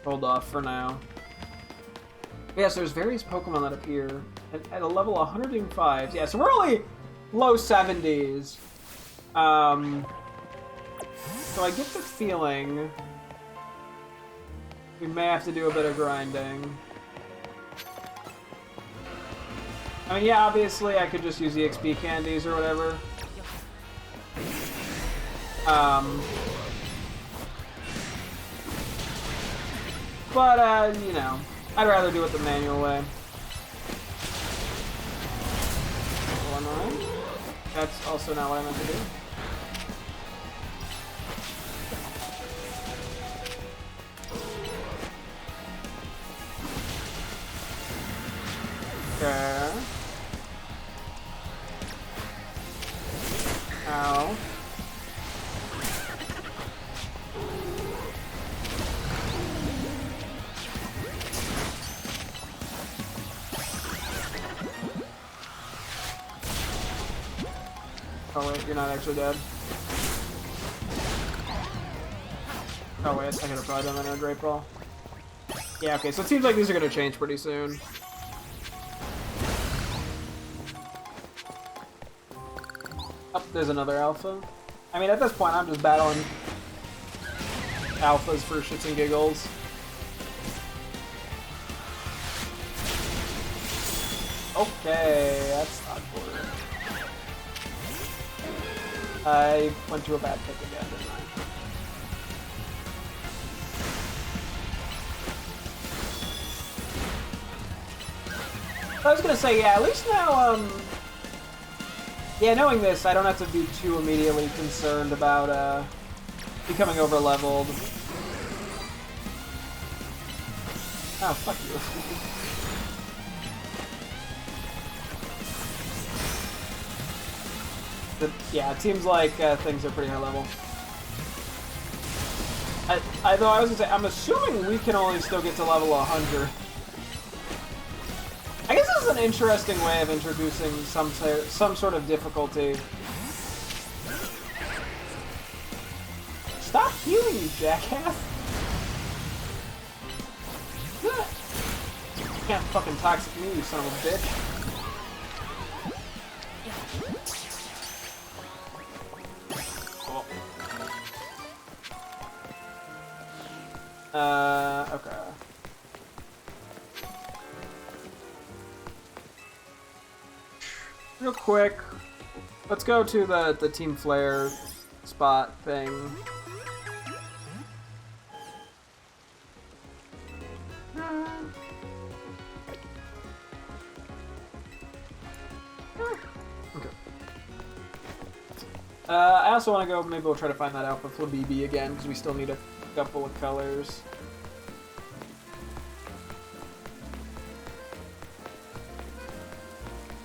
hold off for now. But yeah, so there's various Pokemon that appear at a level 105. Yeah, so we're only low 70s. So I get the feeling we may have to do a bit of grinding. I mean, yeah, obviously I could just use the XP candies or whatever. But, you know, I'd rather do it the manual way. That's also not what I meant to do. Okay. Ow. Oh wait, you're not actually dead. Oh wait, I could have probably done that in a Great Ball. Yeah, okay, so it seems like these are going to change pretty soon. Oh, there's another alpha. I mean, at this point, I'm just battling alphas for shits and giggles. Okay, that's not good. I went to a bad pick again, didn't I was gonna say, yeah, at least now, yeah, knowing this, I don't have to be too immediately concerned about, becoming over-leveled. Oh, fuck you. Yeah, it seems like, things are pretty high level. Though I was gonna say, I'm assuming we can only still get to level 100. I guess this is an interesting way of introducing some sort of difficulty. Stop healing, you jackass! You can't fucking toxic me, you son of a bitch. Cool. Okay. Real quick, let's go to the Team Flare spot thing. Okay. I also want to go, maybe we'll try to find that Alpha Flabibi again, because we still need a couple of colors.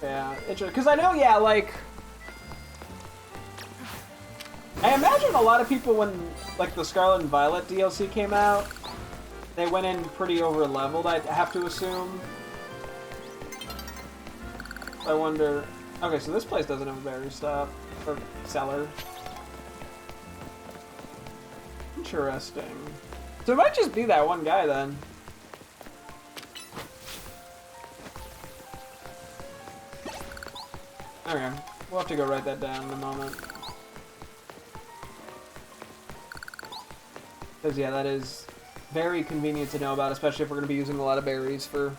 Yeah, because I know, yeah, like... I imagine a lot of people when, like, the Scarlet and Violet DLC came out, they went in pretty over-leveled, I have to assume. I wonder... Okay, so this place doesn't have a berry stop. Or cellar. Interesting. So it might just be that one guy, then. Okay, we'll have to go write that down in a moment. Because, yeah, that is very convenient to know about, especially if we're going to be using a lot of berries for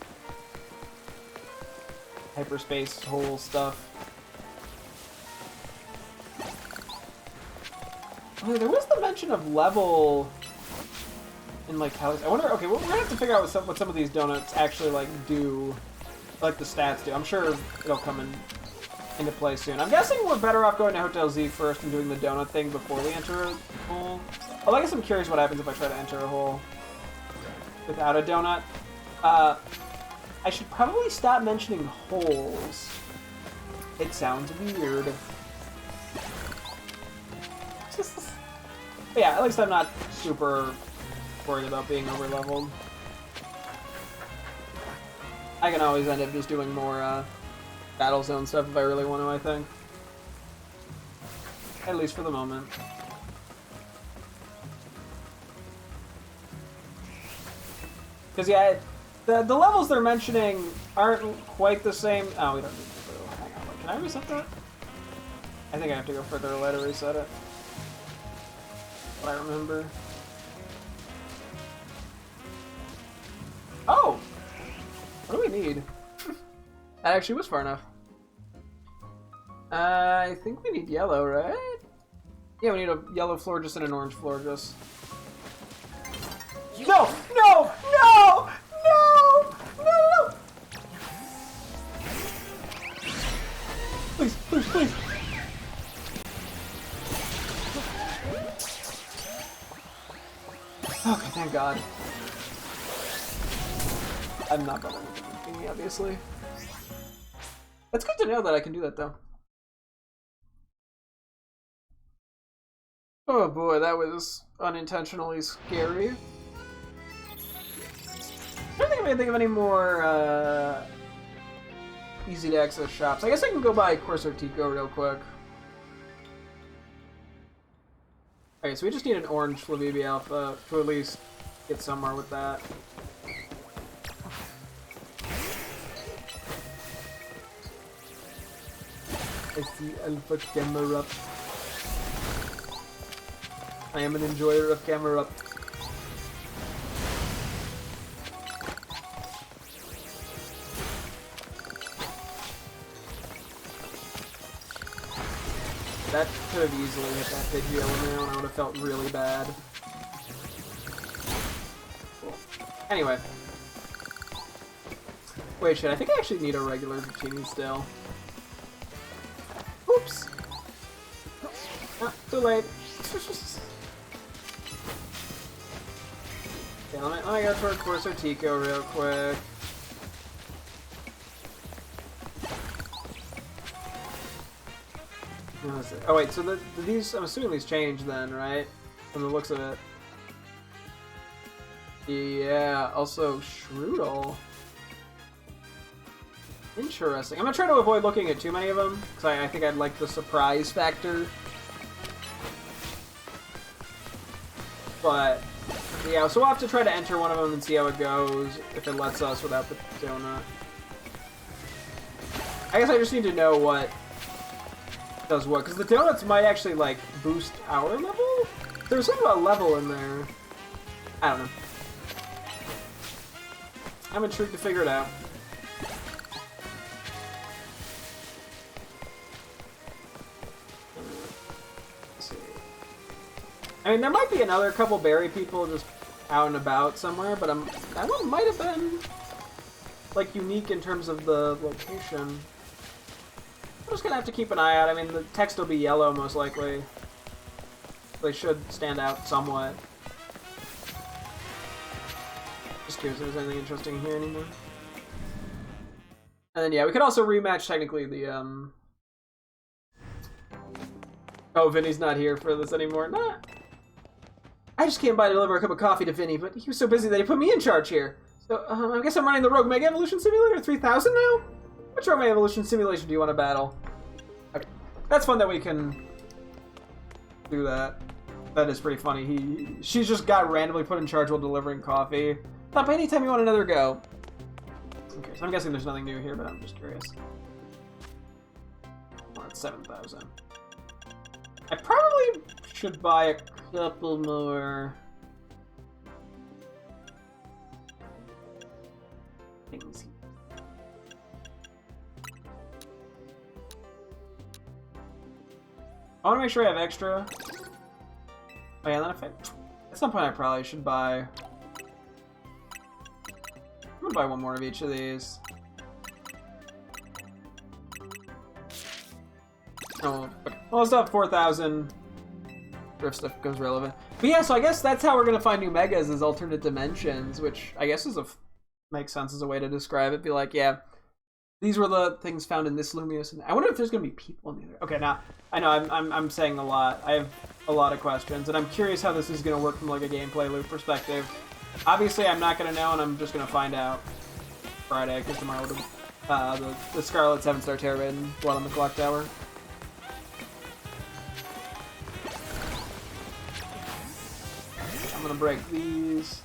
hyperspace hole stuff. Oh, there was the mention of level in, like, how... I wonder... Okay, well, we're going to have to figure out what some of these donuts actually, like, do. Like, the stats do. I'm sure it'll come into play soon. I'm guessing we're better off going to Hotel Z first and doing the donut thing before we enter a hole. Well, I guess I'm curious what happens if I try to enter a hole without a donut. I should probably stop mentioning holes. It sounds weird. But yeah, at least I'm not super worried about being over-leveled. I can always end up just doing more battle zone stuff if I really want to, I think. At least for the moment. Because, yeah, the levels they're mentioning aren't quite the same. Oh, we don't need to go. Hang on, wait, can I reset that? I think I have to go further away to reset it. What I remember. Oh! What do we need? That actually was far enough. I think we need yellow, right? Yeah, we need a yellow floor just and an orange floor just. No! No! No! No! No! Please, please, please! Okay, thank God. I'm not bothering with me, obviously. It's good to know that I can do that, though. Oh boy, that was unintentionally scary. I don't think I can think of any more easy to access shops. I guess I can go buy Corso Tico real quick. Okay, so we just need an orange Flavivi Alpha to at least get somewhere with that. I see Alpha Camera. I am an enjoyer of camera. That could have easily hit that Pidgeot and I would have felt really bad. Cool. Anyway. Wait, shit, I think I actually need a regular Dratini still. Oops! Oh, too late. Okay, let me go toward Corso Tico real quick. Oh wait, so these, I'm assuming these change then, right? From the looks of it. Yeah, also Shroodle. Interesting. I'm gonna try to avoid looking at too many of them, because I think I'd like the surprise factor. But, yeah, so we'll have to try to enter one of them and see how it goes, if it lets us without the donut. I guess I just need to know what does what, because the donuts might actually, like, boost our level? There's something about level in there. I don't know. I'm intrigued to figure it out. Let's see. I mean, there might be another couple berry people just out and about somewhere, but that one might have been, like, unique in terms of the location. I'm just gonna have to keep an eye out. I mean, the text will be yellow, most likely. They should stand out somewhat. Just curious if there's anything interesting here anymore. And then, yeah, we could also rematch, technically, the, Oh, Vinny's not here for this anymore. Nah. I just came by to deliver a cup of coffee to Vinny, but he was so busy that he put me in charge here. So, I guess I'm running the Rogue Mega Evolution Simulator 3000 now? Which Rogue Mega Evolution Simulation do you want to battle? Okay. That's fun that we can do that. That is pretty funny. She's just got randomly put in charge while delivering coffee. Stop anytime you want another go. Okay, so I'm guessing there's nothing new here, but I'm just curious. We're at 7,000. I probably should buy a couple more things here. I want to make sure I have extra. Oh yeah, then if at some point I probably should buy. I'm gonna buy one more of each of these. Oh, okay. Well, let's have 4,000. If stuff becomes relevant. But yeah, so I guess that's how we're gonna find new megas, is alternate dimensions, which I guess is makes sense as a way to describe it. Be like, yeah, these were the things found in this Lumious, and I wonder if there's gonna be people in there. Okay, now I know I'm saying a lot. I have a lot of questions, and I'm curious how this is gonna work from like a gameplay loop perspective. Obviously, I'm not gonna know, and I'm just gonna find out Friday, because tomorrow the Scarlet 7-star Terrorblade and Blood on the Clock Tower. I'm gonna break these.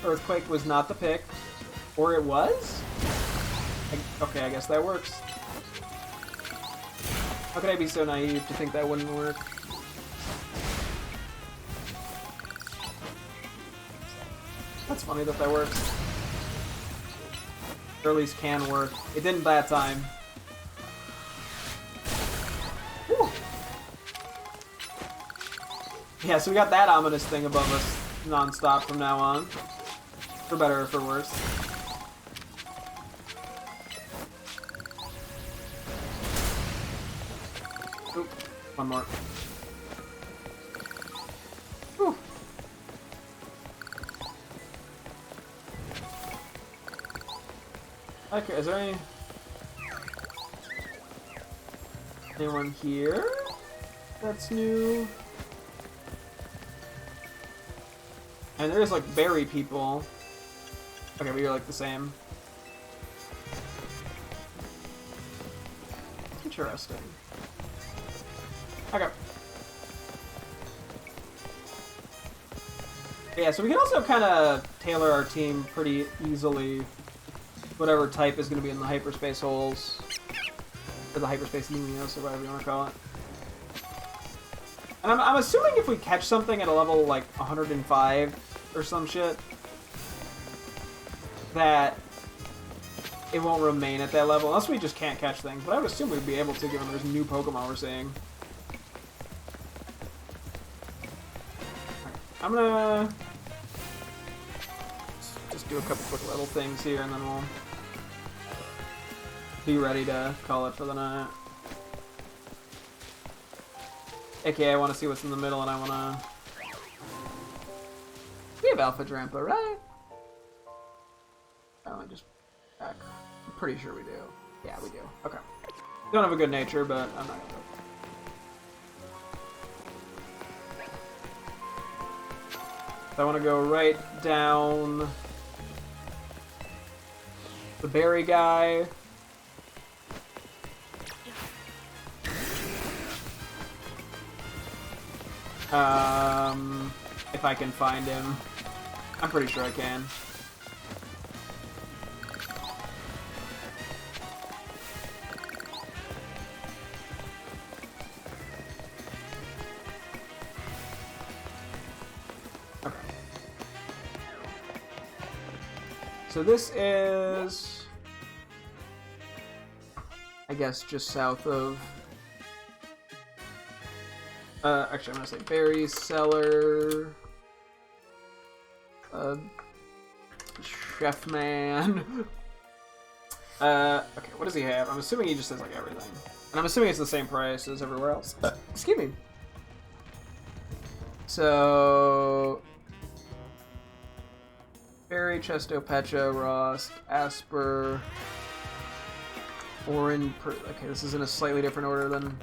Earthquake was not the pick. Or it was? Okay, I guess that works. How could I be so naive to think that wouldn't work? That's funny that works. Or at least can work. It didn't that time. Whew. Yeah, so we got that ominous thing above us non-stop from now on. For better or for worse. Oop, one more. Whew. Okay, is there anyone here that's new? And there's like berry people. Okay, but you're like the same. Interesting. Okay. Yeah, so we can also kind of tailor our team pretty easily. Whatever type is going to be in the hyperspace holes. Or the hyperspace Lumios, or whatever you want to call it. And I'm assuming if we catch something at a level like 105 or some shit, that it won't remain at that level, unless we just can't catch things. But I would assume we'd be able to, given there's new Pokemon we're seeing. I'm gonna just do a couple quick little things here, and then we'll be ready to call it for the night. AKA, I want to see what's in the middle, and I want to... We have Alpha Drampa, right? Oh, just back. I'm pretty sure we do. Yeah, we do. Okay. Don't have a good nature, but I'm not gonna... So I want to go right down the berry guy. If I can find him. I'm pretty sure I can. Okay. So this is, I guess, just south of Actually, I'm gonna say berry cellar. Chef man. Okay, what does he have? I'm assuming he just has like everything. And I'm assuming it's the same price as everywhere else. Excuse me. So... Berry, Chesto, Pecha, Rost, Asper, Orin... Okay, this is in a slightly different order than...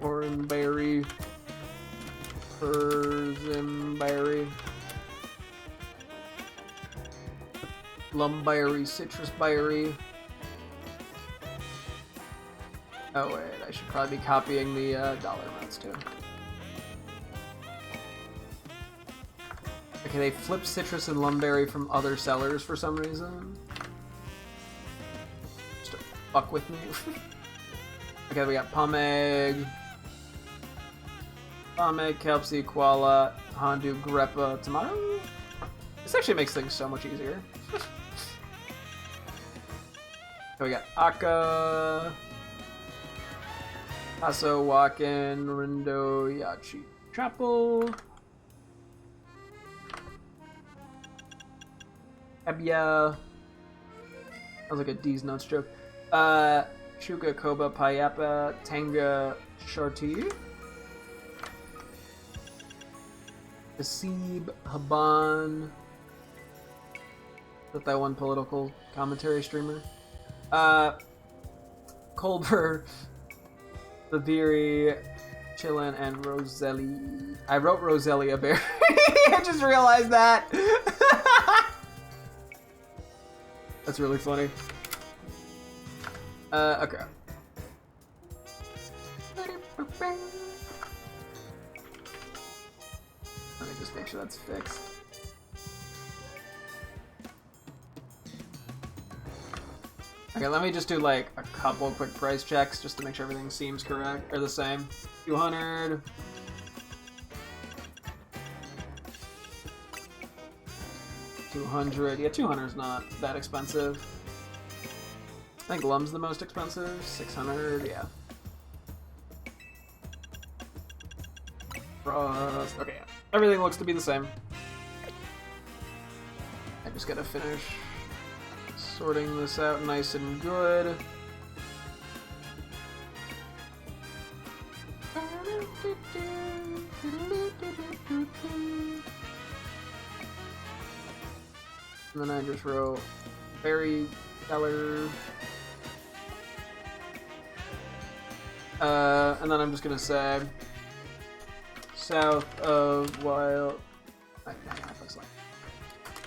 Oranberry, Persimberry, Lumberry, Citrusberry. Oh wait, I should probably be copying the dollar amounts too. Okay, they flip citrus and lumberry from other sellers for some reason. Just to fuck with me. Okay, we got Pomeg, Kelpsy, Koala, Hondu, Greppa, Tomato. This actually makes things so much easier. So we got Akka, Paso, Wakin, Rindo, Yachi, Chapel, Ebia. That was like a D's Nuts joke. Chuka, Koba, Payapa, Tanga, Sharti, Hasib, Haban. Is that one political commentary streamer? Colbert, Babiri, Chillin, and Roselli. I wrote Roselia Berry. I just realized that. That's really funny. Okay. Let me just make sure that's fixed. Okay, let me just do like a couple quick price checks just to make sure everything seems correct or the same. 200. $200. Yeah, 200 is not that expensive. I think Lum's the most expensive. 600, yeah. Frost. Okay, yeah. Everything looks to be the same. I just gotta finish sorting this out nice and good. And then I just wrote berry color. And then I'm just gonna say south of Wild.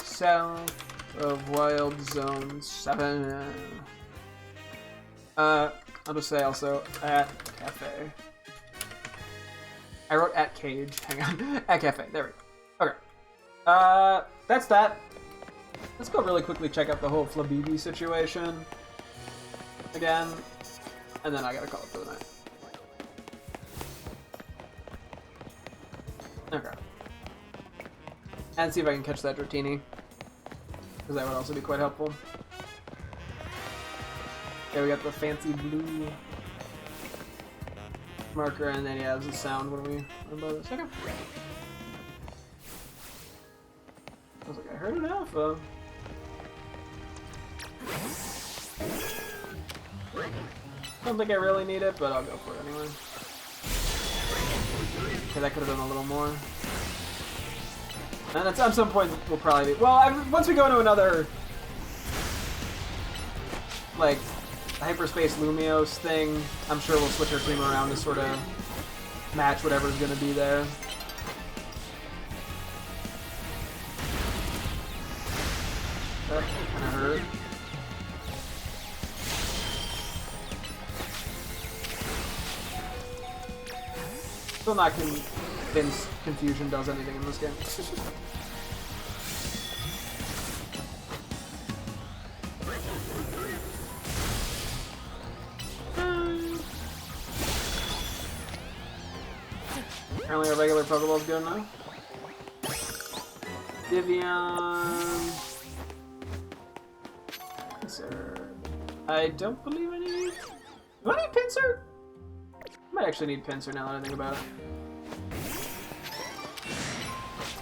South of Wild Zone 7. I'll just say also at cafe. I wrote at cage. Hang on. At cafe. There we go. Okay. That's that. Let's go really quickly check out the whole Flabibi situation again, and then I gotta call it for the night. Okay. And see if I can catch that Dratini, because that would also be quite helpful. Okay, we got the fancy blue marker, and then yeah, there's a sound when we run by this. Okay. I was like, I heard an alpha. Don't think I really need it, but I'll go for it anyway. Okay, that could have done a little more. And at some point we'll probably be... Well, once we go into another... like, hyperspace Lumios thing, I'm sure we'll switch our team around to sort of match whatever's going to be there. That kind of hurt. Still not convinced Confusion does anything in this game. Apparently our regular Pokeball's good now. Vivian. Pinsir. I don't believe I need... Do I need Pinsir? I might might actually need pincer now that I think about it.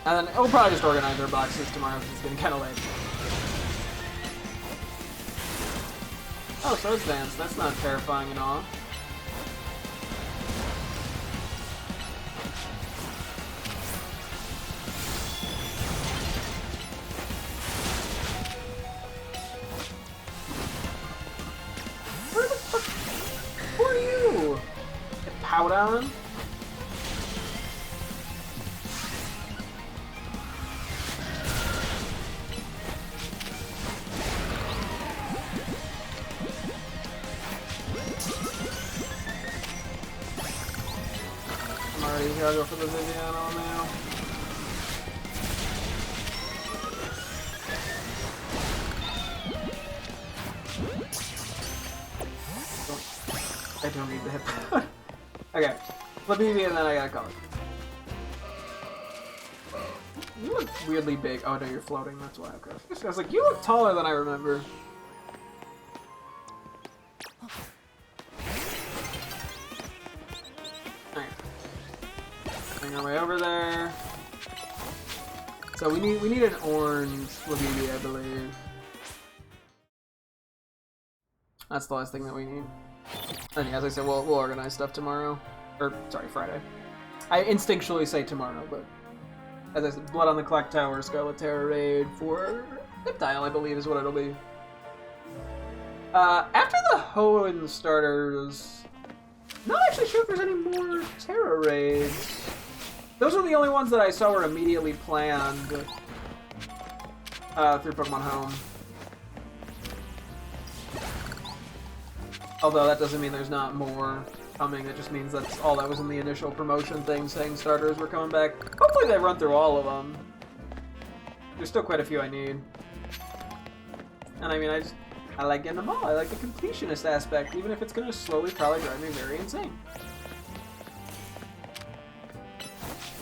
And then we'll probably just organize our boxes tomorrow because it's getting kind of late. Oh, Swords Dance. That's not terrifying at all. Where the fuck? Who are you? Pout on? Here, I'll go for the Viviano now. I don't need to hit that. Okay, flip BB and then I gotta call it. You look weirdly big. Oh no, you're floating, that's why. Okay. I was like, you look taller than I remember. Our way over there. So we need an orange Labidi, I believe. That's the last thing that we need. And yeah, as I said, we'll organize stuff tomorrow. Or sorry, Friday. I instinctually say tomorrow, but as I said, Blood on the Clock Tower, Scarlet Terror Raid for Reptile, I believe is what it'll be. After the Hoenn starters, not actually sure if there's any more Terror Raids. Those are the only ones that I saw were immediately planned through Pokemon Home. Although that doesn't mean there's not more coming, it just means that's all that was in the initial promotion thing, saying starters were coming back. Hopefully they run through all of them. There's still quite a few I need. And I mean, I like getting them all. I like the completionist aspect, even if it's going to slowly probably drive me very insane.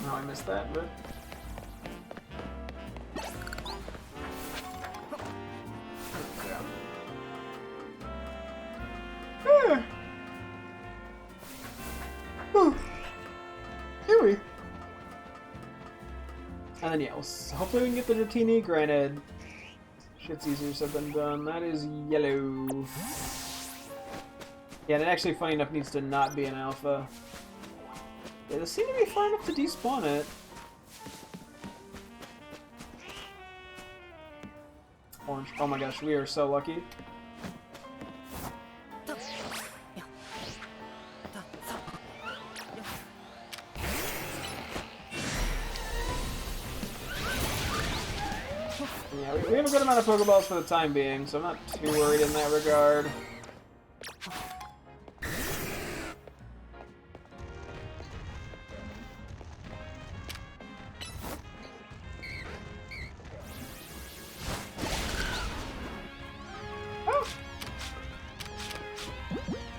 No, I missed that, but... Yeah. Here we. And then yeah, hopefully we can get the Dratini. Granted, shit's easier said than done. That is yellow. Yeah, and it actually, funny enough, needs to not be an alpha. Yeah, they seem to be far enough to despawn it. Orange. Oh my gosh, we are so lucky. Yeah, we have a good amount of Pokeballs for the time being, so I'm not too worried in that regard.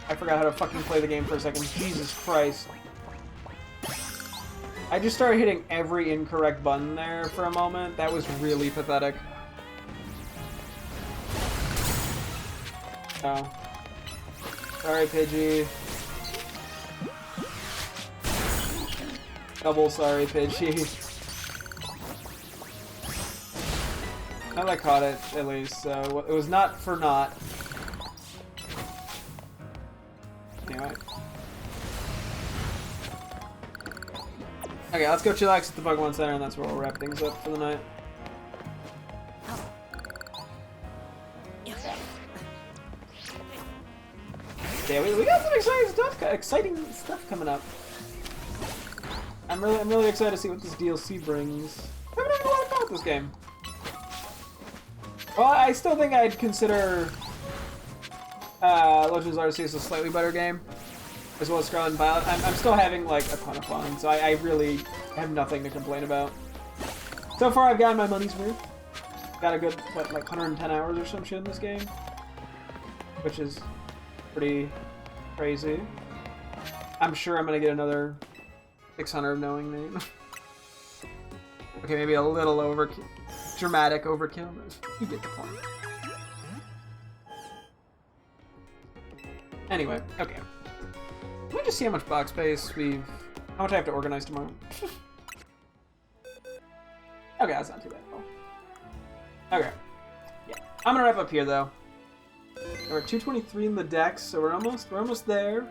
I forgot how to fucking play the game for a second. Jesus Christ. I just started hitting every incorrect button there for a moment. That was really pathetic. Oh. Sorry, Pidgey. Double sorry, Pidgey. I caught it, at least, so it was not for naught. Anyway. Okay, let's go chillax at the Pokemon Center, and that's where we'll wrap things up for the night. Yeah, we got some exciting stuff coming up. I'm really excited to see what this DLC brings. I haven't had a lot of fun with this game. Well, I still think I'd consider Legends Arceus a slightly better game, as well as Scarlet and Violet. I'm still having like a ton of fun, so I really have nothing to complain about. So far, I've gotten my money's worth. Got a good, what, like 110 hours or some shit in this game, which is pretty crazy. I'm sure I'm gonna get another 600 knowing me. Okay, maybe a little overkill, dramatic overkill, but you get the point. Anyway, okay. Let me just see how much box space how much I have to organize tomorrow. Okay, that's not too bad at all. Okay. Yeah. I'm gonna wrap up here though. We're at 223 in the dex, so we're almost there.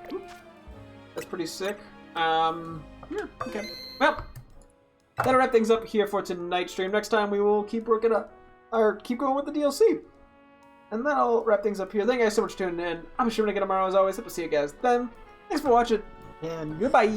That's pretty sick. Yeah, okay. Well, that'll wrap things up here for tonight's stream. Next time we will keep working up, or keep going with the DLC. And that'll wrap things up here. Thank you guys so much for tuning in. I'm sure to get tomorrow as always. Hope to see you guys then. Thanks for watching, and goodbye.